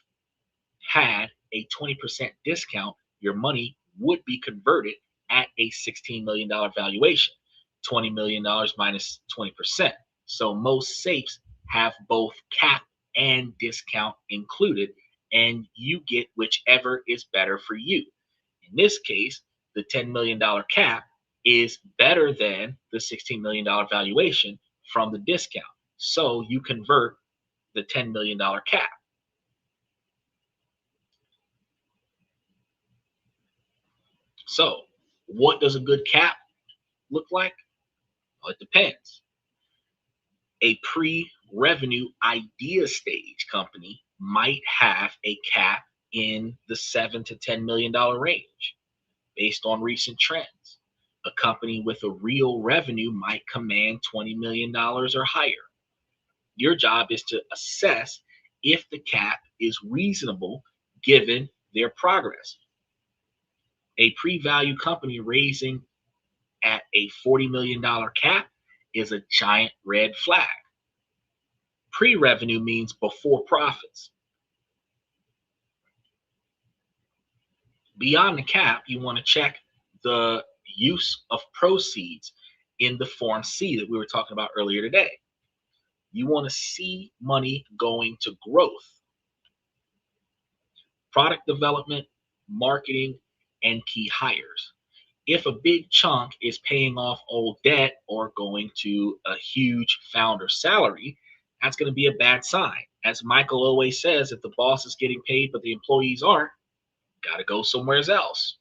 had a 20% discount, your money would be converted at a $16 million valuation, $20 million minus 20%. So most safes have both cap and discount included, and you get whichever is better for you. In this case, the $10 million cap is better than the $16 million valuation from the discount. So you convert the $10 million cap. So what does a good cap look like? Well, it depends. A pre-revenue idea stage company might have a cap in the $7 to $10 million range based on recent trends. A company with a real revenue might command $20 million or higher. Your job is to assess if the cap is reasonable given their progress. A pre-value company raising at a $40 million cap is a giant red flag. Pre-revenue means before profits. Beyond the cap, you want to check the use of proceeds in the Form C that we were talking about earlier today. You want to see money going to growth, product development, marketing, and key hires. If a big chunk is paying off old debt or going to a huge founder salary, that's going to be a bad sign. As Michael always says, if the boss is getting paid but the employees aren't, got to go somewhere else.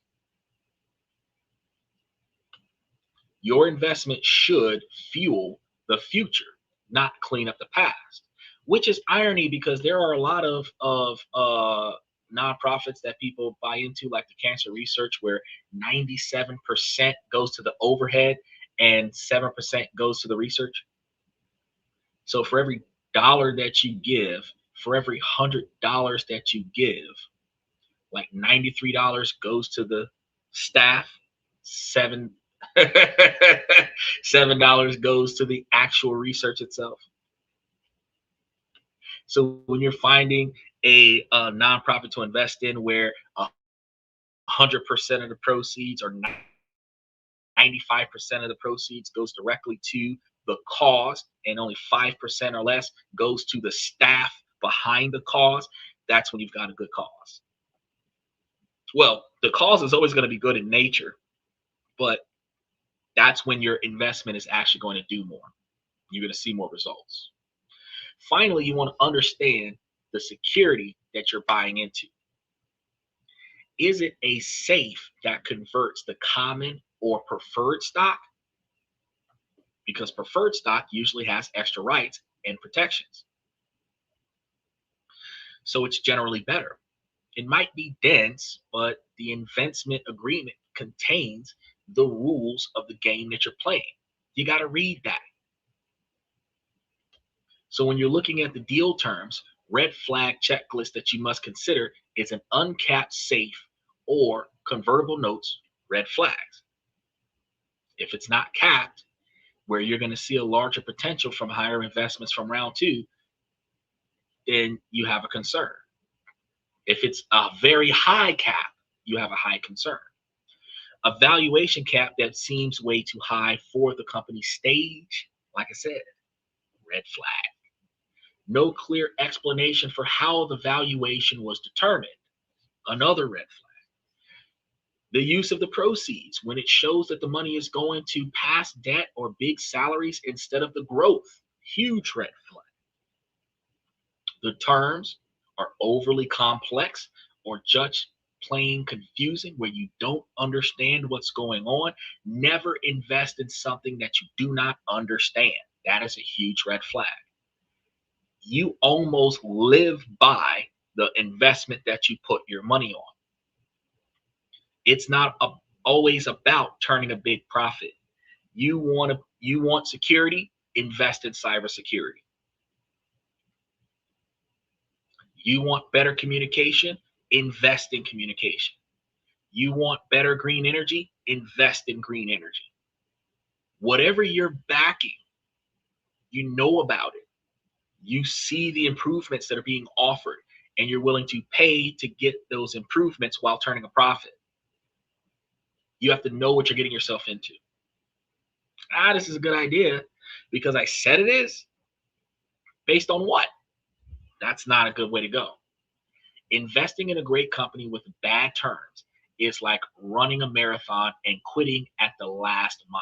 Your investment should fuel the future, not clean up the past, which is irony because there are a lot of nonprofits that people buy into, like the cancer research, where 97% goes to the overhead and 7% goes to the research. So for every dollar that you give, for every $100 that you give, like $93 goes to the staff, $7 goes to the actual research itself. So when you're finding a nonprofit to invest in where 100% of the proceeds or 95% of the proceeds goes directly to the cause and only 5% or less goes to the staff behind the cause, that's when you've got a good cause. Well, the cause is always going to be good in nature, but that's when your investment is actually going to do more. You're going to see more results. Finally, you want to understand the security that you're buying into. Is it a safe that converts the common or preferred stock? Because preferred stock usually has extra rights and protections. So it's generally better. It might be dense, but the investment agreement contains the rules of the game that you're playing. You got to read that. So when you're looking at the deal terms, red flag checklist that you must consider is an uncapped safe or convertible notes, red flags. If it's not capped, where you're going to see a larger potential from higher investments from round two, then you have a concern. If it's a very high cap, you have a high concern. A valuation cap that seems way too high for the company's stage, like I said, red flag. No clear explanation for how the valuation was determined, another red flag. The use of the proceeds when it shows that the money is going to past debt or big salaries instead of the growth, huge red flag. The terms are overly complex or just plain confusing where you don't understand what's going on. Never invest in something that you do not understand. That is a huge red flag. You almost live by the investment that you put your money on. It's not always about turning a big profit. You want security, invest in cybersecurity. You want better communication, invest in communication. You want better green energy, invest in green energy. Whatever you're backing, you know about it. You see the improvements that are being offered, and you're willing to pay to get those improvements while turning a profit. You have to know what you're getting yourself into. This is a good idea because I said it is. Based on what? That's not a good way to go. Investing in a great company with bad terms is like running a marathon and quitting at the last mile.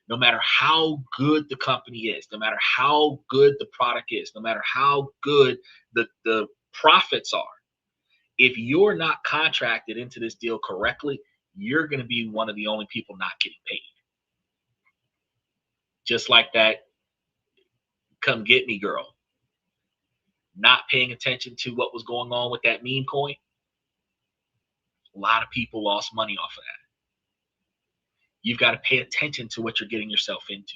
No matter how good the company is, no matter how good the product is, no matter how good the profits are, if you're not contracted into this deal correctly, you're going to be one of the only people not getting paid. Just like that come get me girl. Not paying attention to what was going on with that meme coin. A lot of people lost money off of that. You've got to pay attention to what you're getting yourself into.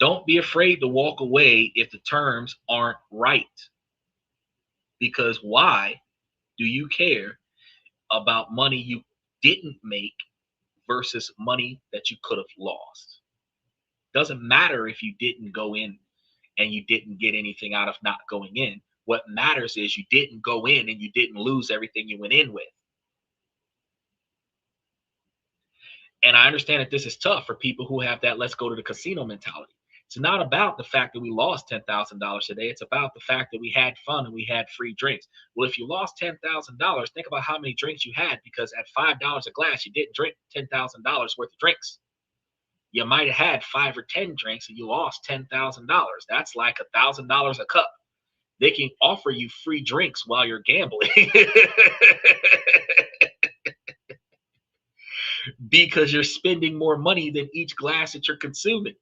Don't be afraid to walk away if the terms aren't right. Because why do you care about money you didn't make versus money that you could have lost? Doesn't matter if you didn't go in and you didn't get anything out of not going in. What matters is you didn't go in and you didn't lose everything you went in with. And I understand that this is tough for people who have that let's go to the casino mentality. It's not about the fact that we lost $10,000 today. It's about the fact that we had fun and we had free drinks. Well, if you lost $10,000, think about how many drinks you had, because at $5 a glass, you didn't drink $10,000 worth of drinks. You might have had 5 or 10 drinks and you lost $10,000. That's like $1,000 a cup. They can offer you free drinks while you're gambling because you're spending more money than each glass that you're consuming.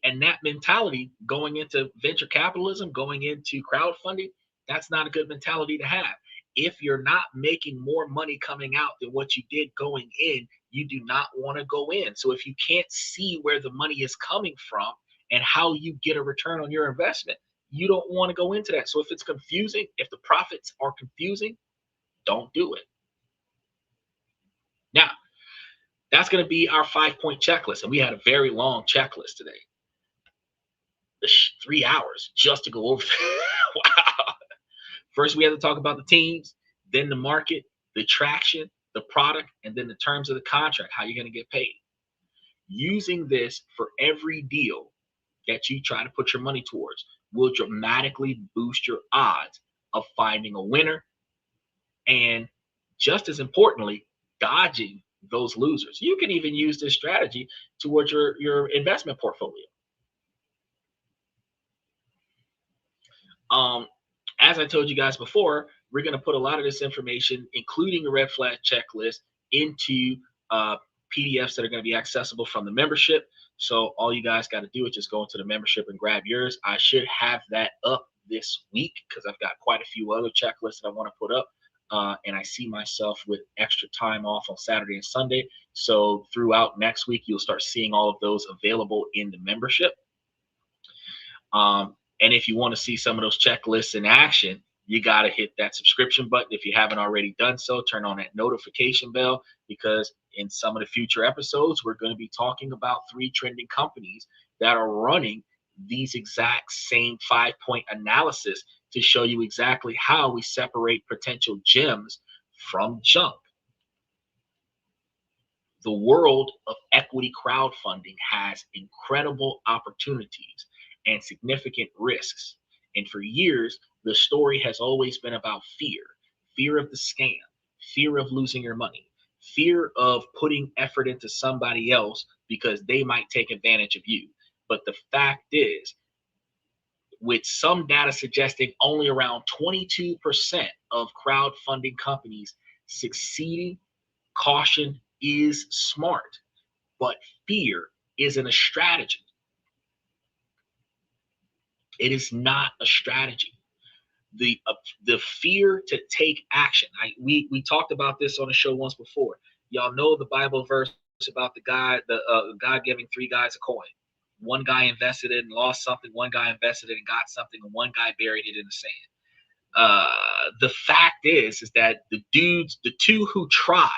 And that mentality going into venture capitalism, going into crowdfunding, that's not a good mentality to have. If you're not making more money coming out than what you did going in, you do not want to go in. So if you can't see where the money is coming from and how you get a return on your investment, you don't want to go into that. So if it's confusing, if the profits are confusing, don't do it. Now, that's going to be our 5-point checklist. And we had a very long checklist today. 3 hours just to go over wow. First, we have to talk about the teams, then the market, the traction, the product, and then the terms of the contract, how you're going to get paid. Using this for every deal that you try to put your money towards will dramatically boost your odds of finding a winner, and just as importantly, dodging those losers. You can even use this strategy towards your investment portfolio. As I told you guys before, we're going to put a lot of this information, including the red flag checklist, into PDFs that are going to be accessible from the membership. So all you guys got to do is just go into the membership and grab yours. I should have that up this week because I've got quite a few other checklists that I want to put up. And I see myself with extra time off on Saturday and Sunday. So throughout next week, you'll start seeing all of those available in the membership. And if you want to see some of those checklists in action, you got to hit that subscription button. If you haven't already done so, turn on that notification bell, because in some of the future episodes, we're going to be talking about 3 trending companies that are running these exact same 5-point analysis to show you exactly how we separate potential gems from junk. The world of equity crowdfunding has incredible opportunities and significant risks. And for years, the story has always been about fear of the scam, fear of losing your money, fear of putting effort into somebody else because they might take advantage of you. But the fact is, with some data suggesting only around 22% of crowdfunding companies succeeding, caution is smart, but fear isn't a strategy. It is not a strategy. The fear to take action. We talked about this on the show once before. Y'all know the Bible verse about the God giving three guys a coin. One guy invested it and lost something. One guy invested it and got something, and one guy buried it in the sand. The fact is that the two who tried,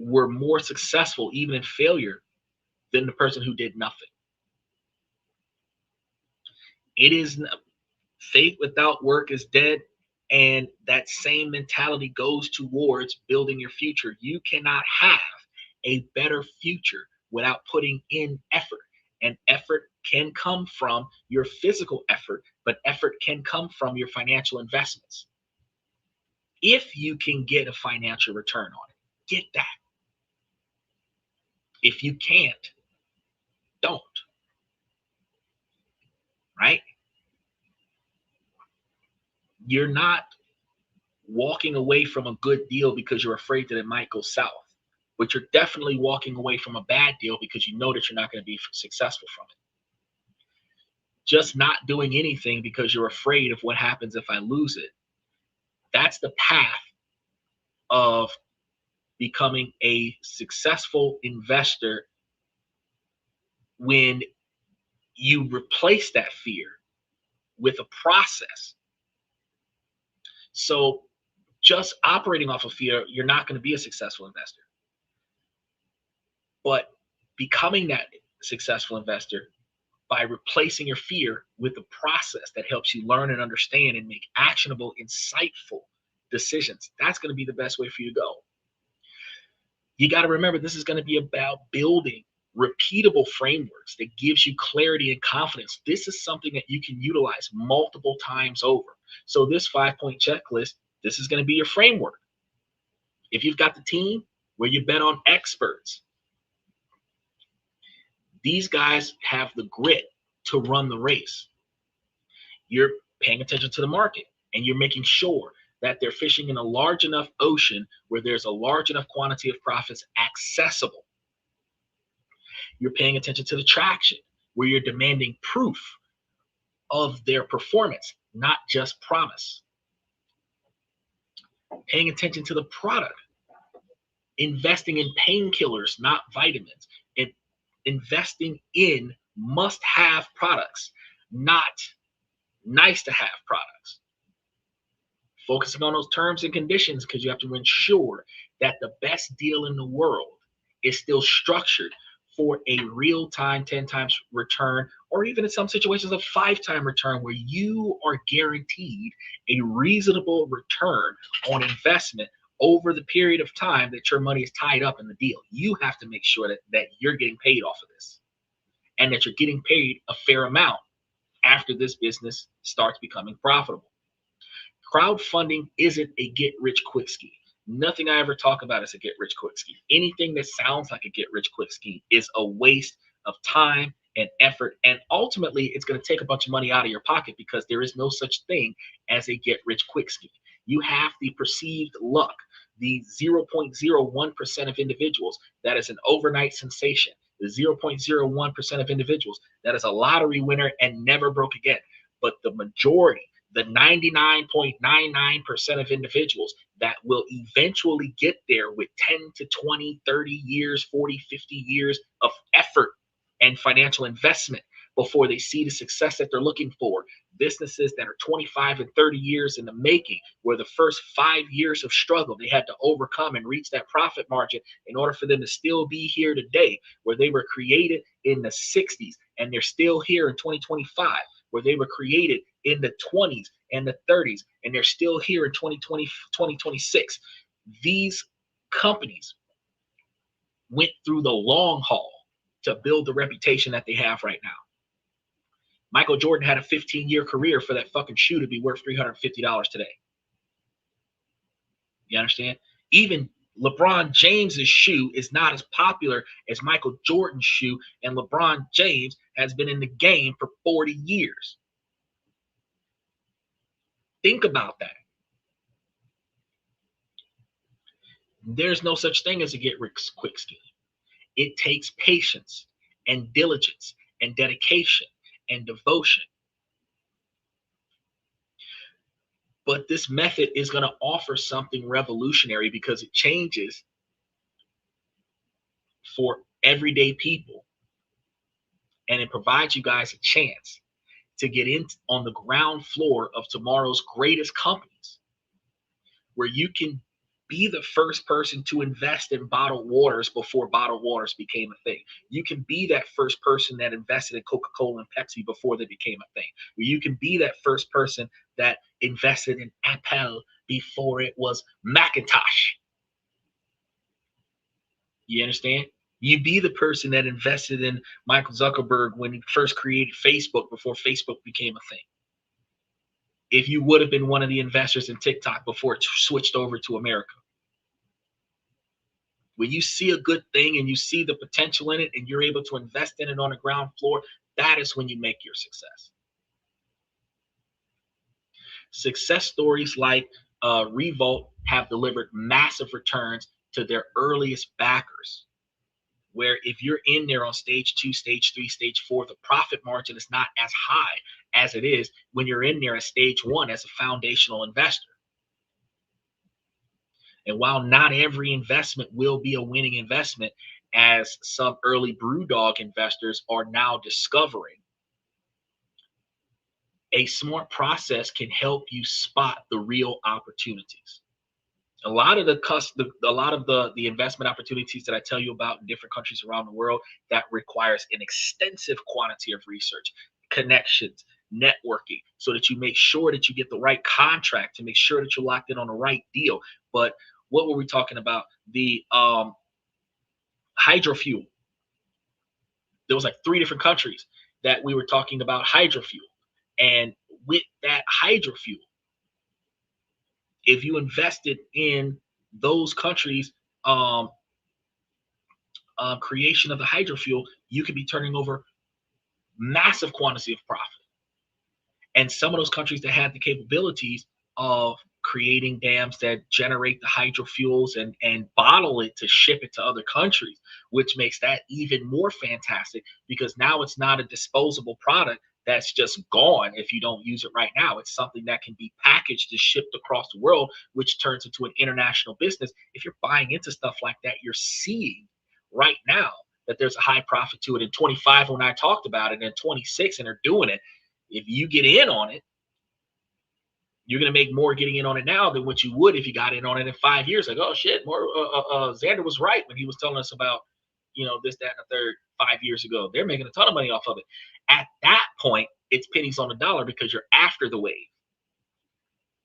were more successful even in failure than the person who did nothing. It is faith without work is dead, and that same mentality goes towards building your future. You cannot have a better future without putting in effort, and effort can come from your physical effort, but effort can come from your financial investments. If you can get a financial return on it, get that. If you can't, don't. Right? You're not walking away from a good deal because you're afraid that it might go south, but you're definitely walking away from a bad deal because you know that you're not going to be successful from it. Just not doing anything because you're afraid of what happens if I lose it. That's the path of becoming a successful investor when you replace that fear with a process. So just operating off of fear, you're not going to be a successful investor. But becoming that successful investor by replacing your fear with a process that helps you learn and understand and make actionable, insightful decisions, that's going to be the best way for you to go. You got to remember, this is going to be about building repeatable frameworks that gives you clarity and confidence. This is something that you can utilize multiple times over. So this 5-point checklist, this is going to be your framework. If you've got the team where you bet on experts, these guys have the grit to run the race. You're paying attention to the market, and you're making sure that they're fishing in a large enough ocean where there's a large enough quantity of profits accessible. You're paying attention to the traction, where you're demanding proof of their performance, not just promise. Paying attention to the product, investing in painkillers, not vitamins, and investing in must-have products, not nice-to-have products. Focusing on those terms and conditions, because you have to ensure that the best deal in the world is still structured for a real-time 10 times return, or even in some situations a 5-time return, where you are guaranteed a reasonable return on investment over the period of time that your money is tied up in the deal. You have to make sure that you're getting paid off of this, and that you're getting paid a fair amount after this business starts becoming profitable. Crowdfunding isn't a get-rich-quick scheme. Nothing I ever talk about is a get-rich-quick scheme. Anything that sounds like a get-rich-quick scheme is a waste of time and effort, and ultimately it's going to take a bunch of money out of your pocket, because there is no such thing as a get-rich-quick scheme. You have the perceived luck, the 0.01% of individuals that is an overnight sensation, the 0.01% of individuals that is a lottery winner and never broke again. But the majority, the 99.99% of individuals that will eventually get there with 10 to 20, 30 years, 40, 50 years of effort and financial investment before they see the success that they're looking for. Businesses that are 25 and 30 years in the making, where the first 5 years of struggle they had to overcome and reach that profit margin in order for them to still be here today, where they were created in the 60s and they're still here in 2025. where they were created in the 20s and the 30s, and they're still here in 2020, 2026. These companies went through the long haul to build the reputation that they have right now. Michael Jordan had a 15-year career for that fucking shoe to be worth $350 today. You understand? Even LeBron James's shoe is not as popular as Michael Jordan's shoe, and LeBron James has been in the game for 40 years. Think about that. There's no such thing as a get-rich-quick scheme. It takes patience and diligence and dedication and devotion. But this method is going to offer something revolutionary because it changes for everyday people. And it provides you guys a chance to get in on the ground floor of tomorrow's greatest companies, where you can be the first person to invest in bottled waters before bottled waters became a thing. You can be that first person that invested in Coca-Cola and Pepsi before they became a thing. You can be that first person that invested in Apple before it was Macintosh. You understand? You be the person that invested in Michael Zuckerberg when he first created Facebook before Facebook became a thing. If you would have been one of the investors in TikTok before it switched over to America. When you see a good thing and you see the potential in it and you're able to invest in it on the ground floor, that is when you make your success. Success stories like Revolt have delivered massive returns to their earliest backers, where if you're in there on stage 2, stage 3, stage 4, the profit margin is not as high as it is when you're in there at stage 1 as a foundational investor. And while not every investment will be a winning investment, as some early BrewDog investors are now discovering, a smart process can help you spot the real opportunities. A lot of the investment opportunities that I tell you about in different countries around the world, that requires an extensive quantity of research, connections, networking, so that you make sure that you get the right contract, to make sure that you're locked in on the right deal. But what were we talking about? The hydrofuel. There was like 3 different countries that we were talking about hydrofuel. And with that hydrofuel, if you invested in those countries' creation of the hydrofuel, you could be turning over massive quantity of profit. And some of those countries that had the capabilities of creating dams that generate the hydrofuels and bottle it to ship it to other countries, which makes that even more fantastic, because now it's not a disposable product that's just gone if you don't use it right now. It's something that can be packaged and shipped across the world, which turns into an international business. If you're buying into stuff like that, you're seeing right now that there's a high profit to it. In 25, when I talked about it, and 26, and they're doing it. If you get in on it, you're going to make more getting in on it now than what you would if you got in on it in 5 years. Like, oh shit, Xander was right when he was telling us about, this, that, and the third 5 years ago. They're making a ton of money off of it. At that point, it's pennies on the dollar because you're after the wave.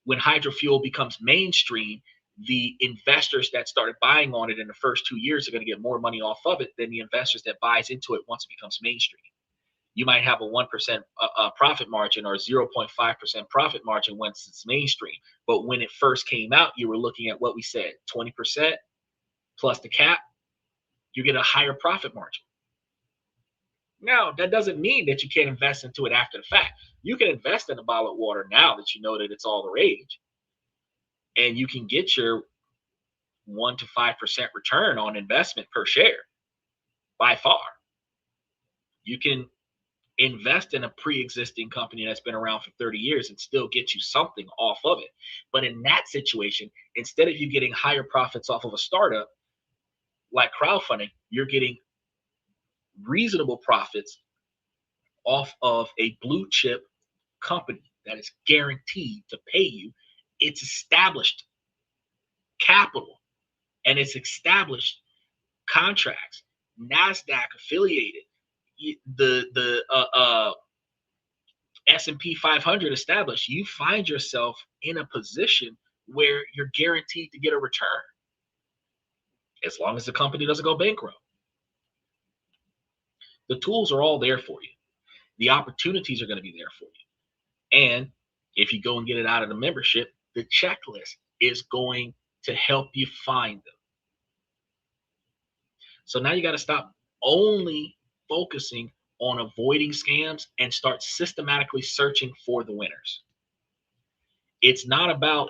When hydrofuel becomes mainstream, the investors that started buying on it in the first 2 years are going to get more money off of it than the investors that buys into it once it becomes mainstream. You might have a 1% profit margin or 0.5% profit margin once it's mainstream. But when it first came out, you were looking at what we said, 20% plus the cap, you get a higher profit margin. Now, that doesn't mean that you can't invest into it after the fact. You can invest in a bottle of water now that you know that it's all the rage. And you can get your 1 to 5% return on investment per share by far. You can invest in a pre-existing company that's been around for 30 years and still get you something off of it. But in that situation, instead of you getting higher profits off of a startup like crowdfunding, you're getting reasonable profits off of a blue chip company that is guaranteed to pay you its established capital and its established contracts, NASDAQ affiliated, the S&P 500 established, you find yourself in a position where you're guaranteed to get a return as long as the company doesn't go bankrupt. The tools are all there for you. The opportunities are going to be there for you. And if you go and get it out of the membership, the checklist is going to help you find them. So now you got to stop only focusing on avoiding scams and start systematically searching for the winners. It's not about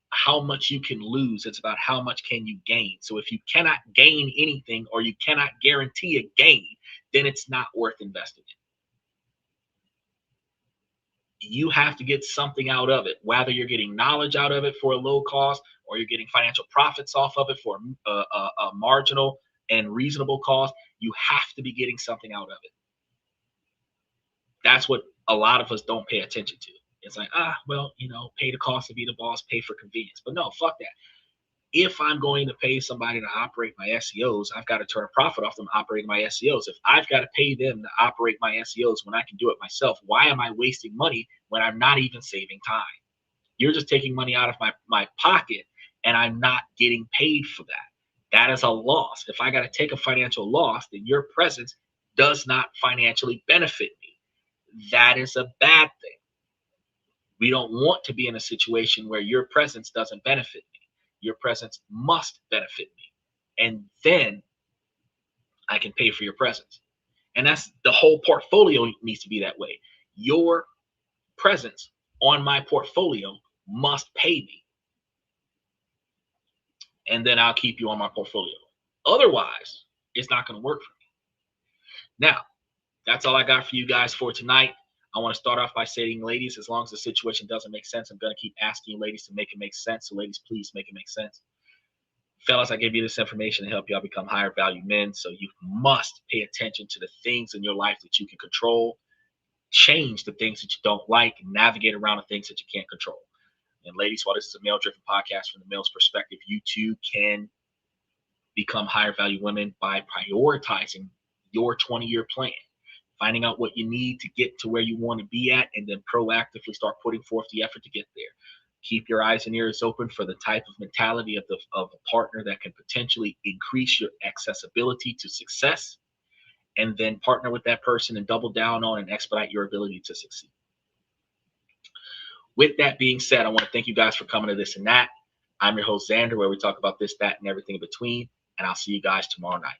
how much you can lose. It's about how much can you gain. So if you cannot gain anything or you cannot guarantee a gain, then it's not worth investing in. You have to get something out of it, whether you're getting knowledge out of it for a low cost or you're getting financial profits off of it for a marginal and reasonable cost. You have to be getting something out of it. That's what a lot of us don't pay attention to. It's like, well, pay the cost to be the boss, pay for convenience. But no, fuck that. If I'm going to pay somebody to operate my SEOs, I've got to turn a profit off them operating my SEOs. If I've got to pay them to operate my SEOs when I can do it myself, why am I wasting money when I'm not even saving time? You're just taking money out of my pocket and I'm not getting paid for that. That is a loss. If I got to take a financial loss, then your presence does not financially benefit me. That is a bad thing. We don't want to be in a situation where your presence doesn't benefit me. Your presence must benefit me. And then I can pay for your presence. And that's the whole portfolio needs to be that way. Your presence on my portfolio must pay me. And then I'll keep you on my portfolio. Otherwise, it's not going to work for me. Now, that's all I got for you guys for tonight. I want to start off by saying, ladies, as long as the situation doesn't make sense, I'm going to keep asking you ladies to make it make sense. So ladies, please make it make sense. Fellas, I gave you this information to help y'all become higher value men. So you must pay attention to the things in your life that you can control, change the things that you don't like, and navigate around the things that you can't control. And ladies, while this is a male-driven podcast from the male's perspective, you too can become higher value women by prioritizing your 20-year plan. Finding out what you need to get to where you want to be at, and then proactively start putting forth the effort to get there. Keep your eyes and ears open for the type of mentality of a partner that can potentially increase your accessibility to success, and then partner with that person and double down on and expedite your ability to succeed. With that being said, I want to thank you guys for coming to This and That. I'm your host, Xander, where we talk about this, that, and everything in between, and I'll see you guys tomorrow night.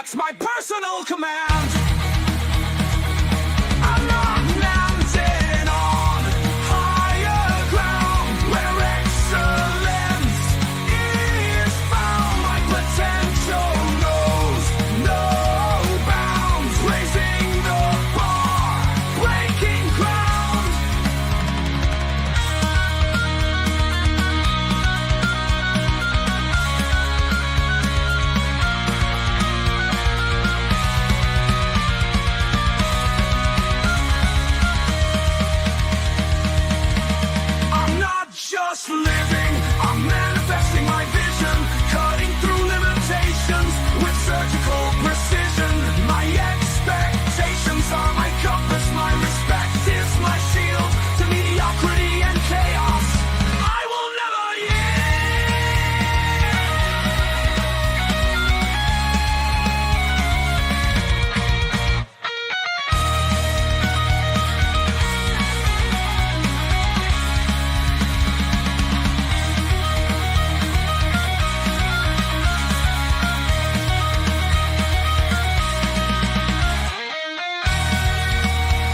That's my personal command. I'm not landing on higher ground where excellence is found. My potential knows no bounds. Raising the bar, breaking ground. I'm not just living, I'm manifesting my vision, cutting through limitations with surgical precision. My expectations are my compass, my respect is my shield to mediocrity and chaos. I will never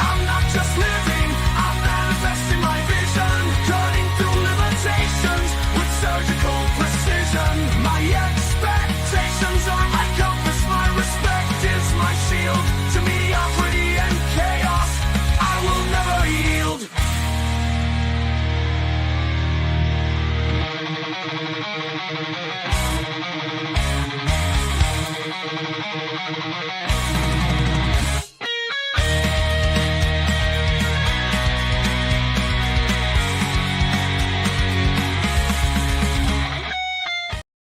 I'm not just living, I'm manifesting my vision, cutting through limitations with surgical precision. My expectations are my compass, my respect is my shield to mediocrity and chaos. I will never yield.